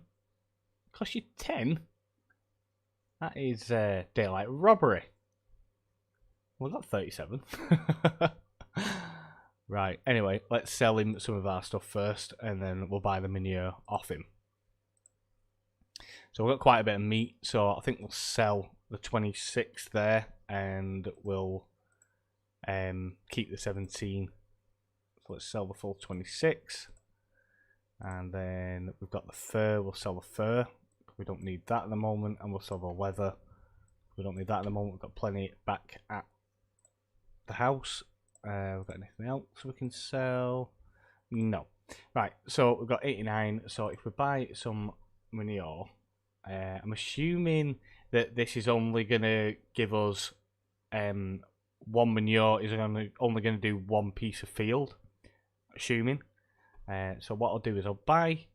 Cost you 10? That is daylight robbery. We got 37. Right, anyway, let's sell him some of our stuff first, and then we'll buy the manure off him. So we've got quite a bit of meat, so I think we'll sell the 26 there, and we'll keep the 17. So let's sell the full 26. And then we've got the fur, we'll sell the fur. We don't need that at the moment, and we'll sell the leather. We don't need that at the moment, we've got plenty back at the house. We've got anything else we can sell? No. Right, so we've got 89, so if we buy some manure, I'm assuming that this is only going to give us one manure, is only going to do one piece of field, assuming. So what I'll do is I'll buy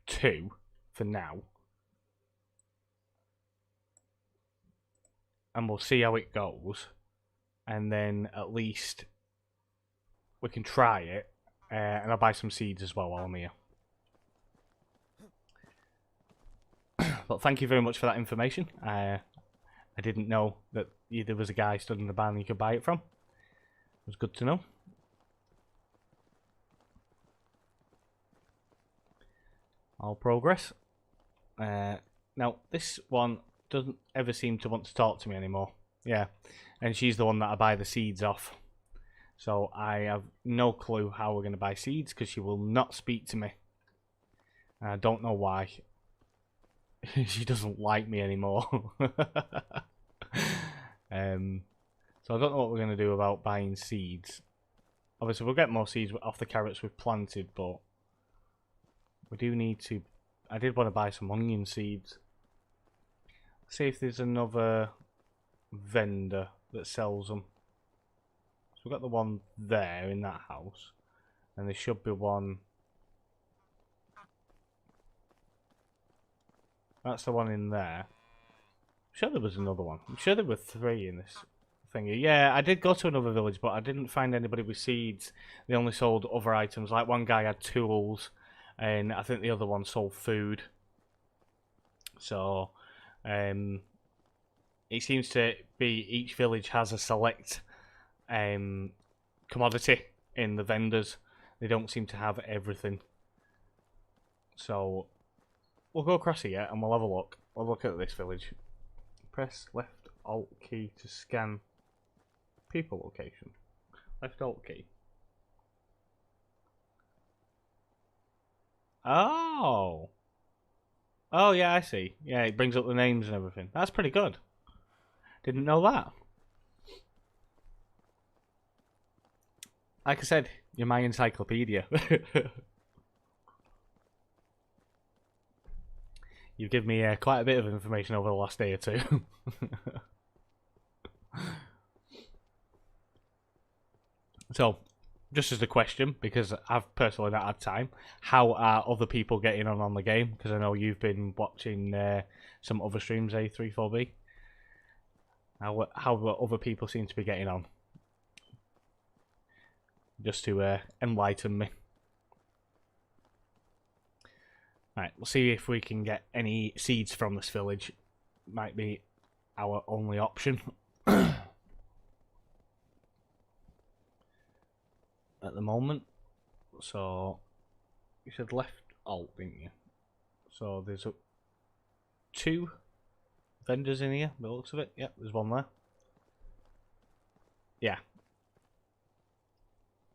2 for now, and we'll see how it goes, and then at least we can try it, and I'll buy some seeds as well while I'm here. But thank you very much for that information. I didn't know that there was a guy stood in the barn you could buy it from. It was good to know. All progress. Now, this one doesn't ever seem to want to talk to me anymore. Yeah, and she's the one that I buy the seeds off. So I have no clue how we're going to buy seeds because she will not speak to me. I don't know why. She doesn't like me anymore. So So I don't know what we're going to do about buying seeds. Obviously, we'll get more seeds off the carrots we've planted, but we do need to... I did want to buy some onion seeds. See if there's another vendor that sells them. So we've got the one there in that house. And there should be one... That's the one in there. I'm sure there was another one. I'm sure there were 3 in this thingy. Yeah, I did go to another village, but I didn't find anybody with seeds. They only sold other items. Like one guy had tools, and I think the other one sold food. So, it seems to be each village has a select commodity in the vendors. They don't seem to have everything. So, we'll go across here and we'll have a look. We'll look at this village. Press left alt key to scan people location. Left alt key. Oh! Oh yeah, I see. Yeah, it brings up the names and everything. That's pretty good. Didn't know that. Like I said, you're my encyclopedia. You've given me quite a bit of information over the last day or two. So, just as a question, because I've personally not had time, how are other people getting on the game? Because I know you've been watching some other streams, A34B. How other people seem to be getting on? Just to enlighten me. Right, we'll see if we can get any seeds from this village. Might be our only option. At the moment. So, you said left alt, didn't you? So, there's 2 vendors in here, by the looks of it. Yep, there's one there. Yeah.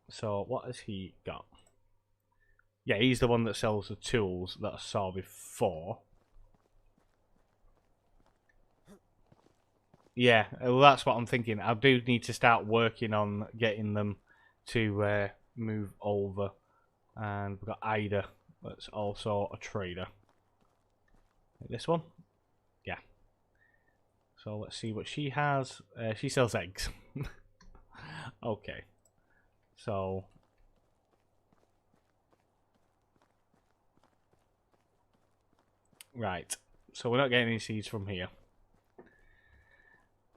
So, what has he got? Yeah, he's the one that sells the tools that I saw before. Yeah, well, that's what I'm thinking. I do need to start working on getting them to move over. And we've got Ida, that's also a trader. This one? Yeah. So let's see what she has. She sells eggs. Okay. So... Right, so we're not getting any seeds from here.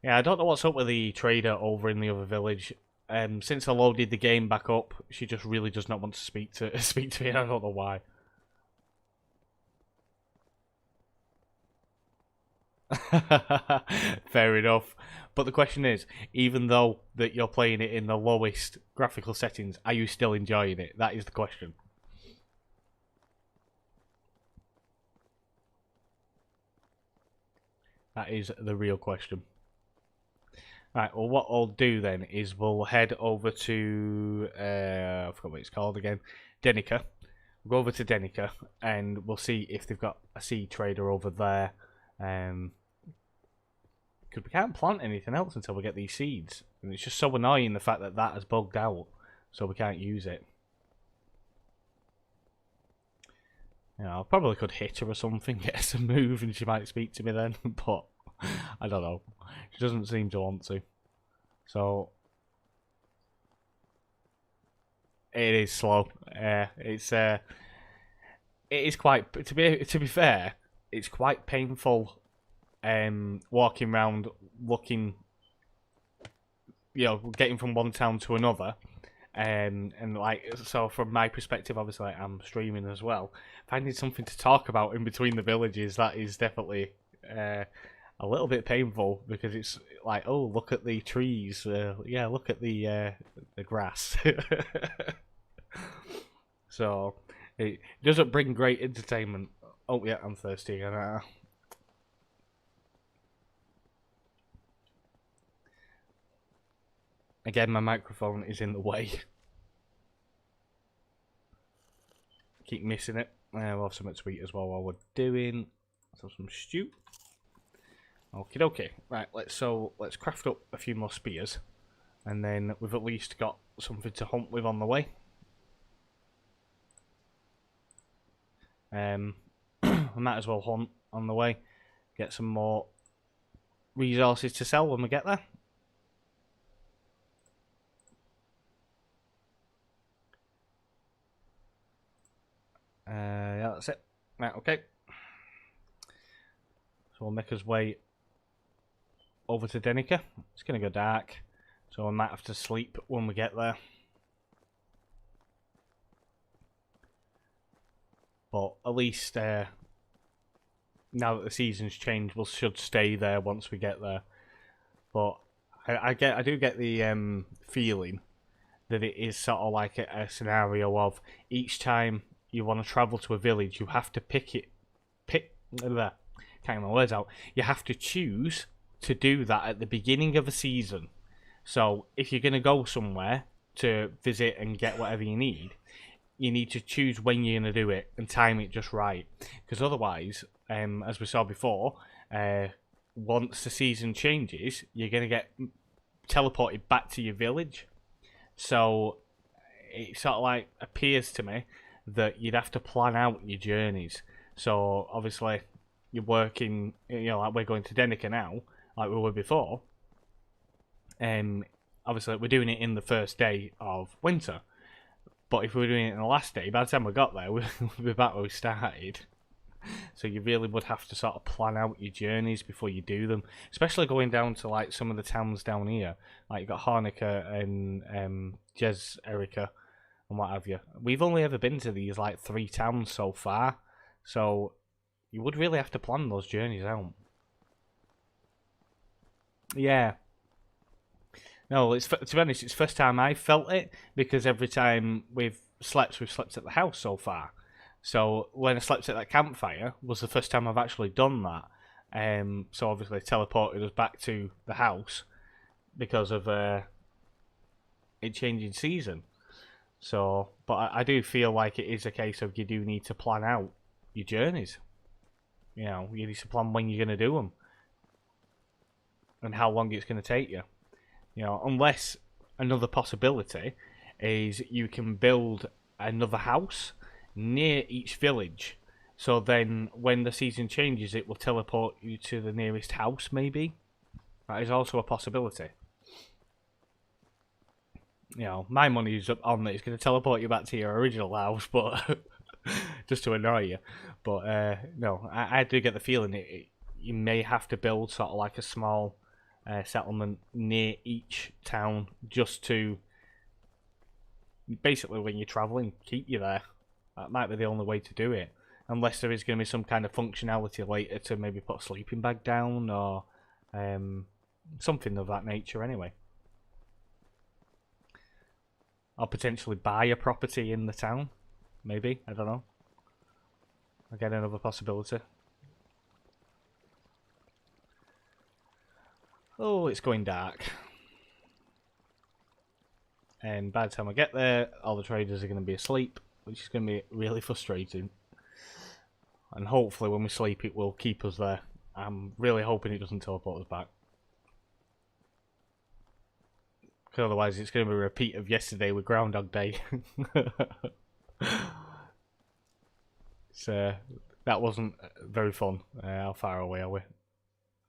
Yeah, I don't know what's up with the trader over in the other village. Since I loaded the game back up, she just really does not want to speak to me. I don't know why. Fair enough. But the question is, even though that you're playing it in the lowest graphical settings, are you still enjoying it? That is the question. That is the real question. Right, well, what I'll do then is we'll head over to... I forgot what it's called again. Denica. We'll go over to Denica, and we'll see if they've got a seed trader over there. Because we can't plant anything else until we get these seeds. And it's just so annoying, the fact that that has bugged out, so we can't use it. You know, I probably could hit her or something, get her to move, and she might speak to me then, but I don't know. She doesn't seem to want to. So it is slow. It is quite, to be fair, it's quite painful walking around looking, you know, getting from one town to another. And like, so from my perspective, obviously I'm streaming as well, finding something to talk about in between the villages, that is definitely a little bit painful, because it's like, oh, look at the trees, yeah, look at the grass. So it doesn't bring great entertainment. Oh yeah, I'm thirsty. Again, my microphone is in the way. Keep missing it. We'll have something to eat as well while we're doing. Let's have some stew. Okie dokie. Right, let's craft up a few more spears, and then we've at least got something to hunt with on the way. We might as well hunt on the way, get some more resources to sell when we get there. Yeah, that's it. Right, okay. So we'll make us way over to Denica. It's going to go dark, so we might have to sleep when we get there. But at least now that the season's changed, we should stay there once we get there. But I do get the feeling that it is sort of like a scenario of each time you want to travel to a village, you have to pick. Can't get my words out. You have to choose to do that at the beginning of a season. So if you're going to go somewhere to visit and get whatever you need to choose when you're going to do it and time it just right. Because otherwise, as we saw before, once the season changes, you're going to get teleported back to your village. So it sort of like appears to me that you'd have to plan out your journeys. So obviously you're working, like we're going to Denica now, like we were before. Obviously we're doing it in the first day of winter. But if we were doing it in the last day, by the time we got there, we'd be back where we started. So you really would have to sort of plan out your journeys before you do them. Especially going down to like some of the towns down here. Like you've got Harnica and Jez Erica and what have you. We've only ever been to these like 3 towns so far. So you would really have to plan those journeys out. Yeah. No, to be honest, it's the first time I felt it, because every time we've slept at the house so far. So when I slept at that campfire was the first time I've actually done that. So obviously teleported us back to the house because of it changing season. So, but I do feel like it is a case of you do need to plan out your journeys. You need to plan when you're going to do them and how long it's going to take you. Unless another possibility is you can build another house near each village. So then when the season changes, it will teleport you to the nearest house, maybe. That is also a possibility. My money is on that it's going to teleport you back to your original house, but just to annoy you. But no, I do get the feeling you may have to build sort of like a small settlement near each town just to basically, when you're travelling, keep you there. That might be the only way to do it, unless there is going to be some kind of functionality later to maybe put a sleeping bag down or something of that nature anyway. Or potentially buy a property in the town, maybe, I don't know. Again, another possibility. Oh, it's going dark. And by the time I get there, all the traders are going to be asleep, which is going to be really frustrating. And hopefully when we sleep it will keep us there. I'm really hoping it doesn't teleport us back. Because otherwise it's going to be a repeat of yesterday with Groundhog Day. So that wasn't very fun. How far away are we?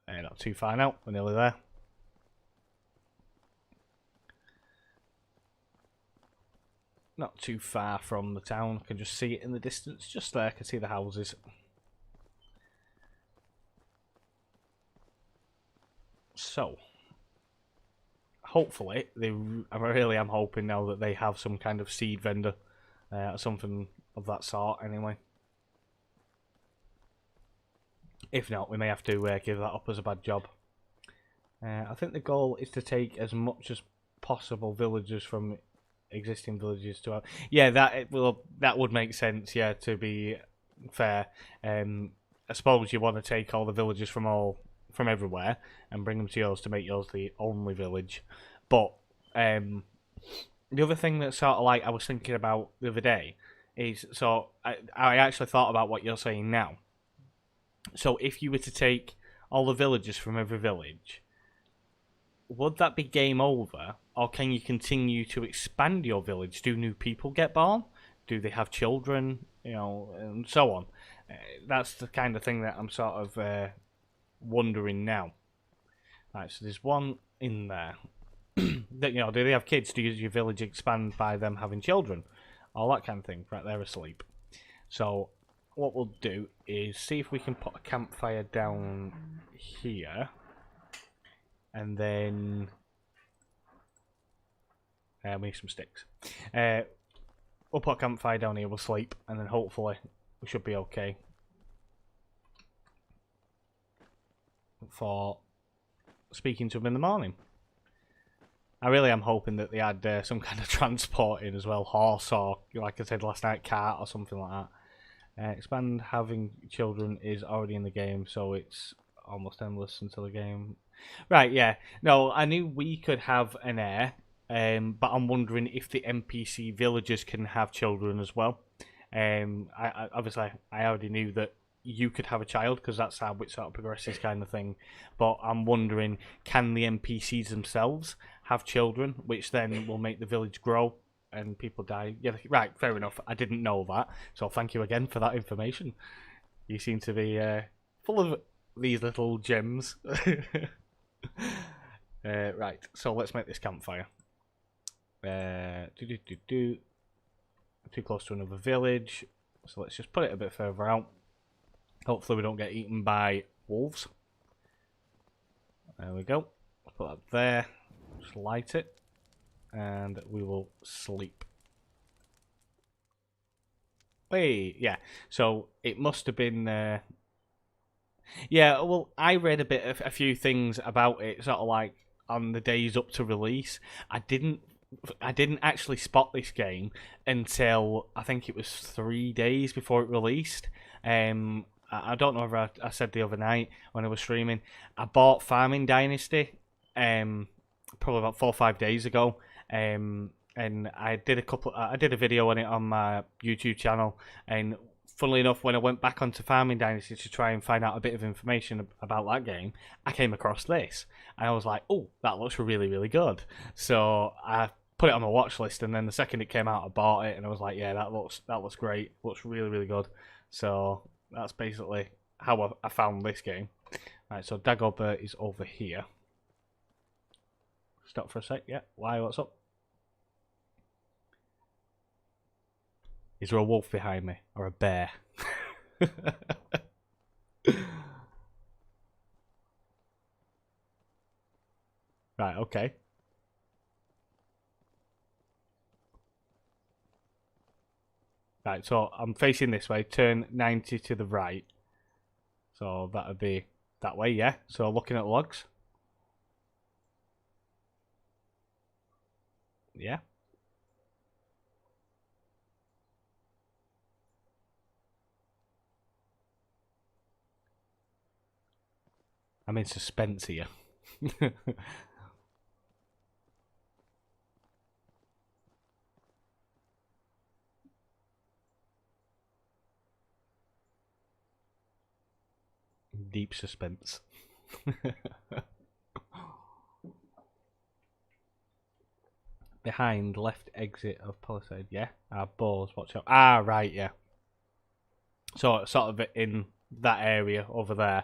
Not too far now, we're nearly there. Not too far from the town, I can just see it in the distance, just there, I can see the houses. So, hopefully, I really am hoping now that they have some kind of seed vendor, or something of that sort anyway. If not, we may have to give that up as a bad job. I think the goal is to take as much as possible villagers from existing villages to... Yeah, that would make sense, yeah, to be fair. I suppose you want to take all the villagers from everywhere and bring them to yours to make yours the only village. But the other thing that sort of like I was thinking about the other day is, so I actually thought about what you're saying now. So if you were to take all the villagers from every village, would that be game over? Or can you continue to expand your village? Do new people get born? Do they have children? You know, and so on. That's the kind of thing that I'm sort of wondering now. Right, so there's one in there. That, you know, do they have kids? Do your village expand by them having children? All that kind of thing. Right, they're asleep. So what we'll do is see if we can put a campfire down here, and then we need some sticks. We'll put a campfire down here. We'll sleep, and then hopefully we should be okay for speaking to them in the morning. I really am hoping that they had some kind of transport in as well, horse or, like I said last night, cart or something like that. Expand having children is already in the game, so it's almost endless until the game. Right, yeah. No, I knew we could have an heir, but I'm wondering if the NPC villagers can have children as well. Obviously, I already knew that you could have a child because that's how it sort of progresses, kind of thing. But I'm wondering, can the NPCs themselves have children, which then will make the village grow and people die? Yeah, right, fair enough. I didn't know that, so thank you again for that information. You seem to be full of these little gems. Right, so let's make this campfire. Too close to another village, so let's just put it a bit further out. Hopefully we don't get eaten by wolves. There we go. Put that there. Just light it. And we will sleep. Hey, yeah. So it must have been... Yeah, well, I read a few things about it, sort of like on the days up to release. I didn't actually spot this game until I think it was 3 days before it released. I don't know if I said the other night when I was streaming, I bought Farming Dynasty probably about 4 or 5 days ago, and I did a video on it on my YouTube channel, and funnily enough, when I went back onto Farming Dynasty to try and find out a bit of information about that game, I came across this, and I was like, oh, that looks really, really good. So I put it on my watch list, and then the second it came out, I bought it, and I was like, yeah, that looks great, looks really, really good. So that's basically how I found this game. Right, so Dagobert is over here. Stop for a sec, yeah. Why, what's up? Is there a wolf behind me? Or a bear? Right, okay. Right, so I'm facing this way. Turn 90 to the right. So that would be that way, yeah. So looking at logs. Yeah. I'm in suspense here. Deep suspense. Behind left exit of Palisade, yeah. Boars, watch out. Ah, right, yeah. So sort of in that area over there.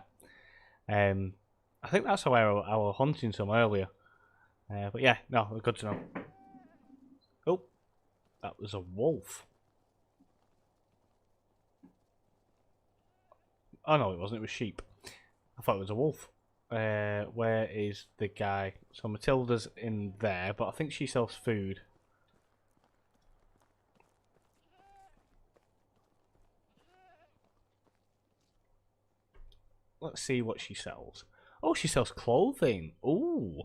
I think that's how I was hunting some earlier. But yeah, no, good to know. Oh, that was a wolf. Oh no, it wasn't. It was sheep. I thought it was a wolf. Where is the guy? So Matilda's in there, but I think she sells food. Let's see what she sells. Oh, she sells clothing. Ooh.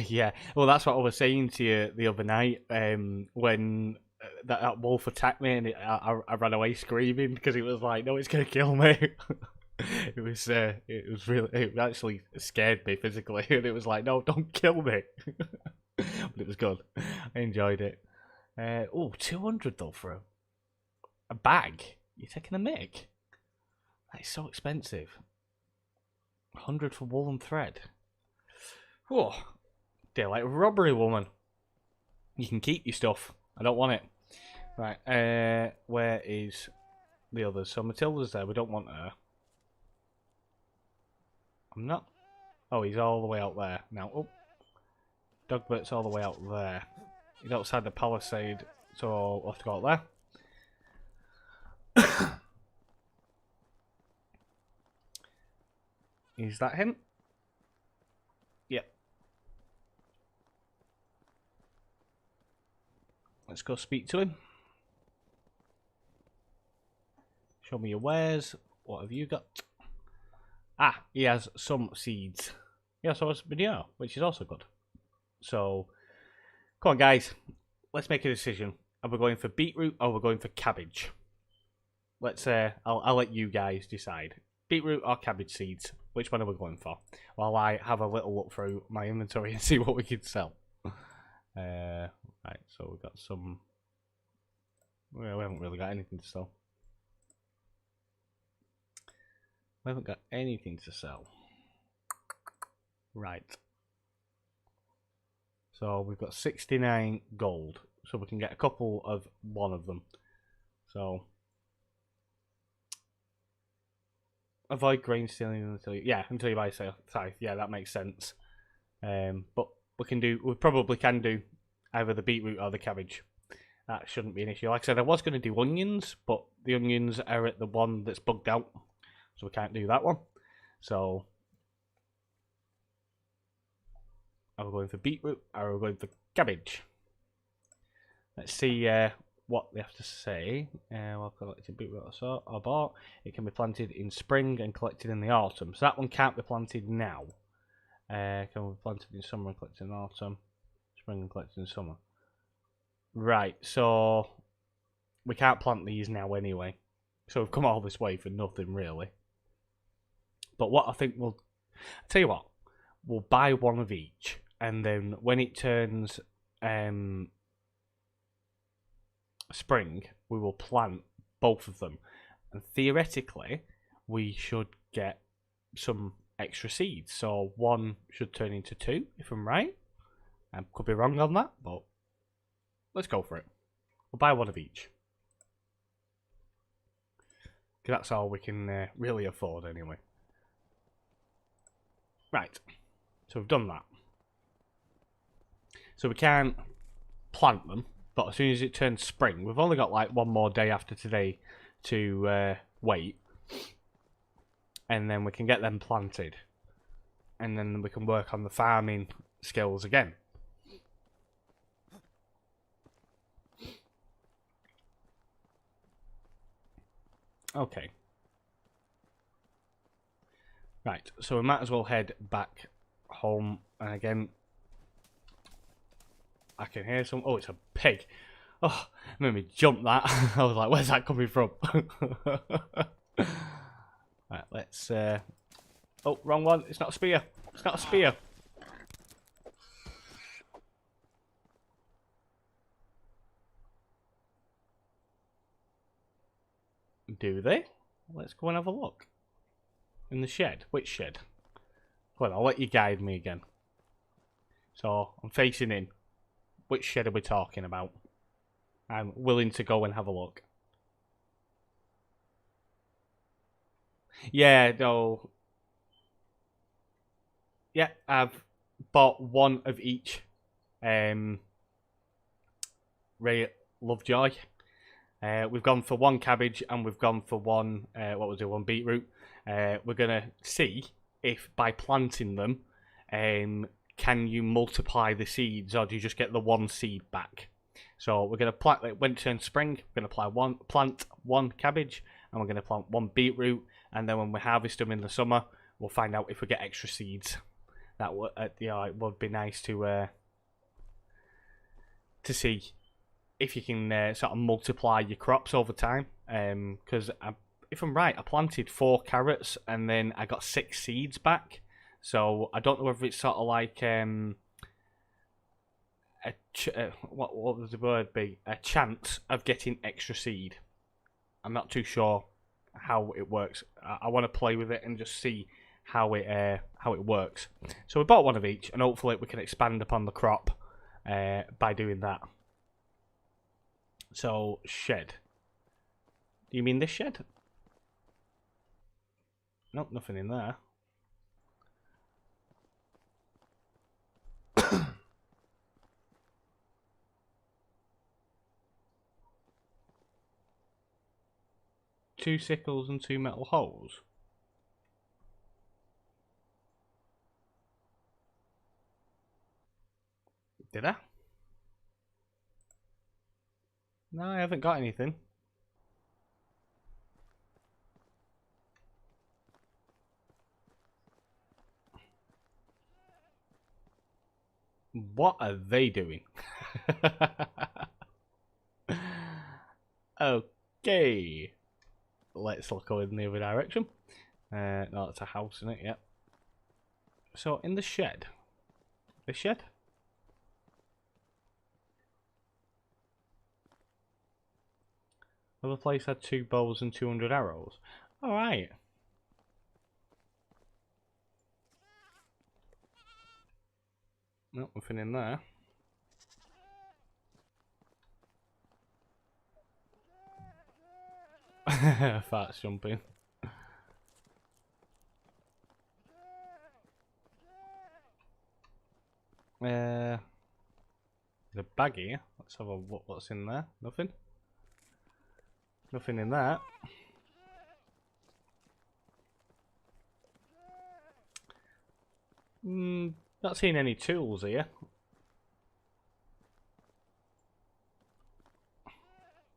Yeah. Well, that's what I was saying to you the other night. When that wolf attacked me, and I ran away screaming because it was like, no, it's gonna kill me. It was really, it actually scared me physically, and it was like, no, don't kill me. But it was good. I enjoyed it. Oh, 200 though for a bag. You're taking a mick? That is so expensive. 100 for wool and thread. Whoa. Dear, like robbery, woman. You can keep your stuff. I don't want it. Right, where is the others? So Matilda's there. We don't want her. I'm not. Oh, he's all the way out there now. Oh, Dogbert's all the way out there. He's outside the palisade, so we'll have to go out there. Is that him? Yep. Let's go speak to him. Show me your wares. What have you got? Ah, he has some seeds. Yeah, so it's video, which is also good. So, come on, guys. Let's make a decision. Are we going for beetroot or are we going for cabbage? Let's. I'll let you guys decide. Beetroot or cabbage seeds? Which one are we going for? While I have a little look through my inventory and see what we can sell. Right, so we've got some. Well, we haven't really got anything to sell. We haven't got anything to sell. Right. So we've got 69 gold. So we can get a couple of one of them. So avoid grain stealing until you buy scythe. Yeah, that makes sense. But we probably can do either the beetroot or the cabbage. That shouldn't be an issue. Like I said, I was going to do onions, but the onions are at the one that's bugged out. So we can't do that one. So are we going for beetroot or are we going for cabbage? Let's see what they have to say. Well, collected beetroot or bought. It can be planted in spring and collected in the autumn. So that one can't be planted now. Can be planted in summer and collected in autumn. Spring and collected in summer. Right, so we can't plant these now anyway. So we've come all this way for nothing really. But what I think I'll tell you what, we'll buy one of each, and then when it turns spring, we will plant both of them, and theoretically, we should get some extra seeds. So one should turn into two, if I'm right. I could be wrong on that, but let's go for it. We'll buy one of each, because that's all we can really afford anyway. Right, so we've done that. So we can't plant them, but as soon as it turns spring, we've only got like one more day after today to wait. And then we can get them planted. And then we can work on the farming skills again. Okay. Right, so we might as well head back home. And again, I can hear some. Oh, it's a pig. Oh, it made me jump that. I was like, where's that coming from? Right, let's. Oh, wrong one. It's not a spear. It's not a spear. Do they? Let's go and have a look. In the shed? Which shed? Well, I'll let you guide me again. So, I'm facing in. Which shed are we talking about? I'm willing to go and have a look. Yeah, no. Yeah, I've bought one of each. Ray Lovejoy. We've gone for one cabbage and we've gone for one, one beetroot. We're going to see if by planting them, can you multiply the seeds or do you just get the one seed back? So we're going to plant, when it turns spring, we're going to plant one cabbage and we're going to plant one beetroot. And then when we harvest them in the summer, we'll find out if we get extra seeds. That would, it would be nice to see if you can sort of multiply your crops over time. Because if I'm right, I planted 4 carrots and then I got 6 seeds back. So I don't know whether it's sort of like what would the word be? A chance of getting extra seed. I'm not too sure how it works. I want to play with it and just see how it works. So we bought one of each, and hopefully we can expand upon the crop by doing that. So shed. Do you mean this shed? Nope, nothing in there. Two sickles and two metal hoes. Did I? No, I haven't got anything. What are they doing? Okay. Let's look in the other direction. No, it's a house, isn't it? Yep. So, in the shed. The shed? Other place had 2 bows and 200 arrows. Alright. Nope, nothing in there. Farts jumping. The bag here. Let's have a look what's in there. Nothing. Nothing in that. Not seeing any tools here.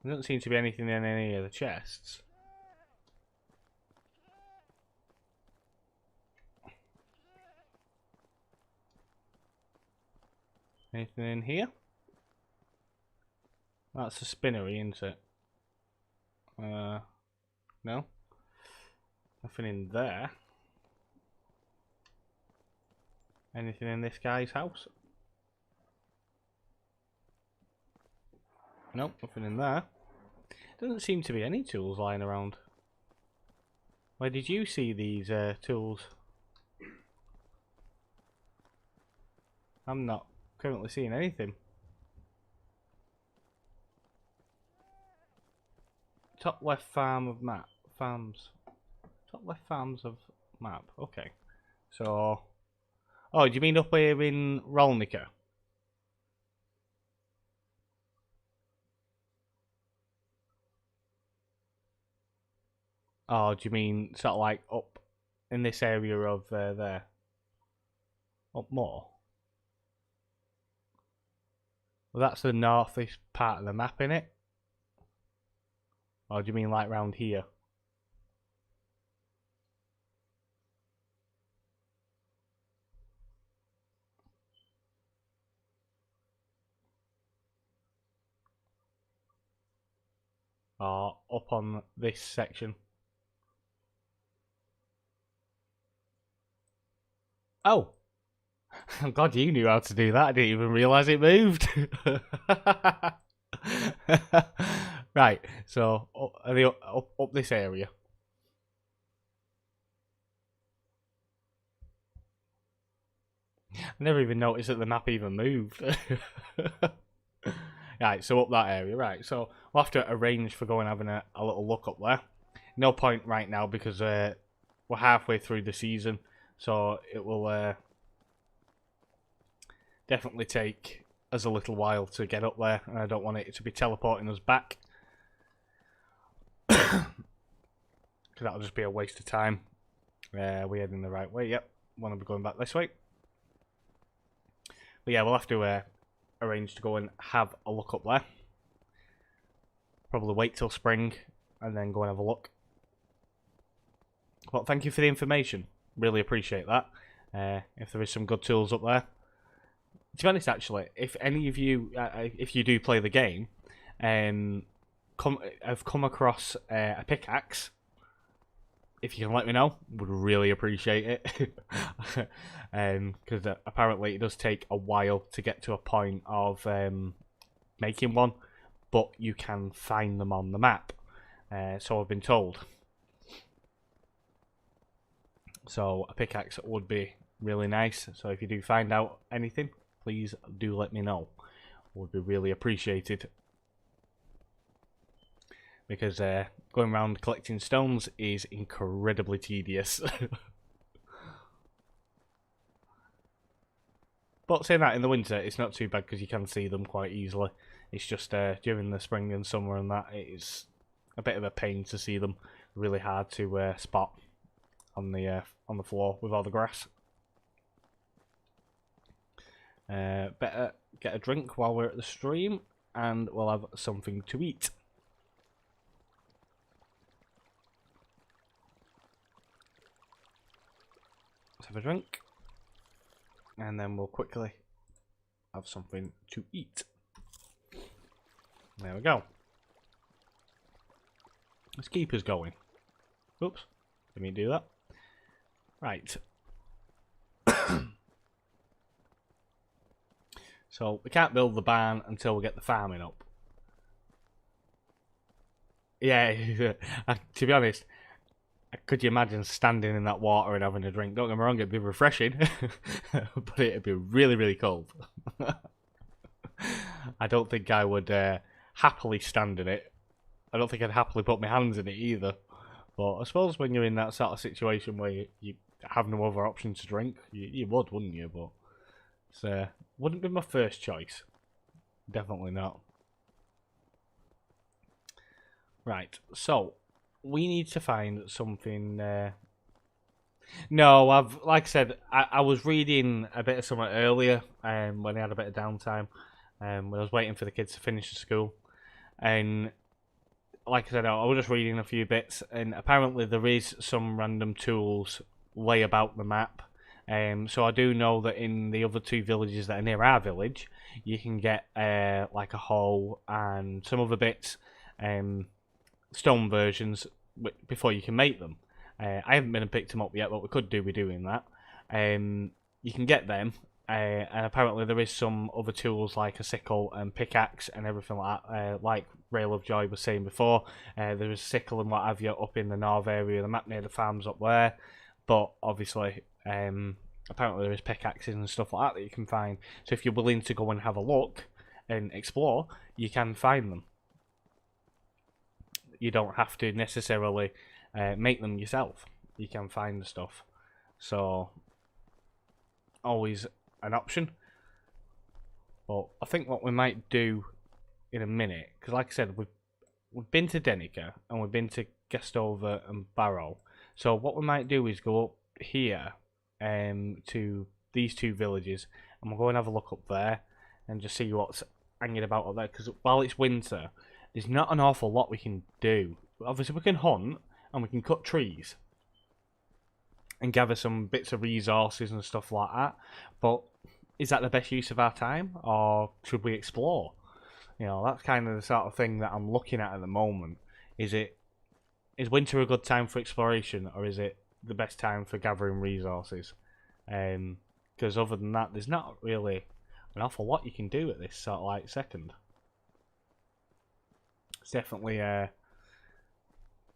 There doesn't seem to be anything in any of the chests. Anything in here? That's a spinnery, isn't it? No. Nothing in there. Anything in this guy's house? Nope, nothing in there. Doesn't seem to be any tools lying around. Where did you see these tools? I'm not currently seeing anything. Top left farm of map. Farms. Top left farms of map. Okay. So... Oh, do you mean up here in Rolnica? Oh, do you mean sort of like up in this area of there? Up more? Well, that's the northeast part of the map, innit? Or do you mean like round here? Or up on this section? Oh! I'm glad you knew how to do that. I didn't even realise it moved. Right, so up this area. I never even noticed that the map even moved. Right, so up that area. Right, so we'll have to arrange for going having a little look up there. No point right now because we're halfway through the season, so it will definitely take us a little while to get up there, and I don't want it to be teleporting us back. Because that'll just be a waste of time. We're heading the right way, yep. Want to be going back this way. But yeah, we'll have to arrange to go and have a look up there. Probably wait till spring and then go and have a look. Well, thank you for the information. Really appreciate that. If there is some good tools up there. To be honest, actually, if any of you, if you do play the game, have come across a pickaxe, if you can let me know, would really appreciate it. Because apparently it does take a while to get to a point of making one, but you can find them on the map. So I've been told. So a pickaxe would be really nice. So if you do find out anything, please do let me know. Would be really appreciated. Because going around collecting stones is incredibly tedious. But saying that, in the winter it's not too bad because you can see them quite easily. It's just during the spring and summer and that, it is a bit of a pain to see them. Really hard to spot on the floor with all the grass. Better get a drink while we're at the stream, and we'll have something to eat. Let's have a drink, and then we'll quickly have something to eat. There we go. Let's keep us going. Oops, didn't mean to do that. Right. So we can't build the barn until we get the farming up. Yeah, to be honest, could you imagine standing in that water and having a drink? Don't get me wrong, it'd be refreshing, but it'd be really, really cold. I don't think I would happily stand in it. I don't think I'd happily put my hands in it either. But I suppose when you're in that sort of situation where you have no other option to drink, you would, wouldn't you? But it's, wouldn't be my first choice. Definitely not. Right, so we need to find something. No, like I said, I was reading a bit of something earlier when I had a bit of downtime, when I was waiting for the kids to finish school, and like I said, I was just reading a few bits, and apparently there is some random tools lay about the map. So I do know that in the other two villages that are near our village, you can get like a hoe and some other bits, stone versions, before you can make them. I haven't been and picked them up yet, but we could do with doing that. You can get them, and apparently there is some other tools like a sickle and pickaxe and everything like that. Like Rail of Joy was saying before, there is a sickle and what have you up in the north area, the map near the farms up there. But obviously, apparently there is pickaxes and stuff like that you can find. So if you're willing to go and have a look and explore, you can find them. You don't have to necessarily make them yourself. You can find the stuff. So, always an option. But I think what we might do in a minute, because like I said, we've been to Denica and we've been to Gestover and Barrow. So what we might do is go up here to these two villages, and we'll go and have a look up there and just see what's hanging about up there. Because while it's winter, there's not an awful lot we can do. Obviously, we can hunt and we can cut trees and gather some bits of resources and stuff like that. But is that the best use of our time, or should we explore? You know, that's kind of the sort of thing that I'm looking at the moment. Is winter a good time for exploration, or is it the best time for gathering resources? Because other than that, there's not really an awful lot you can do at this sort of like second. It's definitely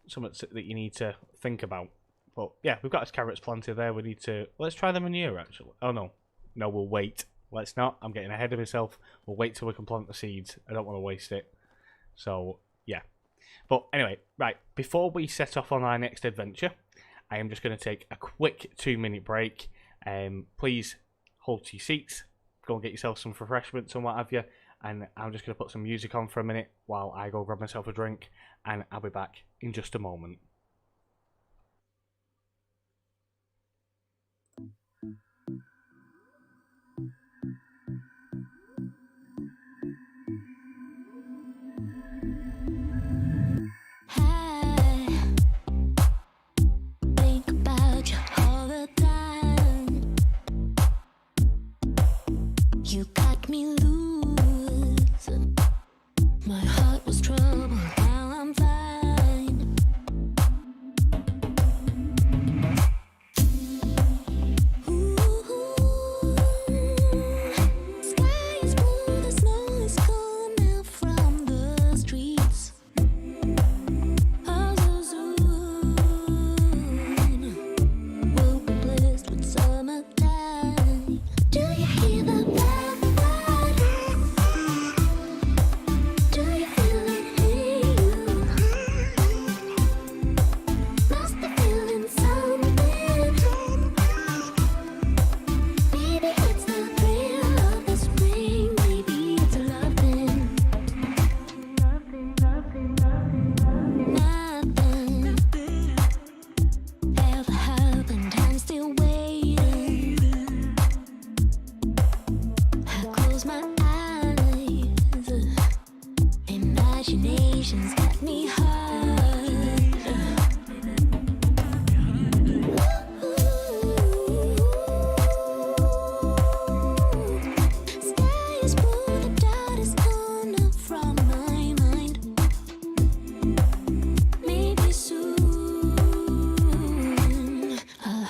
something that you need to think about. But yeah, we've got his carrots planted there. We need to, let's try the manure actually. Oh no, we'll wait. Let's not. I'm getting ahead of myself. We'll wait till we can plant the seeds. I don't want to waste it. So yeah. But anyway, right, before we set off on our next adventure, I am just going to take a quick 2-minute break. Please hold to your seats, go and get yourself some refreshments and what have you, and I'm just going to put some music on for a minute while I go grab myself a drink, and I'll be back in just a moment. You got me loose. My heart was troubled, now I'm fine. Ooh, sky is blue, the snow is gone now from the streets.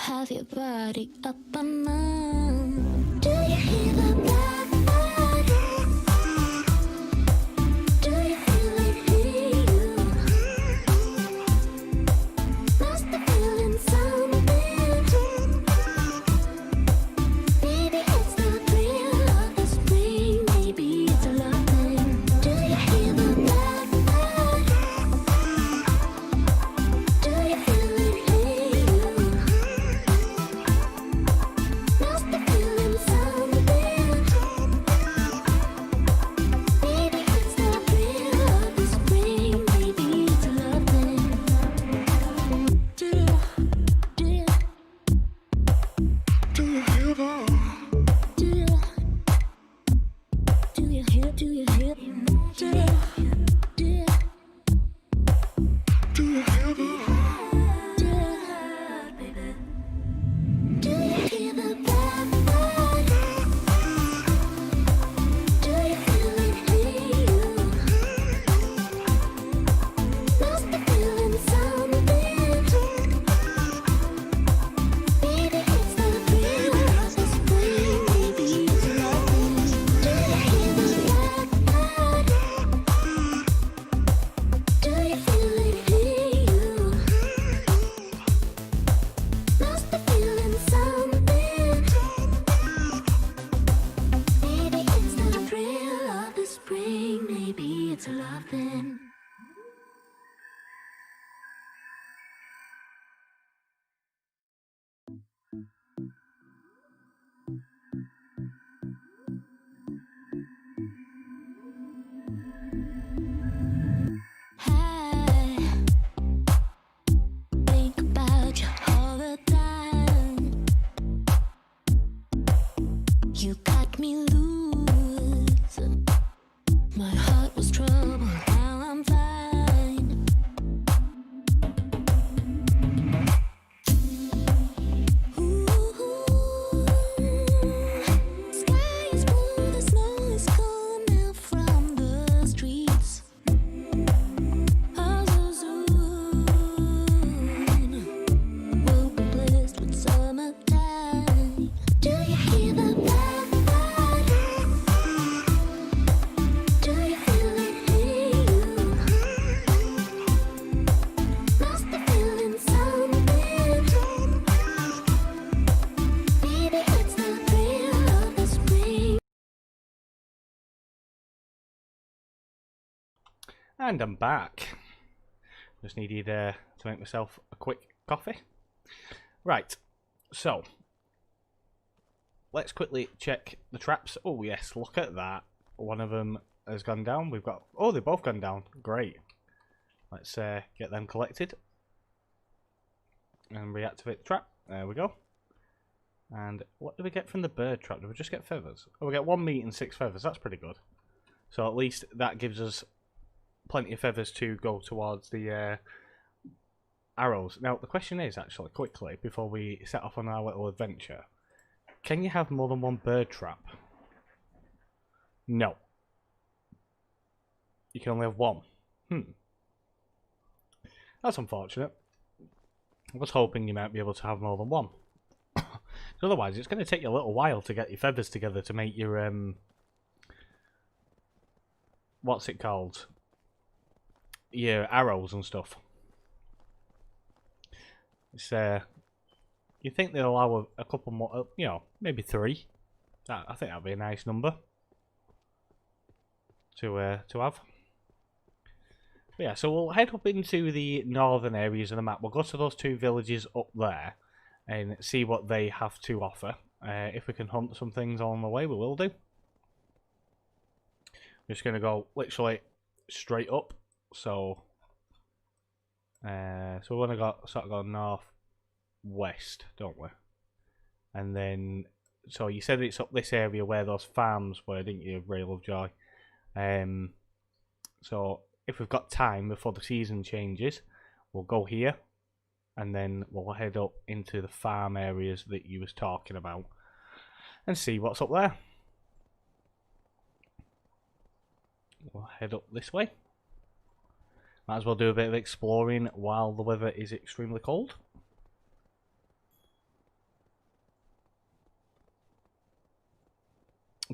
have your body up on mine. Do you hear the blackbird? Do you feel it in you? Must be feeling something. Maybe it's the thrill of the spring. Maybe it's a love thing. Do you hear the blackbird? Do you feel it in you? Must be feeling something. Maybe it's the thrill of the spring. Maybe it's a love thing. Do you hear that? Do you hear? Do you hear? Do you hear? Do you hear that? Do you hear the blackbird? Do you feel it in you? Must be feeling something. Maybe it's the thrill of the spring. Maybe it's a love thing. Do you hear the blackbird? Do you feel it in you? Must be feeling something. Maybe it's the thrill of the spring. Maybe it's a love thing. I think about you all the time. You got me loose. My heart was troubled, now I'm fine. Ooh, sky is blue, the snow is gone now from the streets. Oh, so soon we'll be blessed with summertime. Do you hear the blackbird? Do you feel it in you? Must be feeling something. Maybe it's the thrill of the spring. And I'm back. Just needed to make myself a quick coffee. Right, so let's quickly check the traps. Oh yes, look at that. One of them has gone down. We've got, oh, they've both gone down. Great. Let's get them collected and reactivate the trap. There we go. And what do we get from the bird trap? Do we just get feathers? Oh, we get 1 meat and 6 feathers. That's pretty good. So at least that gives us plenty of feathers to go towards the arrows. Now the question is, actually, quickly before we set off on our little adventure, can you have more than one bird trap? No. You can only have one. That's unfortunate. I was hoping you might be able to have more than one. Otherwise, it's going to take you a little while to get your feathers together to make your what's it called? Your arrows and stuff. It's you think they'll allow a couple more, you know, maybe 3. I think that'd be a nice number to have. But yeah, so we'll head up into the northern areas of the map. We'll go to those 2 villages up there and see what they have to offer. If we can hunt some things along the way, we will do. We're just going to go literally straight up. So we want to sort of go north-west, don't we? And then, so you said it's up this area where those farms were, didn't you, Ray Lovejoy? So if we've got time before the season changes, we'll go here, and then we'll head up into the farm areas that you was talking about and see what's up there. We'll head up this way. Might as well do a bit of exploring while the weather is extremely cold.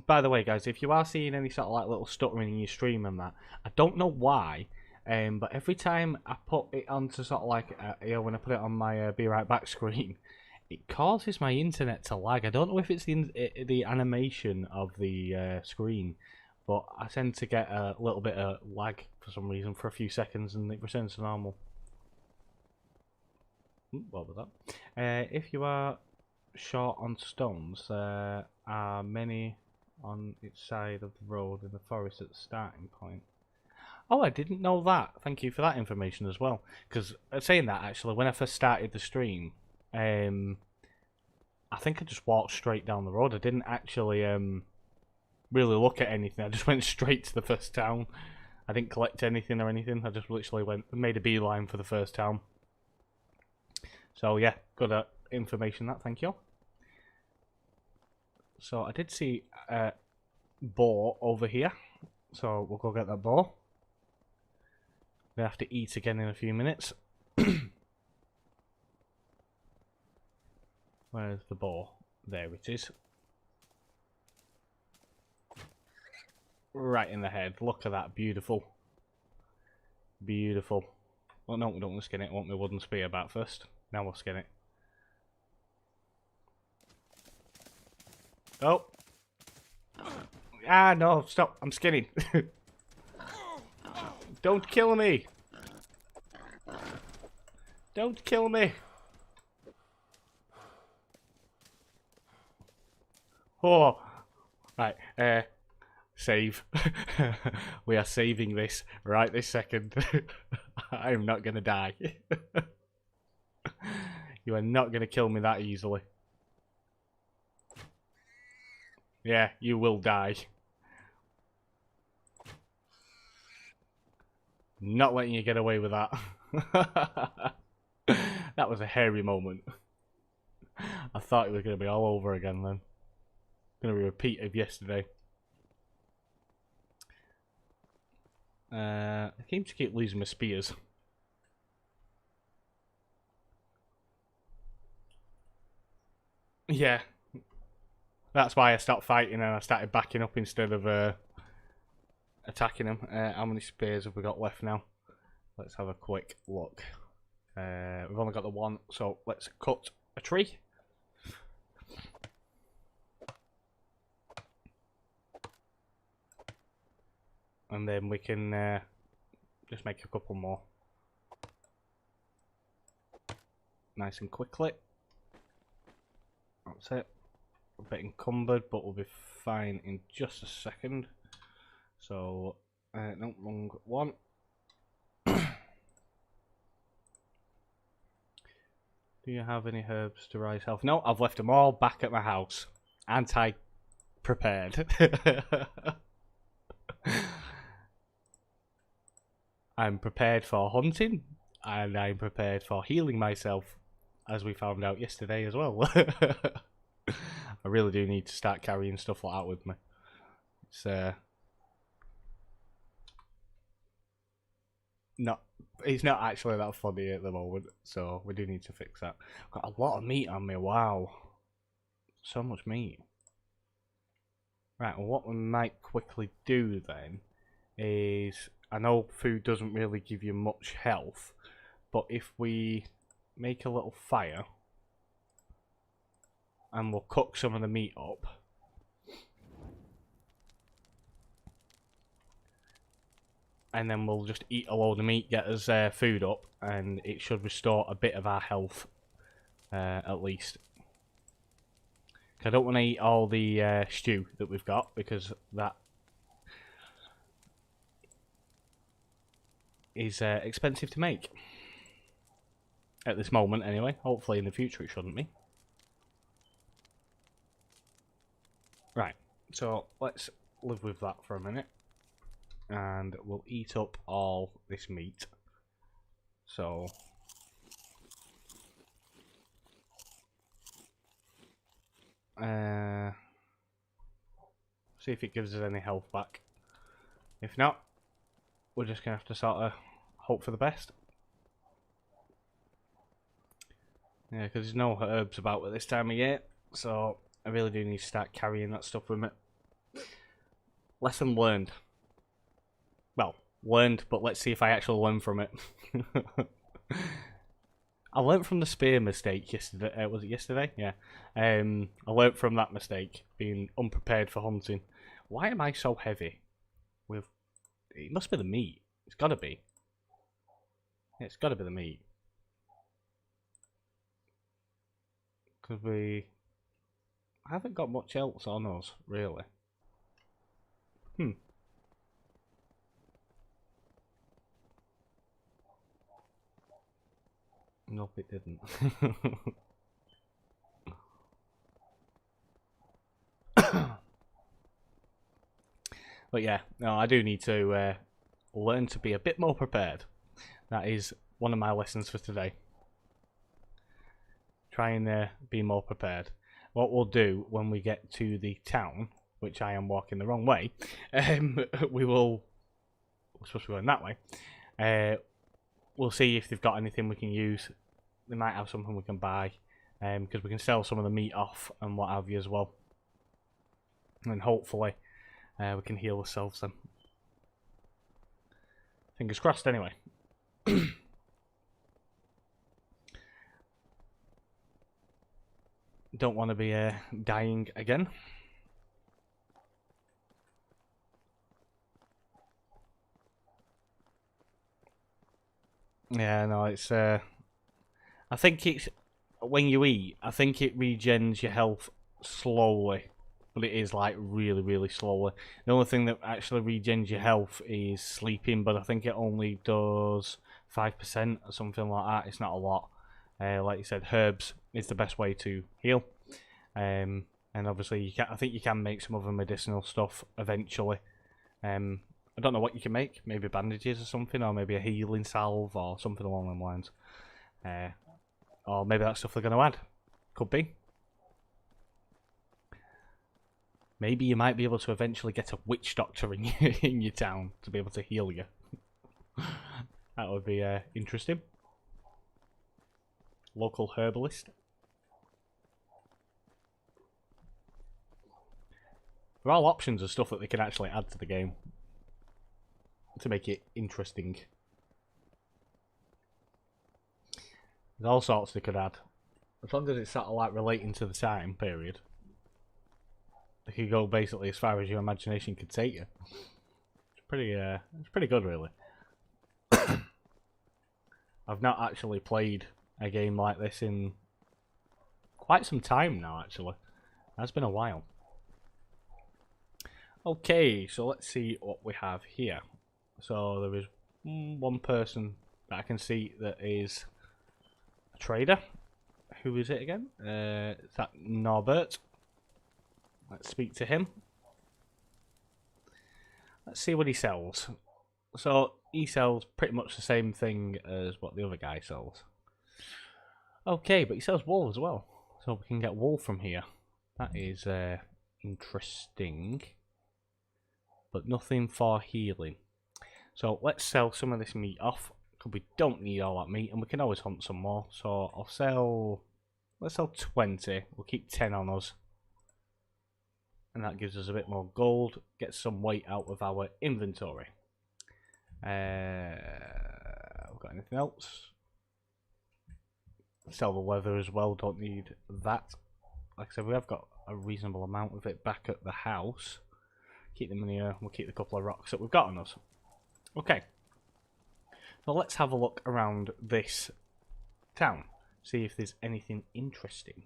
by the way, guys, if you are seeing any sort of like little stuttering in your stream and that, I don't know why, but every time I put it onto sort of like, when I put it on my Be Right Back screen, it causes my internet to lag. I don't know if it's the animation of the screen, but I tend to get a little bit of lag for some reason for a few seconds, and it returns to normal. What was that? If you are short on stones, there are many on its side of the road in the forest at the starting point. Oh, I didn't know that. Thank you for that information as well. Because saying that, actually, when I first started the stream, I think I just walked straight down the road. I didn't actually really look at anything. I just went straight to the first town. I didn't collect anything or anything. I just literally made a beeline for the first town. So yeah, good information that. Thank you. So I did see a boar over here, so we'll go get that boar. We have to eat again in a few minutes. Where's the boar? There it is. Right in the head. Look at that. Beautiful. Beautiful. Well, no, we don't want to skin it. I want my wooden spear back first. Now we'll skin it. Oh. Ah, no, stop. I'm skinning. Don't kill me. Don't kill me. Oh. Right, save. We are saving this right this second. I am not going to die. You are not going to kill me that easily. Yeah, you will die. Not letting you get away with that. That was a hairy moment. I thought it was going to be all over again then. Going to be a repeat of yesterday. I seem to keep losing my spears. Yeah. That's why I stopped fighting and I started backing up instead of attacking them. How many spears have we got left now? Let's have a quick look. We've only got the one, so let's cut a tree. And then we can just make a couple more. Nice and quickly. That's it. A bit encumbered, but we'll be fine in just a second. So, no, wrong one. Do you have any herbs to rise health? No, I've left them all back at my house. Anti-prepared. I'm prepared for hunting, and I'm prepared for healing myself, as we found out yesterday as well. I really do need to start carrying stuff like that with me. It's not actually that funny at the moment, so we do need to fix that. Got a lot of meat on me, wow. So much meat. Right, well, what we might quickly do then is, I know food doesn't really give you much health, but if we make a little fire and we'll cook some of the meat up, and then we'll just eat a load of meat, get us food up, and it should restore a bit of our health, at least. I don't want to eat all the stew that we've got, because that is expensive to make. At this moment, anyway. Hopefully in the future it shouldn't be. Right, so let's live with that for a minute. And we'll eat up all this meat. So... see if it gives us any health back. If not, we're just going to have to sort of hope for the best. Yeah, because there's no herbs about at this time of year, so I really do need to start carrying that stuff with me. Lesson learned. Well, learned, but let's see if I actually learn from it. I learnt from the spear mistake yesterday. Was it yesterday? Yeah. I learnt from that mistake, being unprepared for hunting. Why am I so heavy? It must be the meat. It's got to be. It's got to be the meat. Because I haven't got much else on us, really. Nope, it didn't. But yeah, no, I do need to learn to be a bit more prepared. That is one of my lessons for today. Try and be more prepared. What we'll do when we get to the town, which I am walking the wrong way, we're supposed to be going that way. We'll see if they've got anything we can use. They might have something we can buy, because we can sell some of the meat off and what have you as well. And hopefully we can heal ourselves then. Fingers crossed anyway. Don't want to be dying again. Yeah, no, it's I think it's when you eat, I think it regens your health slowly, but it is like really, really slowly. The only thing that actually regens your health is sleeping, but I think it only does 5% or something like that. It's not a lot. Like you said, herbs is the best way to heal. And obviously, I think you can make some other medicinal stuff eventually. I don't know what you can make. Maybe bandages or something, or maybe a healing salve or something along those lines. Or maybe that's stuff they're going to add. Could be. Maybe you might be able to eventually get a witch doctor in your town to be able to heal you. That would be interesting. Local herbalist. They're all options of stuff that they can actually add to the game to make it interesting. There's all sorts they could add. As long as it's sort of like relating to the time period. They could go basically as far as your imagination could take you. It's pretty good really. I've not actually played a game like this in quite some time now actually. It's been a while. Okay, so let's see what we have here. So there is one person that I can see that is a trader. Who is it again? Is that Norbert? Let's speak to him. Let's see what he sells. So he sells pretty much the same thing as what the other guy sells. Okay, but he sells wool as well. So we can get wool from here. That is interesting. But nothing for healing. So let's sell some of this meat off. Because we don't need all that meat and we can always hunt some more. So I'll sell... Let's sell 20. We'll keep 10 on us. And that gives us a bit more gold. Get some weight out of our inventory. We've got anything else? Sell the leather as well. Don't need that. Like I said, we have got a reasonable amount of it back at the house. Keep them in here. We'll keep the couple of rocks that we've got on us. Okay. So let's have a look around this town. See if there's anything interesting.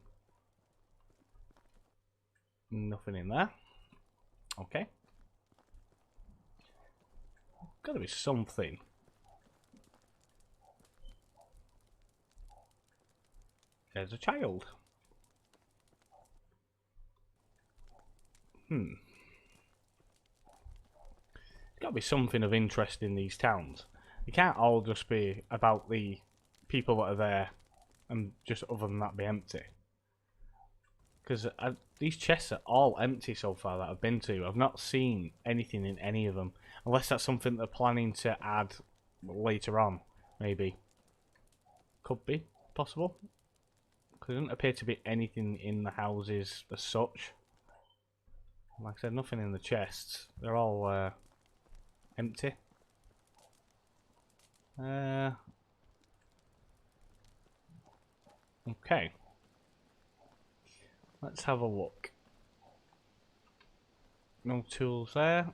Nothing in there. Okay. Gotta be something. There's a child. There's gotta be something of interest in these towns. It can't all just be about the people that are there and just other than that be empty. Because these chests are all empty so far that I've been to. I've not seen anything in any of them. Unless that's something they're planning to add later on, maybe. Could be possible. Because there doesn't appear to be anything in the houses as such. Like I said, nothing in the chests. They're all empty. Okay. Let's have a look. No tools there.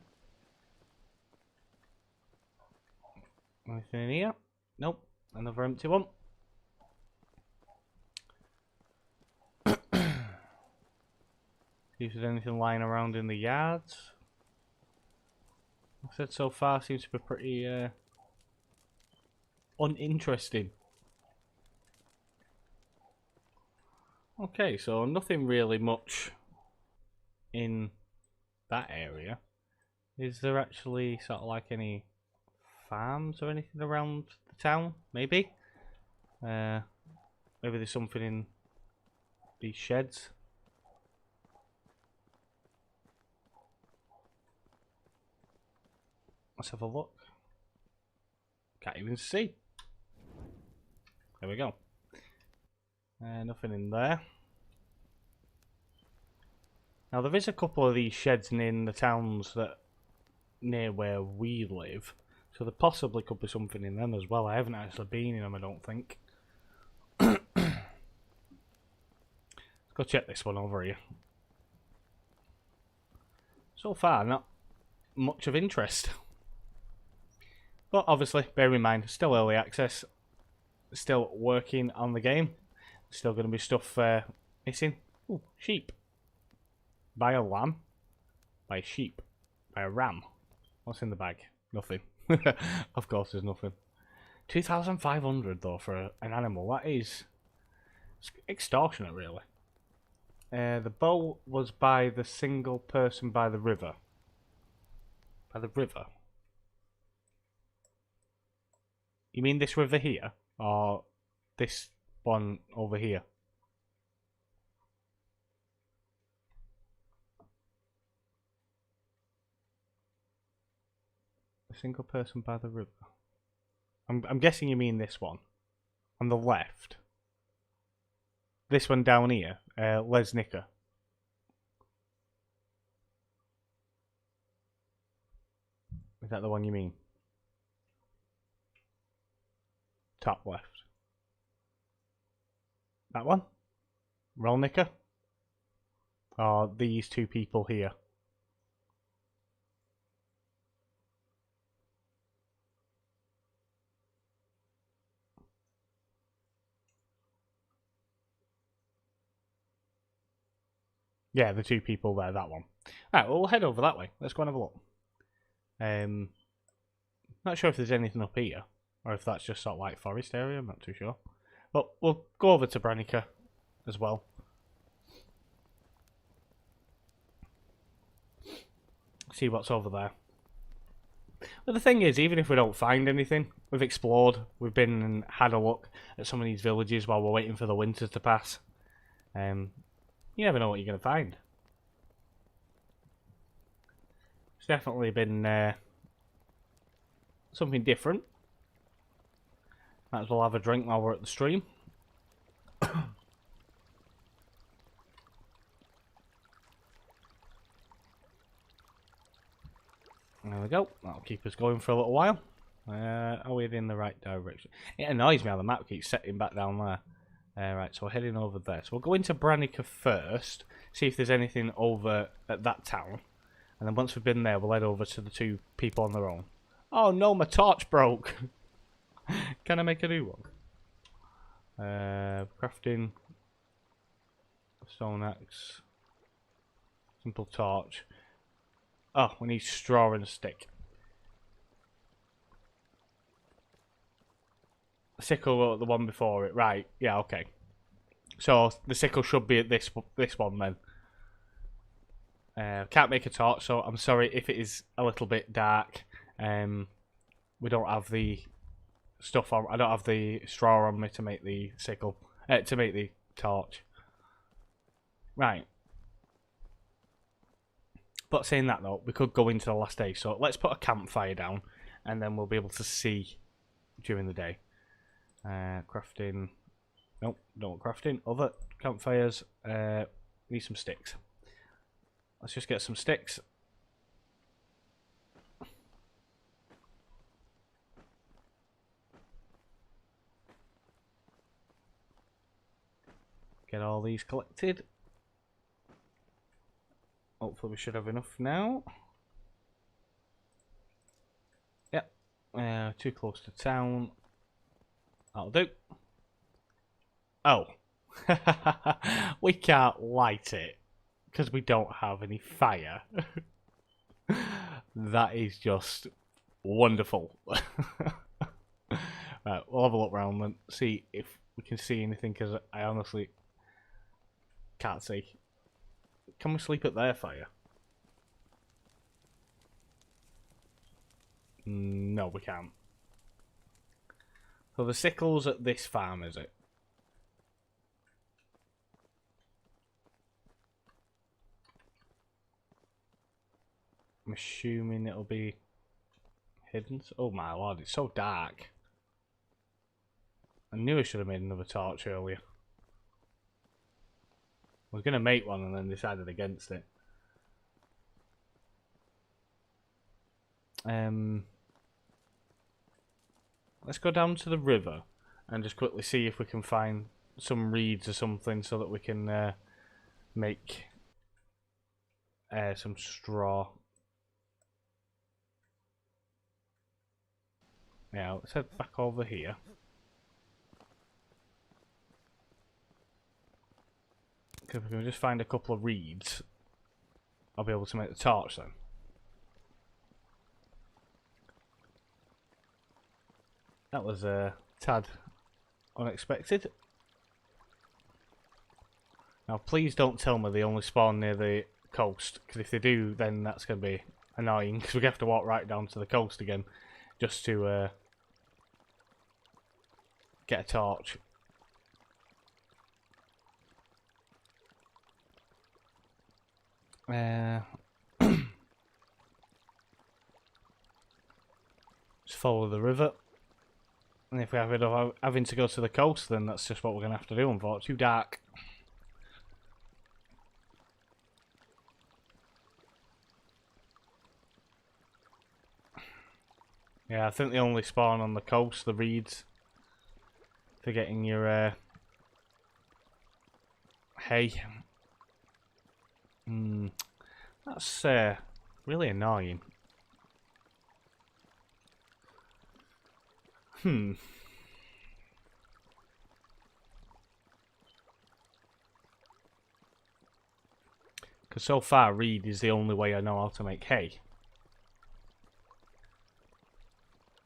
Anything in here? Nope. Another empty one. See if there's anything lying around in the yards. Like I said, so far seems to be pretty uninteresting. Okay, so nothing really much in that area. Is there actually sort of like any farms or anything around the town? Maybe? Maybe there's something in these sheds. Let's have a look. Can't even see. There we go. Nothing in there. Now there is a couple of these sheds in the towns that near where we live, so there possibly could be something in them as well. I haven't actually been in them, I don't think. Let's go check this one over here. So far, not much of interest. But obviously, bear in mind, still early access, still working on the game. Still going to be stuff missing. Ooh, sheep. Buy a lamb. Buy a sheep. Buy a ram. What's in the bag? Nothing. Of course there's nothing. 2,500 though for an animal. That is extortionate, really. The bow was by the single person by the river. By the river? You mean this river here? Or this one over here? A single person by the river. I'm guessing you mean this one. On the left. This one down here. Lesnica. Is that the one you mean? Top left. That one? Rolnica? Or these two people here? Yeah, the two people there, that one. Alright, well, we'll head over that way. Let's go and have a look. Not sure if there's anything up here, or if that's just sort of like forest area, I'm not too sure. But we'll go over to Branica as well. See what's over there. But the thing is, even if we don't find anything, we've explored, we've been and had a look at some of these villages while we're waiting for the winter to pass. You never know what you're going to find. It's definitely been something different. Might as well have a drink while we're at the stream. There we go. That'll keep us going for a little while. Are we in the right direction? It annoys me how the map keeps setting back down there. Right, so we're heading over there. So we'll go into Branica first, see if there's anything over at that town. And then once we've been there, we'll head over to the two people on their own. Oh no, my torch broke! Can I make a new one? Crafting. Stone axe. Simple torch. Oh, we need straw and a stick. Sickle, the one before it, right? Yeah, okay. So the sickle should be at this one then. Can't make a torch, so I'm sorry if it is a little bit dark. We don't have the stuff on. I don't have the straw on me to make the sickle, to make the torch. Right. But saying that though, we could go into the last day. So let's put a campfire down, and then we'll be able to see during the day. Crafting. Nope, don't want crafting. Other campfires. Need some sticks. Let's just get some sticks. Get all these collected. Hopefully we should have enough now. Yep. Too close to town. That'll do. Oh. We can't light it because we don't have any fire. That is just wonderful. Right, we'll have a look around and see if we can see anything, because I honestly can't see. Can we sleep at their fire? No, we can't. So the sickle's at this farm, is it? I'm assuming it'll be hidden. Oh my lord, it's so dark. I knew I should have made another torch earlier. I was going to make one and then decided against it. Let's go down to the river and just quickly see if we can find some reeds or something so that we can make some straw. Yeah, let's head back over here. Because if we can just find a couple of reeds, I'll be able to make the torch then. That was a tad unexpected. Now please don't tell me they only spawn near the coast, because if they do then that's going to be annoying, because we have to walk right down to the coast again just to get a torch. Just follow the river. And if we have it of having to go to the coast, then that's just what we're going to have to do, unfortunately. Too dark. Yeah, I think they only spawn on the coast, the reeds, for getting your hay. That's really annoying. Because so far, reed is the only way I know how to make hay.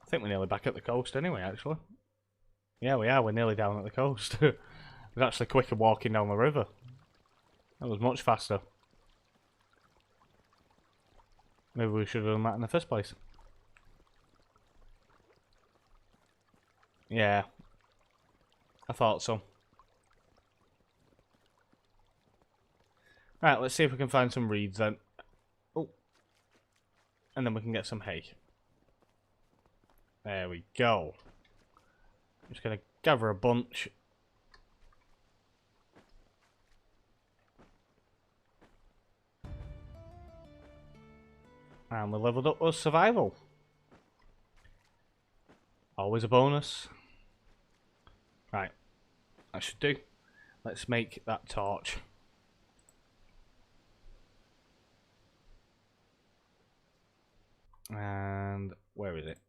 I think we're nearly back at the coast anyway, actually. Yeah, we are. We're nearly down at the coast. It's actually quicker walking down the river. That was much faster. Maybe we should have done that in the first place. Yeah, I thought so. Right, let's see if we can find some reeds then. Oh, and then we can get some hay. There we go. I'm just going to gather a bunch. And we leveled up with survival. Always a bonus. Right, that should do. Let's make that torch. And where is it?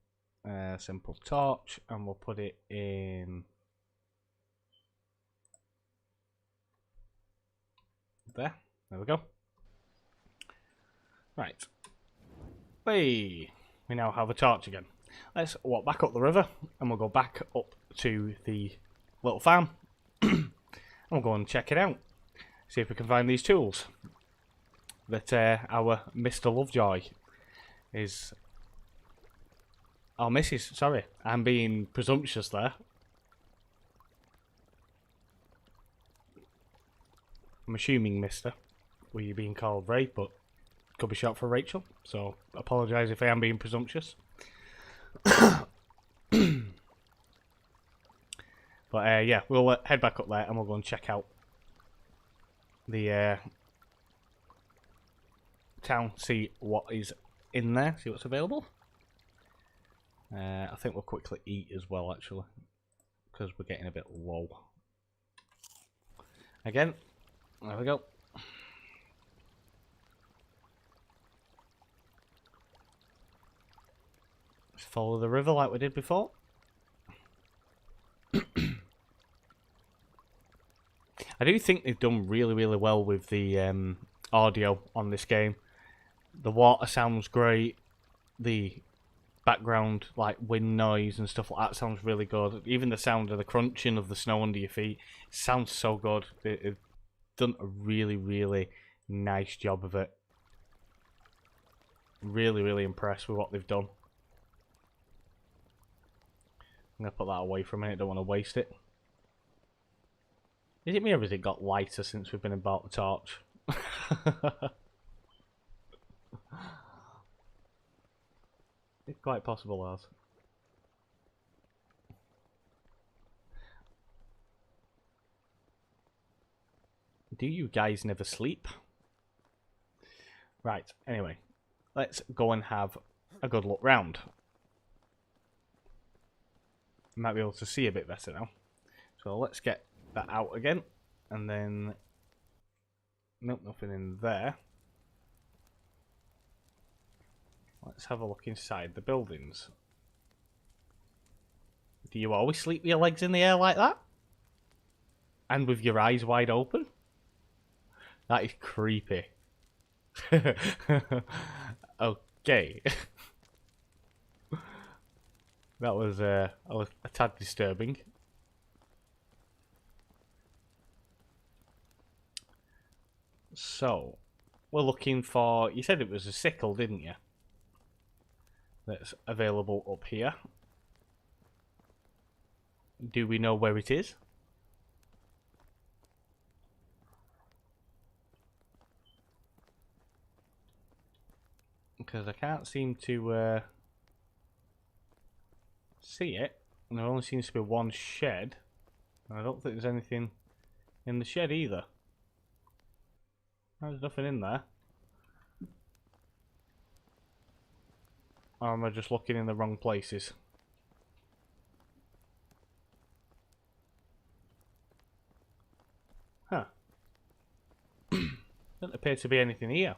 Simple torch, and we'll put it in there. There we go. Right. Hey, we now have a torch again. Let's walk back up the river, and we'll go back up to the little farm, and we'll go and check it out. See if we can find these tools that our Mr. Lovejoy is... Oh, Mrs. Sorry, I'm being presumptuous there. I'm assuming Mr. Were you being called Ray, but could be short for Rachel, so apologise if I am being presumptuous. But yeah, we'll head back up there and we'll go and check out the town, see what is in there, see what's available. I think we'll quickly eat as well, actually, because we're getting a bit low. Again, there we go. Let's follow the river like we did before. I do think they've done really, really well with the audio on this game. The water sounds great. The background, like wind noise and stuff like that, sounds really good. Even the sound of the crunching of the snow under your feet sounds so good. They've done a really, really nice job of it. Really, really impressed with what they've done. I'm going to put that away for a minute, don't want to waste it. Is it me or has it got lighter since we've been about the torch? It's quite possible, as. Do you guys never sleep? Right, anyway. Let's go and have a good look round. Might be able to see a bit better now. So let's get that out again. And then... Nope, nothing in there. Let's have a look inside the buildings. Do you always sleep with your legs in the air like that? And with your eyes wide open? That is creepy. Okay. That was a tad disturbing. So, we're looking for... You said it was a sickle, didn't you? That's available up here. Do we know where it is? Because I can't seem to see it. And there only seems to be one shed. And I don't think there's anything in the shed either. There's nothing in there. Or am I just looking in the wrong places? Huh. Doesn't appear to be anything here.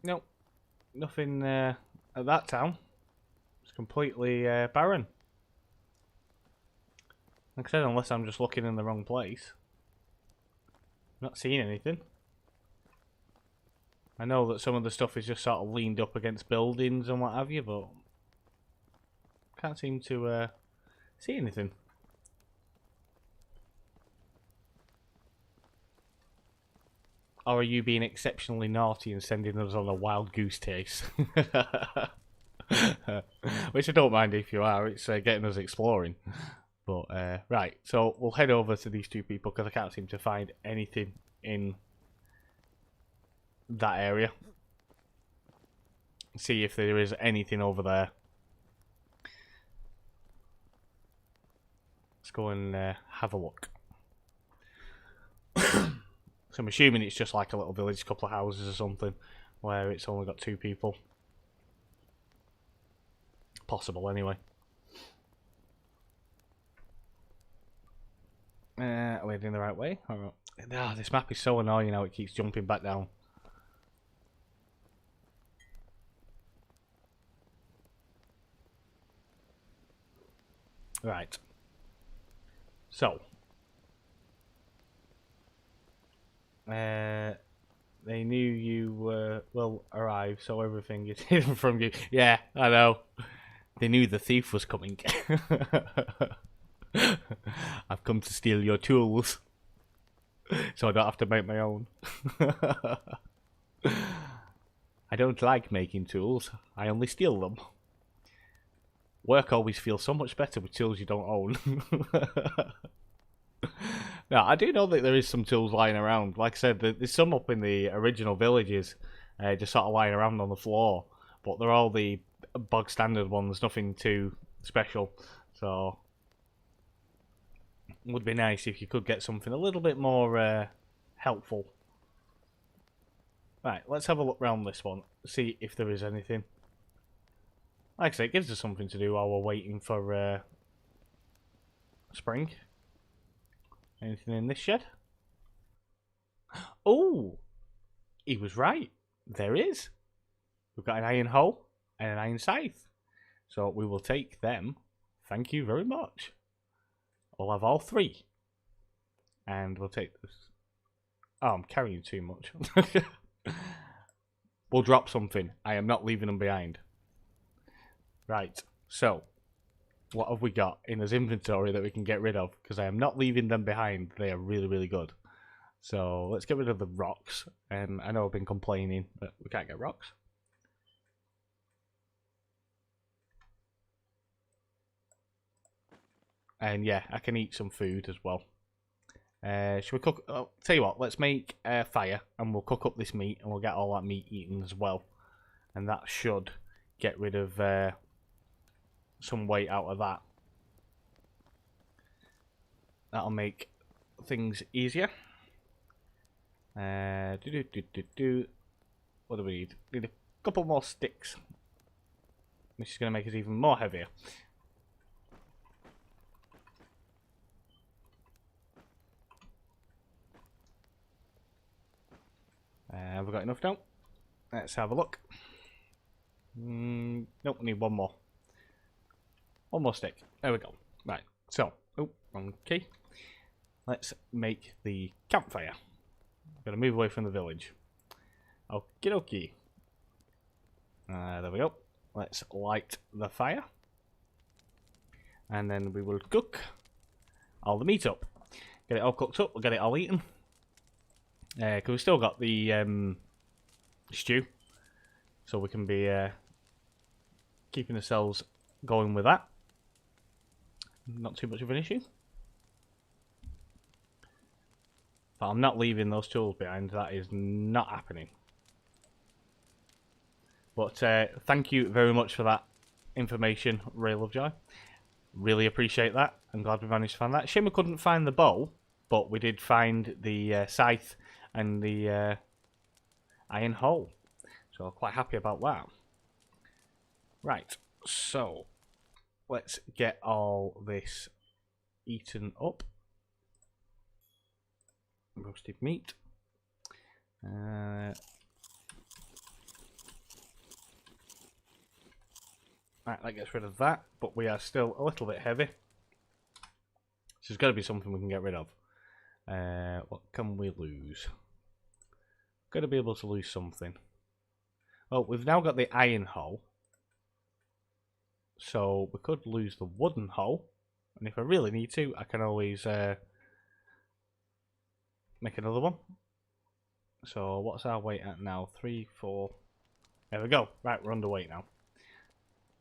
Nope. Nothing at that town. It's completely barren. Like I said, unless I'm just looking in the wrong place. I'm not seeing anything. I know that some of the stuff is just sort of leaned up against buildings and what have you, but can't seem to see anything. Or are you being exceptionally naughty and sending us on a wild goose chase? Which I don't mind if you are, it's getting us exploring. But, right, so we'll head over to these two people because I can't seem to find anything in that area. See if there is anything over there. Let's go and have a look. So I'm assuming it's just like a little village, a couple of houses or something, where it's only got two people. Possible, anyway. Are we heading the right way? This map is so annoying how it keeps jumping back down. Right. So. They knew you will arrive, so everything is hidden from you. Yeah, I know. They knew the thief was coming. I've come to steal your tools, so I don't have to make my own. I don't like making tools. I only steal them. Work always feels so much better with tools you don't own. Now, I do know that there is some tools lying around. Like I said, there's some up in the original villages, just sort of lying around on the floor. But they're all the bog standard ones, nothing too special. So, would be nice if you could get something a little bit more helpful. Right, let's have a look around this one, see if there is anything. Like I say, it gives us something to do while we're waiting for spring. Anything in this shed? Oh! He was right. There is. We've got an iron hoe and an iron scythe. So we will take them. Thank you very much. We'll have all three. And we'll take this. Oh, I'm carrying too much. We'll drop something. I am not leaving them behind. Right. So, what have we got in his inventory that we can get rid of? Because I am not leaving them behind. They are really, really good. So, let's get rid of the rocks. I know I've been complaining, but we can't get rocks. And yeah, I can eat some food as well. Should we cook? Oh, tell you what, let's make a fire and we'll cook up this meat and we'll get all that meat eaten as well. And that should get rid of some weight out of that. That'll make things easier. What do we need? Need a couple more sticks. This is going to make us even more heavier. Have we got enough now? Let's have a look. Nope, we need one more. One more stick. There we go. Right, so, oh, wrong key. Let's make the campfire. Gotta move away from the village. Okie dokie. There we go. Let's light the fire. And then we will cook all the meat up. Get it all cooked up, we'll get it all eaten. Because we've still got the stew. So we can be keeping ourselves going with that. Not too much of an issue. But I'm not leaving those tools behind. That is not happening. But thank you very much for that information, Ray Lovejoy. Really appreciate that. I'm glad we managed to find that. Shame we couldn't find the bow, but we did find the scythe and the iron hoe. So I'm quite happy about that. Right, so let's get all this eaten up. Roasted meat. Right, that gets rid of that, but we are still a little bit heavy. So there's got to be something we can get rid of. What can we lose? Got to be able to lose something. Well, we've now got the iron hoe. So we could lose the wooden hoe. And if I really need to, I can always make another one. So what's our weight at now? 3, 4. There we go. Right, we're underweight now.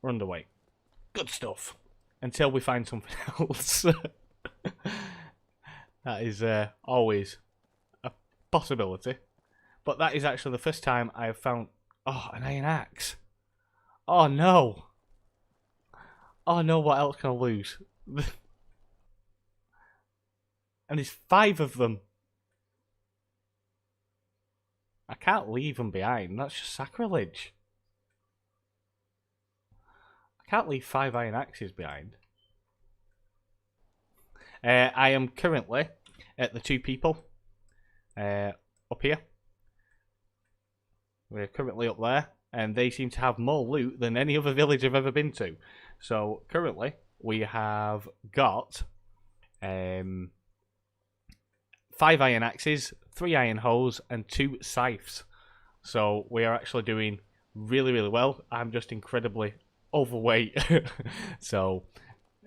We're underweight. Good stuff. Until we find something else. That is always a possibility. But that is actually the first time I have found... Oh, an iron axe. Oh, no. Oh, no, what else can I lose? And there's 5 of them. I can't leave them behind. That's just sacrilege. I can't leave 5 iron axes behind. I am currently at the 2 people up here. We're currently up there, and they seem to have more loot than any other village I've ever been to. So currently we have got 5 iron axes, 3 iron hoes, and 2 scythes. So we are actually doing really, really well. I'm just incredibly overweight. So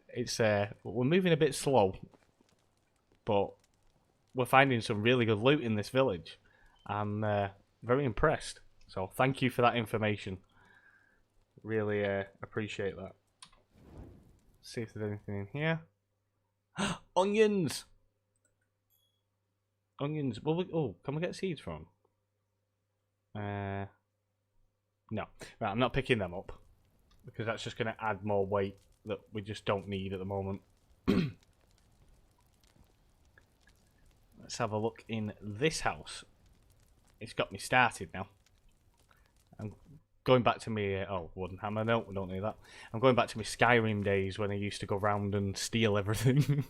it's we're moving a bit slow, but we're finding some really good loot in this village. I'm very impressed. So thank you for that information. Really appreciate that. Let's see if there's anything in here. Onions! Onions. Well, oh, can we get seeds from? No. Right, I'm not picking them up. Because that's just going to add more weight that we just don't need at the moment. let's have a look in this house. It's got me started now. I'm going back to me. Oh, wooden hammer. No, we don't need that. I'm going back to my Skyrim days when I used to go around and steal everything.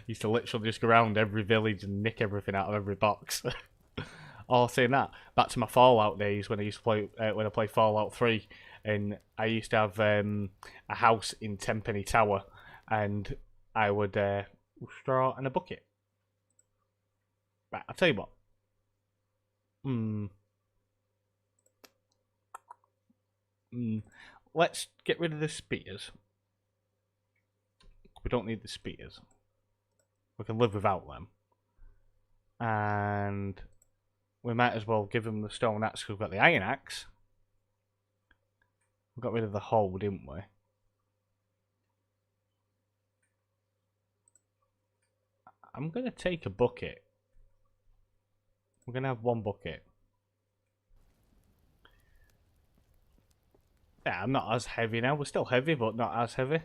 Used to literally just go around every village and nick everything out of every box. Or saying that, back to my Fallout days when I used to play when I played Fallout 3, and I used to have a house in Tenpenny Tower, and I would straw and a bucket. Right, I'll tell you what. Let's get rid of the spears. We don't need the spears. We can live without them. And we might as well give them the stone axe because we've got the iron axe. We got rid of the hoe, didn't we? I'm going to take a bucket. We're going to have one bucket. Yeah, I'm not as heavy now. We're still heavy, but not as heavy.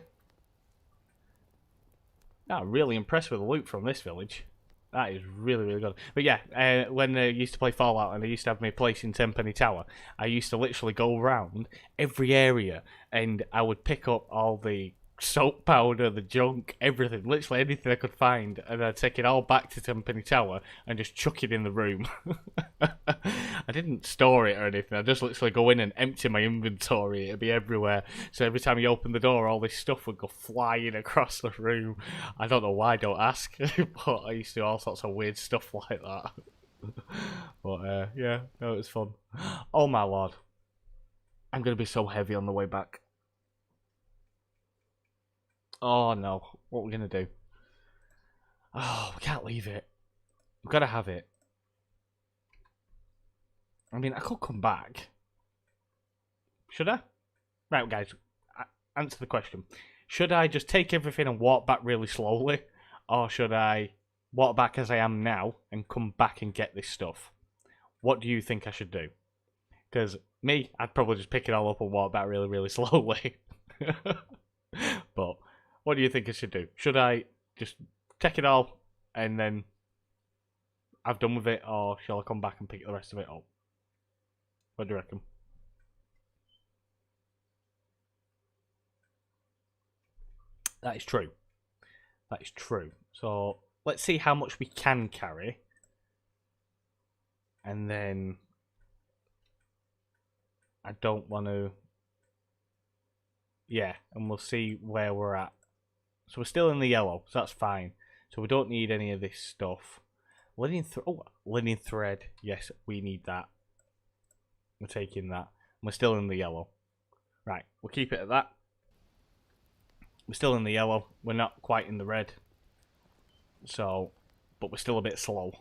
I'm really impressed with the loot from this village. That is really, really good. But yeah, when I used to play Fallout and I used to have my place in Tenpenny Tower, I used to literally go around every area and I would pick up all the soap powder, the junk, everything, literally anything I could find, and I'd take it all back to Tenpenny Tower and just chuck it in the room. I didn't store it or anything, I just literally go in and empty my inventory. It'd be everywhere, so every time you open the door all this stuff would go flying across the room. I don't know why, don't ask, but I used to do all sorts of weird stuff like that. But yeah, no, it was fun. Oh my lord, I'm going to be so heavy on the way back. Oh no, what are we going to do? Oh, we can't leave it. We've got to have it. I mean, I could come back. Should I? Right, guys, answer the question. Should I just take everything and walk back really slowly? Or should I walk back as I am now and come back and get this stuff? What do you think I should do? Because me, I'd probably just pick it all up and walk back really, really slowly. But what do you think I should do? Should I just take it all and then I've done with it, or shall I come back and pick the rest of it up? What do you reckon? That is true. That is true. So let's see how much we can carry. And then I don't want to... Yeah, and we'll see where we're at. So we're still in the yellow, so that's fine. So we don't need any of this stuff. Linen thread. Yes, we need that. We're taking that. We're still in the yellow. Right, we'll keep it at that. We're still in the yellow. We're not quite in the red. So, but we're still a bit slow.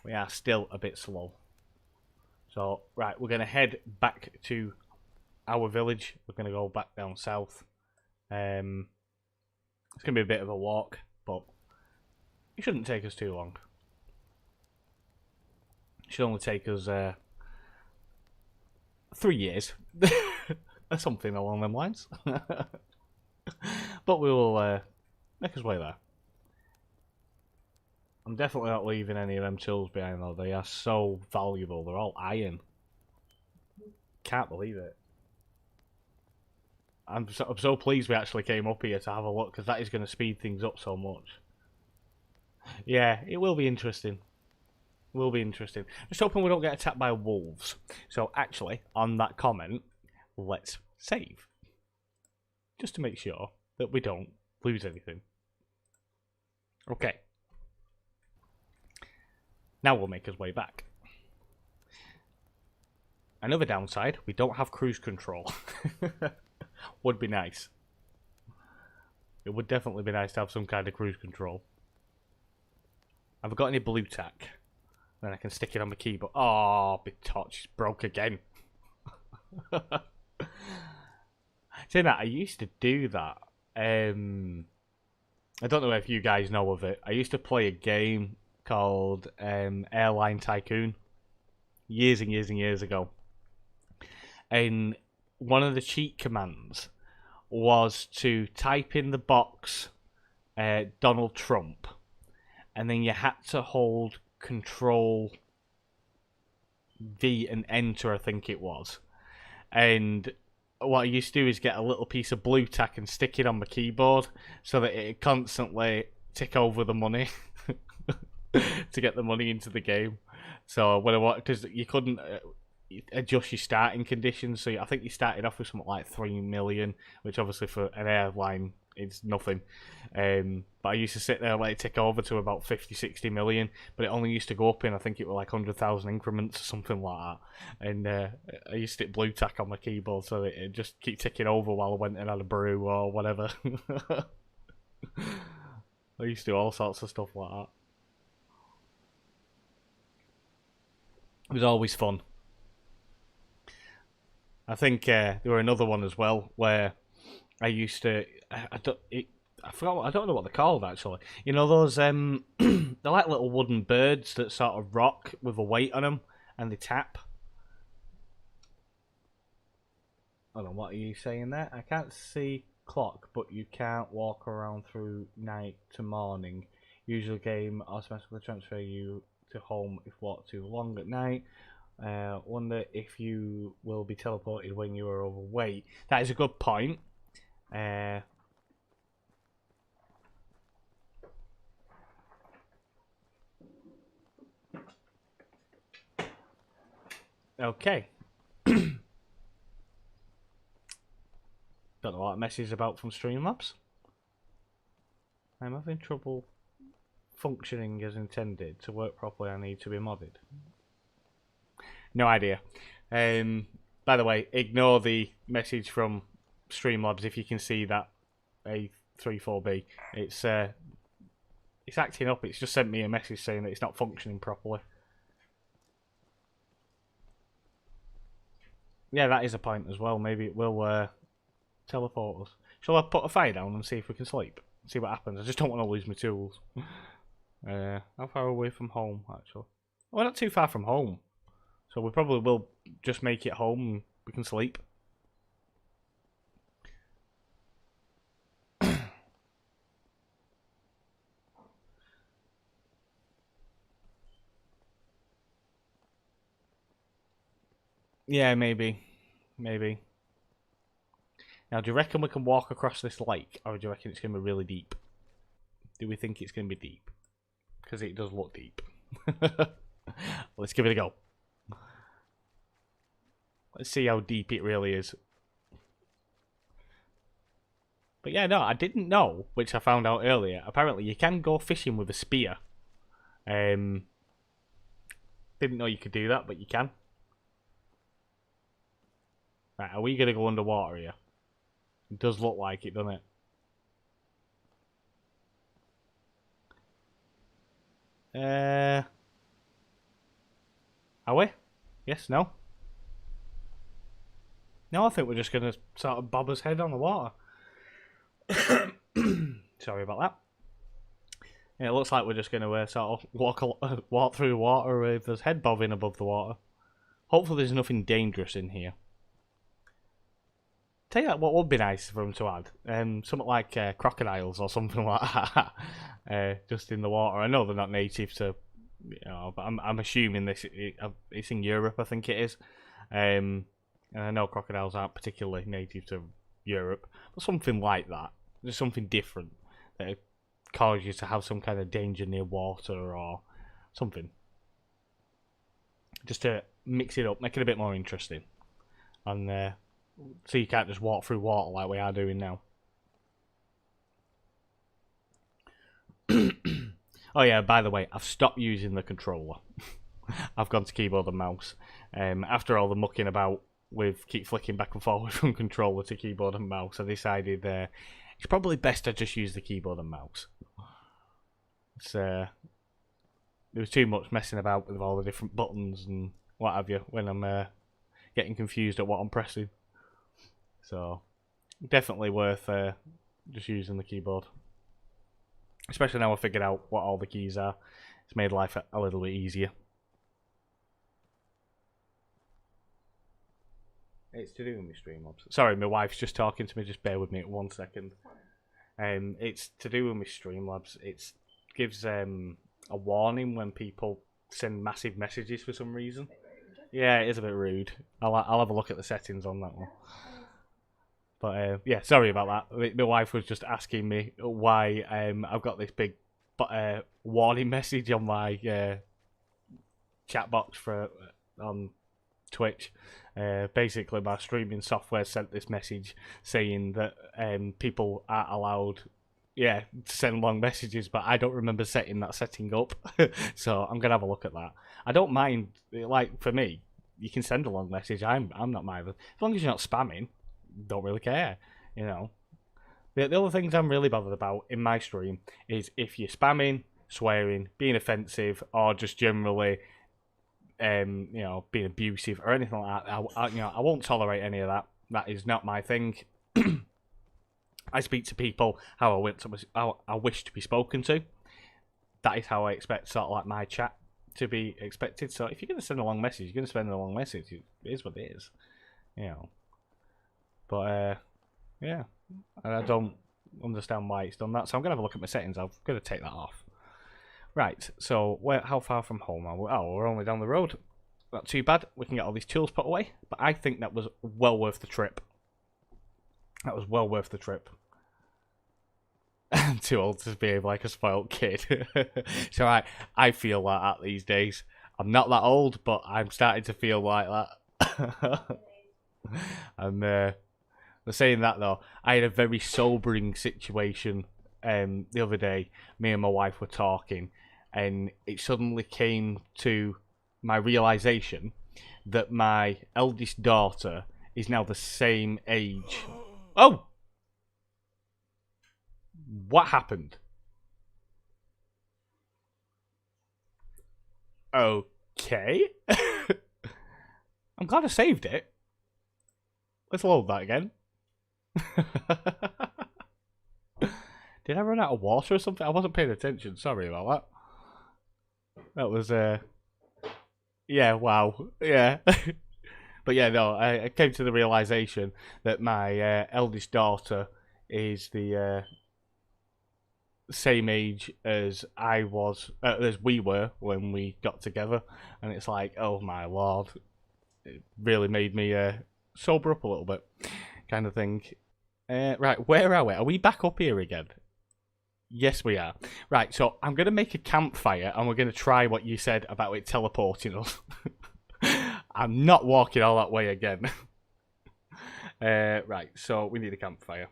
We are still a bit slow. So, right, we're going to head back to our village. We're going to go back down south. It's going to be a bit of a walk, but it shouldn't take us too long. It should only take us 3 years. Or something along them lines. But we will make us way there. I'm definitely not leaving any of them tools behind though. They are so valuable. They're all iron. Can't believe it. I'm so pleased we actually came up here to have a look, because that is going to speed things up so much. Yeah, it will be interesting. Will be interesting. Just hoping we don't get attacked by wolves. So actually, on that comment, let's save. Just to make sure that we don't lose anything. Okay. Now we'll make our way back. Another downside, we don't have cruise control. Would be nice. It would definitely be nice to have some kind of cruise control. Have I got any blue tack? Then I can stick it on the keyboard. Oh, my torch is broke again. Saying that, I used to do that. I don't know if you guys know of it. I used to play a game called Airline Tycoon. Years and years and years ago. And one of the cheat commands was to type in the box Donald Trump and then you had to hold Control V and Enter, I think it was. And what I used to do is get a little piece of blue tack and stick it on my keyboard so that it constantly tick over the money to get the money into the game. So when I want, because you couldn't adjust your starting conditions, so I think you started off with something like 3 million, which obviously for an airline is nothing. But I used to sit there and let it tick over to about 50, 60 million, but it only used to go up in, I think it was like 100,000 increments or something like that. And I used to stick blue tack on my keyboard so that it just keep ticking over while I went and had a brew or whatever. I used to do all sorts of stuff like that. It was always fun. I think there were another one as well where I used to. I forgot. I don't know what they're called actually. You know those they're like little wooden birds that sort of rock with a weight on them and they tap. Hold on, what are you saying there? I can't see clock, but you can't walk around through night to morning. Usual game automatically transfer you to home if walk too long at night. Wonder if you will be teleported when you are overweight. That is a good point. Okay. Don't know what that message is about from Streamlabs. I'm having trouble functioning as intended. To work properly, I need to be modded. No idea. By the way, ignore the message from Streamlabs if you can see that A34B. It's acting up. It's just sent me a message saying that it's not functioning properly. Yeah, that is a point as well. Maybe it will teleport us. Shall I put a fire down and see if we can sleep? See what happens. I just don't want to lose my tools. How far away from home, actually? We're not too far from home. So we probably will just make it home and we can sleep. Yeah, maybe. Maybe. Now, do you reckon we can walk across this lake? Or do you reckon it's going to be really deep? Do we think it's going to be deep? Because it does look deep. Let's give it a go. Let's see how deep it really is. But yeah, no, I didn't know, which I found out earlier. Apparently, you can go fishing with a spear. Didn't know you could do that, but you can. Right, are we going to go underwater here? It does look like it, doesn't it? Are we? Yes, no? No, I think we're just going to sort of bob his head on the water. Sorry about that. Yeah, it looks like we're just going to sort of walk through the water with his head bobbing above the water. Hopefully there's nothing dangerous in here. Tell you what would be nice for him to add. Something like crocodiles or something like that. Just in the water. I know they're not native to... You know, but I'm assuming it's in Europe, I think it is. And I know crocodiles aren't particularly native to Europe, but something like that. There's something different that causes you to have some kind of danger near water or something. Just to mix it up, make it a bit more interesting. And so you can't just walk through water like we are doing now. Oh yeah, by the way, I've stopped using the controller. I've gone to keyboard and mouse. After all the mucking about with keep flicking back and forward from controller to keyboard and mouse, I decided it's probably best I just use the keyboard and mouse. There was too much messing about with all the different buttons and what have you when I'm getting confused at what I'm pressing. So, definitely worth just using the keyboard. Especially now I figured out what all the keys are. It's made life a little bit easier. It's to do with my Streamlabs. Sorry, my wife's just talking to me. Just bear with me 1 second. It's to do with my Streamlabs. It gives a warning when people send massive messages for some reason. Yeah, it is a bit rude. I'll have a look at the settings on that one. But yeah, sorry about that. My wife was just asking me why I've got this big warning message on my chat box on Twitch. Basically, my streaming software sent this message saying that people aren't allowed, to send long messages, but I don't remember setting that setting up. So I'm gonna have a look at that. I don't mind. Like for me, you can send a long message. I'm not minded as long as you're not spamming. Don't really care, you know. The other things I'm really bothered about in my stream is if you're spamming, swearing, being offensive, or just generally, being abusive or anything like that. I won't tolerate any of that. That is not my thing. I speak to people how I wish to be spoken to. That is how I expect sort of like my chat to be expected. So if you're going to send a long message, you're going to send a long message. It is what it is, you know. But yeah, and I don't understand why it's done that. So I'm going to have a look at my settings. I'm going to take that off. Right, so how far from home are we? Oh, we're only down the road. Not too bad. We can get all these tools put away. But I think that was well worth the trip. That was well worth the trip. I'm too old to behave like a spoiled kid. So I feel like that these days. I'm not that old, but I'm starting to feel like that. And saying that though, I had a very sobering situation the other day. Me and my wife were talking, and it suddenly came to my realization that my eldest daughter is now the same age. Oh! What happened? Okay. I'm glad I saved it. Let's load that again. Did I run out of water or something? I wasn't paying attention. Sorry about that. That was, yeah, wow. Yeah. But yeah, no, I came to the realization that my eldest daughter is the same age as as we were when we got together. And it's like, oh my lord. It really made me sober up a little bit, kind of thing. Right, where are we? Are we back up here again? Yes, we are. Right, so I'm going to make a campfire, and we're going to try what you said about it teleporting us. I'm not walking all that way again. Right, so we need a campfire.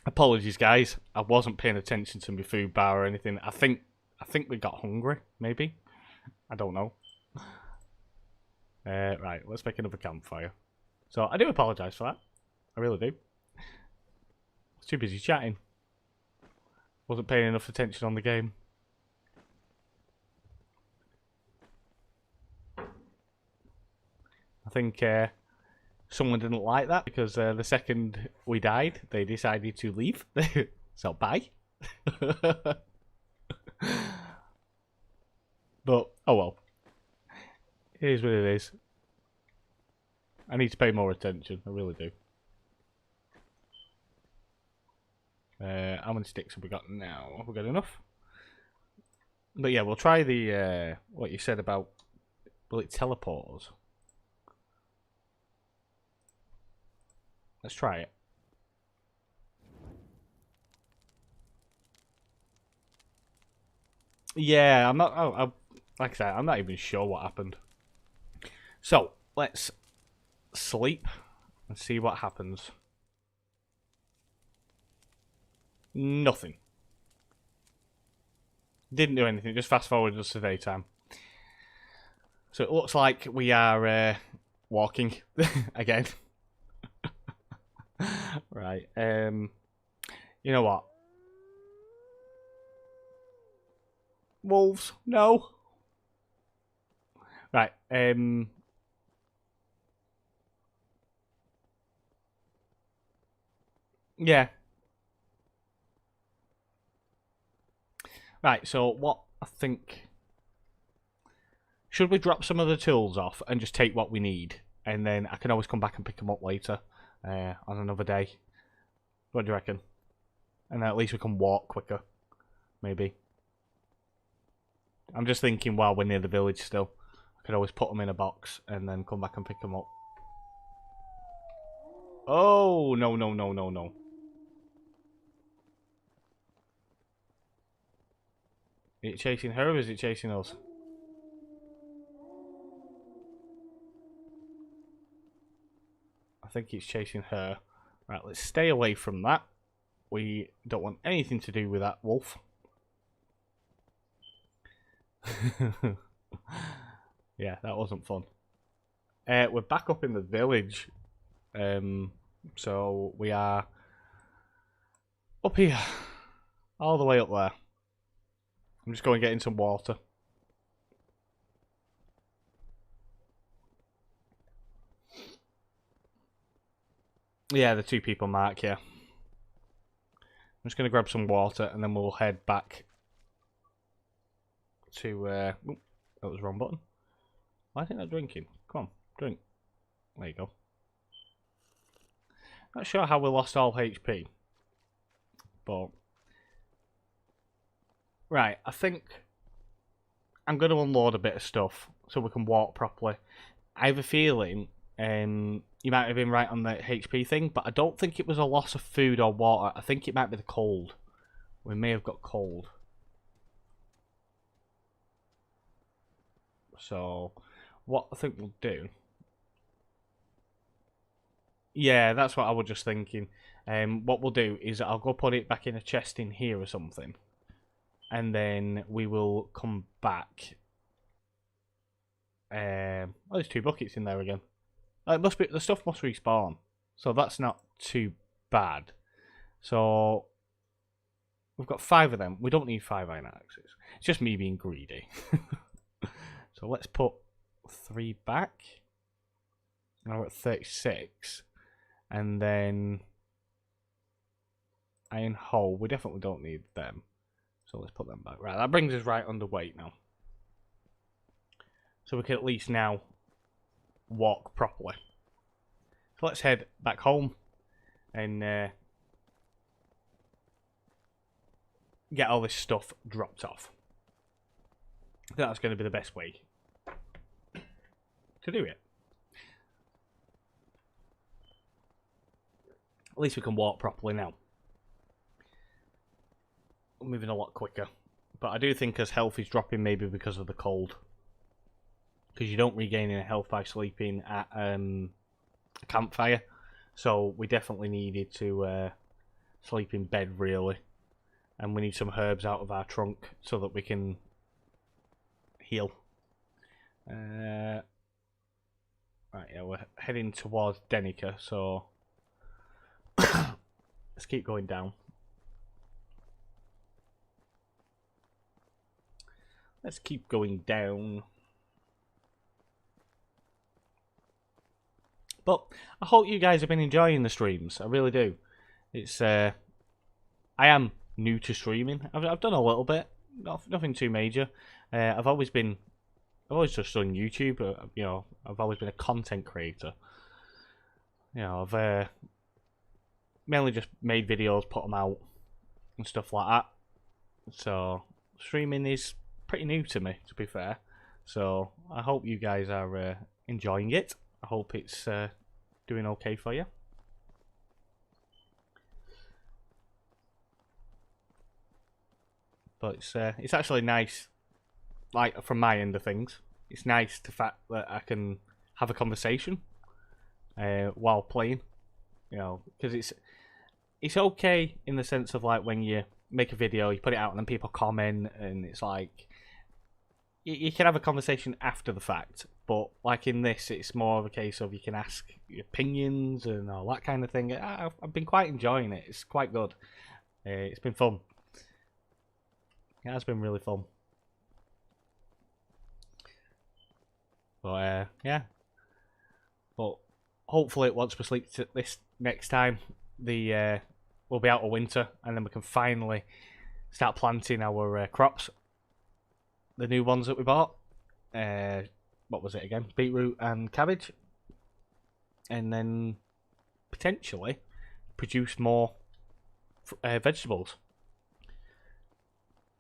Apologies, guys. I wasn't paying attention to my food bar or anything. I think we got hungry, maybe. I don't know. Right, let's make another campfire. So I do apologise for that. I really do. I was too busy chatting. Wasn't paying enough attention on the game. I think someone didn't like that because the second we died, they decided to leave. So bye. But oh well. It is what it is. I need to pay more attention. I really do. How many sticks have we got now? Have we got enough? But yeah, we'll try the what you said about will it teleport us? Let's try it. Yeah, I'm not. Like I said, I'm not even sure what happened. So let's sleep and see what happens. Nothing. Didn't do anything. Just fast forward us to daytime. So it looks like we are walking again. Right. You know what? Wolves? No. Right. Yeah. Right, so what I think... Should we drop some of the tools off and just take what we need? And then I can always come back and pick them up later on another day. What do you reckon? And then at least we can walk quicker. Maybe. I'm just thinking while we're near the village still, I could always put them in a box and then come back and pick them up. Oh, no, no, no, no, no. Is it chasing her or is it chasing us? I think it's chasing her. Right, let's stay away from that. We don't want anything to do with that wolf. Yeah, that wasn't fun. We're back up in the village. So we are up here. All the way up there. I'm just going to get in some water. Yeah, the 2 people mark, yeah. I'm just going to grab some water and then we'll head back to... that was the wrong button. Why isn't that drinking? Come on, drink. There you go. Not sure how we lost all HP. But... Right, I think I'm going to unload a bit of stuff so we can walk properly. I have a feeling you might have been right on the HP thing, but I don't think it was a loss of food or water. I think it might be the cold. We may have got cold. So, what I think we'll do... Yeah, that's what I was just thinking. What we'll do is I'll go put it back in a chest in here or something. And then we will come back. Oh, there's 2 buckets in there again. It must be, the stuff must respawn. So that's not too bad. So we've got 5 of them. We don't need 5 iron axes. It's just me being greedy. So let's put 3 back. Now we're at 36. And then iron hole. We definitely don't need them. So let's put them back. Right, that brings us right underweight now. So we can at least now walk properly. So let's head back home and get all this stuff dropped off. I think that's going to be the best way to do it. At least we can walk properly now. We're moving a lot quicker. But I do think as health is dropping maybe because of the cold. Because you don't regain any health by sleeping at a campfire. So we definitely needed to sleep in bed really. And we need some herbs out of our trunk so that we can heal. Right, yeah, we're heading towards Denica, so let's keep going down. Let's keep going down. But I hope you guys have been enjoying the streams. I really do. It's I am new to streaming. I've done a little bit, nothing too major. I've always just done YouTube. You know, I've always been a content creator. You know, I've mainly just made videos, put them out, and stuff like that. So streaming is pretty new to me, to be fair. So I hope you guys are enjoying it. I hope it's doing okay for you. But it's actually nice, like from my end of things. It's nice the fact that I can have a conversation while playing. You know, because it's okay in the sense of like when you make a video, you put it out, and then people comment, and it's like you can have a conversation after the fact. But like in this, it's more of a case of you can ask your opinions and all that kind of thing. I've been quite enjoying it. It's quite good. It's been fun. It has been really fun. But yeah. But hopefully once we sleep to this next time, we'll be out of winter, and then we can finally start planting our crops. The new ones that we bought. What was it again? Beetroot and cabbage. And then potentially produce more vegetables.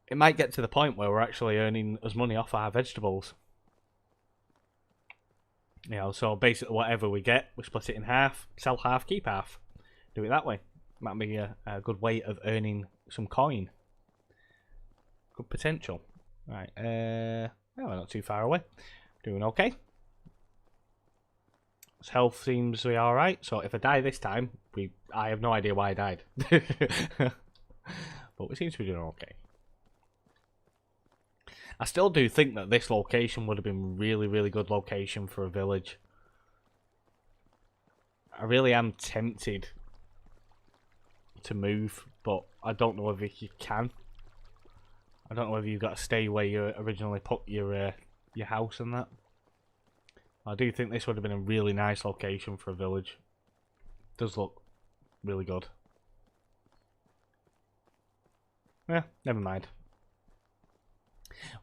it might get to the point where we're actually earning as money off our vegetables. You know, so basically whatever we get, we split it in half, sell half, keep half. Do it that way. Might be a good way of earning some coin. Good potential. Right, well, we're not too far away. Doing okay. His health seems to be alright, so if I die this time, I have no idea why I died. But we seem to be doing okay. I still do think that this location would have been really, really good location for a village. I really am tempted to move, but I don't know if you can. I don't know if you've got to stay where you originally put your house and that. I do think this would have been a really nice location for a village. It does look really good. Yeah, never mind.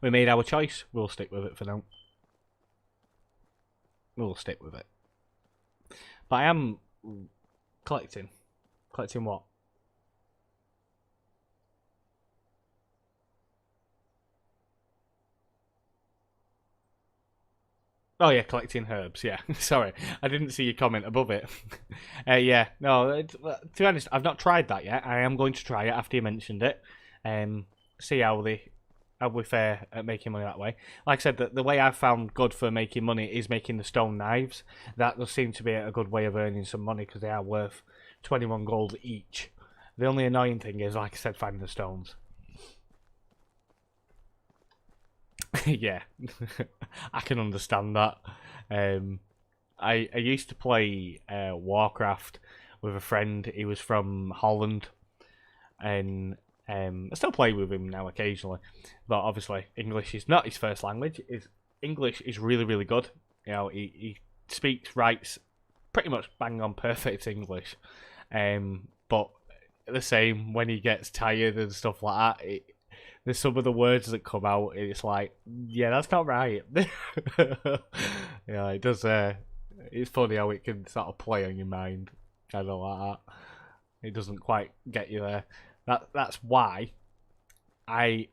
We made our choice. We'll stick with it for now. We'll stick with it. But I am collecting. Collecting what? Oh yeah, collecting herbs. Yeah, sorry, I didn't see your comment above it. Yeah, no. To be honest, I've not tried that yet. I am going to try it after you mentioned it. See how we fare at making money that way. Like I said, the way I've found good for making money is making the stone knives. That does seem to be a good way of earning some money because they are worth 21 gold each. The only annoying thing is, like I said, finding the stones. Yeah, I can understand that. I used to play Warcraft with a friend. He was from Holland, and I still play with him now occasionally. But obviously, English is not his first language. English is really, really good. You know, he speaks, writes pretty much bang on perfect English. But the same when he gets tired and stuff like that. There's some of the words that come out, it's like, yeah, that's not right. Yeah, it does. It's funny how it can sort of play on your mind, kind of like that. It doesn't quite get you there. That's why I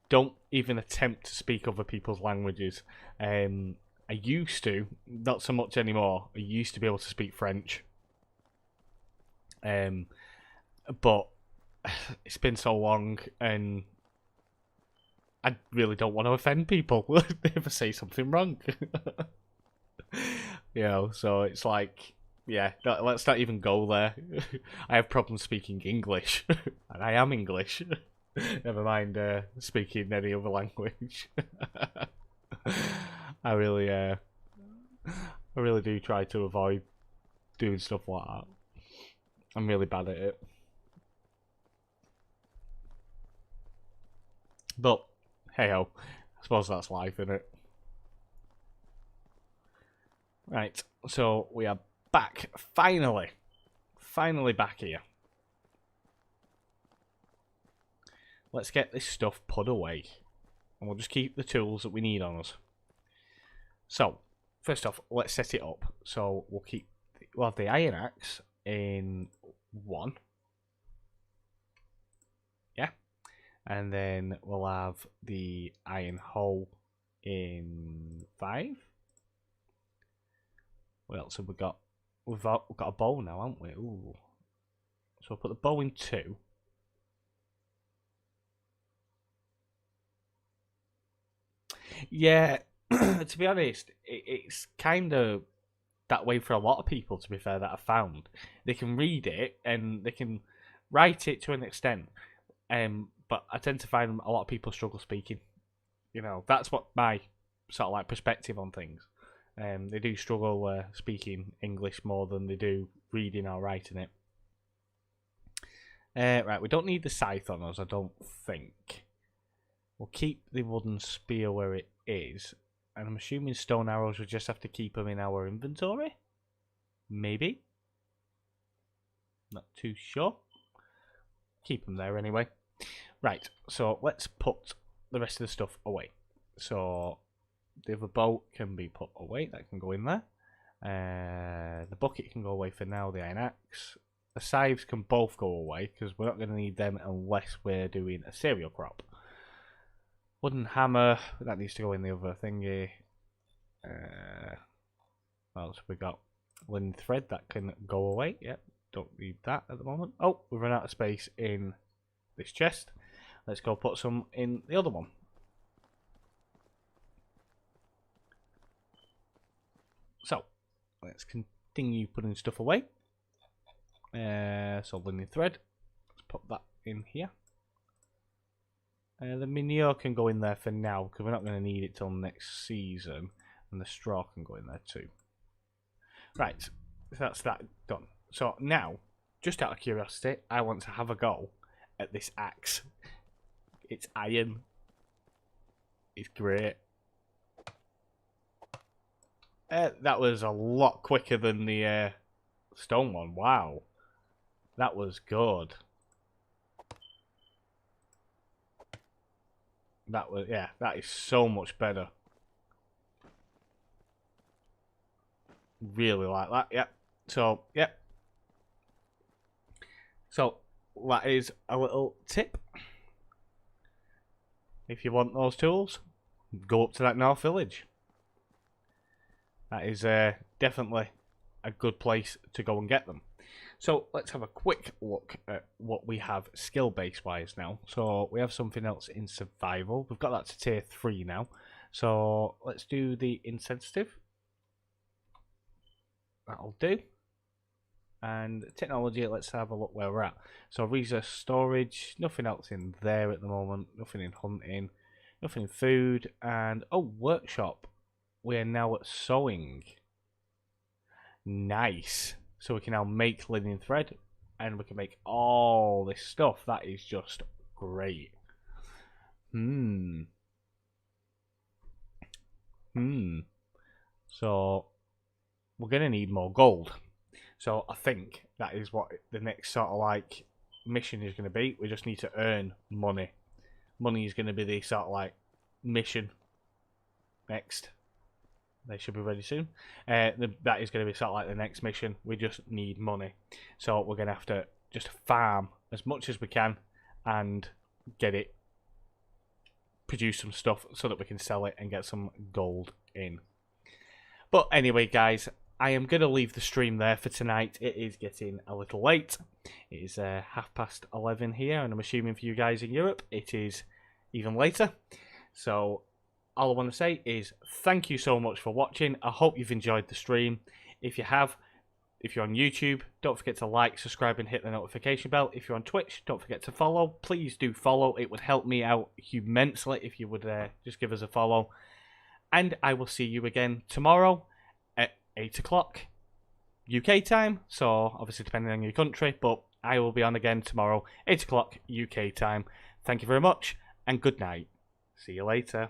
don't even attempt to speak other people's languages. I used to, not so much anymore. I used to be able to speak French, but it's been so long, and I really don't want to offend people if I say something wrong. You know, so it's like, yeah, let's not even go there. I have problems speaking English, and I am English. Never mind speaking any other language. I really do try to avoid doing stuff like that. I'm really bad at it. But, hey ho, I suppose that's life, isn't it? Right, so we are back, finally. Finally back here. Let's get this stuff put away. And we'll just keep the tools that we need on us. So, first off, let's set it up. So, we'll have the iron axe in 1. Yeah. And then we'll have the iron hoe in 5. What else have we got? We've got a bow now, haven't we? Ooh. So we'll put the bow in 2. Yeah, to be honest, it's kind of that way for a lot of people, to be fair, that I've found. They can read it and they can write it to an extent. But I tend to find a lot of people struggle speaking. You know, that's what my sort of like perspective on things. They do struggle speaking English more than they do reading or writing it. Right, we don't need the scythe on us, I don't think. We'll keep the wooden spear where it is. And I'm assuming stone arrows, we just have to keep them in our inventory? Maybe? Not too sure. Keep them there anyway. Right, so let's put the rest of the stuff away. So the other boat can be put away, that can go in there. The bucket can go away for now, the iron axe. the scythes can both go away because we're not going to need them unless we're doing a cereal crop. Wooden hammer, that needs to go in the other thingy. What else have we got? Linen thread, that can go away. Yep, don't need that at the moment. Oh, we've run out of space in this chest. Let's go put some in the other one. So, let's continue putting stuff away. So linen thread, let's put that in here. The manure can go in there for now because we're not going to need it till next season, and the straw can go in there too. Right, so that's that done. So now, just out of curiosity, I want to have a go at this axe. It's iron. It's great. That was a lot quicker than the stone one. Wow. That was good. That was, yeah, that is so much better. Really like that, yep. So, yep. So, that is a little tip. If you want those tools, go up to that North Village. That is definitely a good place to go and get them. So let's have a quick look at what we have skill base wise now. So we have something else in survival. We've got that to tier 3 now. So let's do the insensitive. That'll do. And technology, let's have a look where we're at. So resource storage, nothing else in there at the moment. Nothing in hunting, nothing in food. And oh, workshop. We are now at sewing. Nice. So we can now make linen thread, and we can make all this stuff. That is just great. So we're going to need more gold. So I think that is what the next sort of like mission is going to be. We just need to earn money. Money is going to be the sort of like mission next. They should be ready soon. That is going to be sort of like the next mission. We just need money. So we're going to have to just farm as much as we can and get it, produce some stuff so that we can sell it and get some gold in. But anyway, guys, I am going to leave the stream there for tonight. It is getting a little late. It is 11:30 here, and I'm assuming for you guys in Europe, it is even later. So all I want to say is thank you so much for watching. I hope you've enjoyed the stream. If you have, if you're on YouTube, don't forget to like, subscribe, and hit the notification bell. If you're on Twitch, don't forget to follow. Please do follow. It would help me out immensely if you would just give us a follow. And I will see you again tomorrow at 8 o'clock UK time. So obviously depending on your country, but I will be on again tomorrow, 8 o'clock UK time. Thank you very much, and good night. See you later.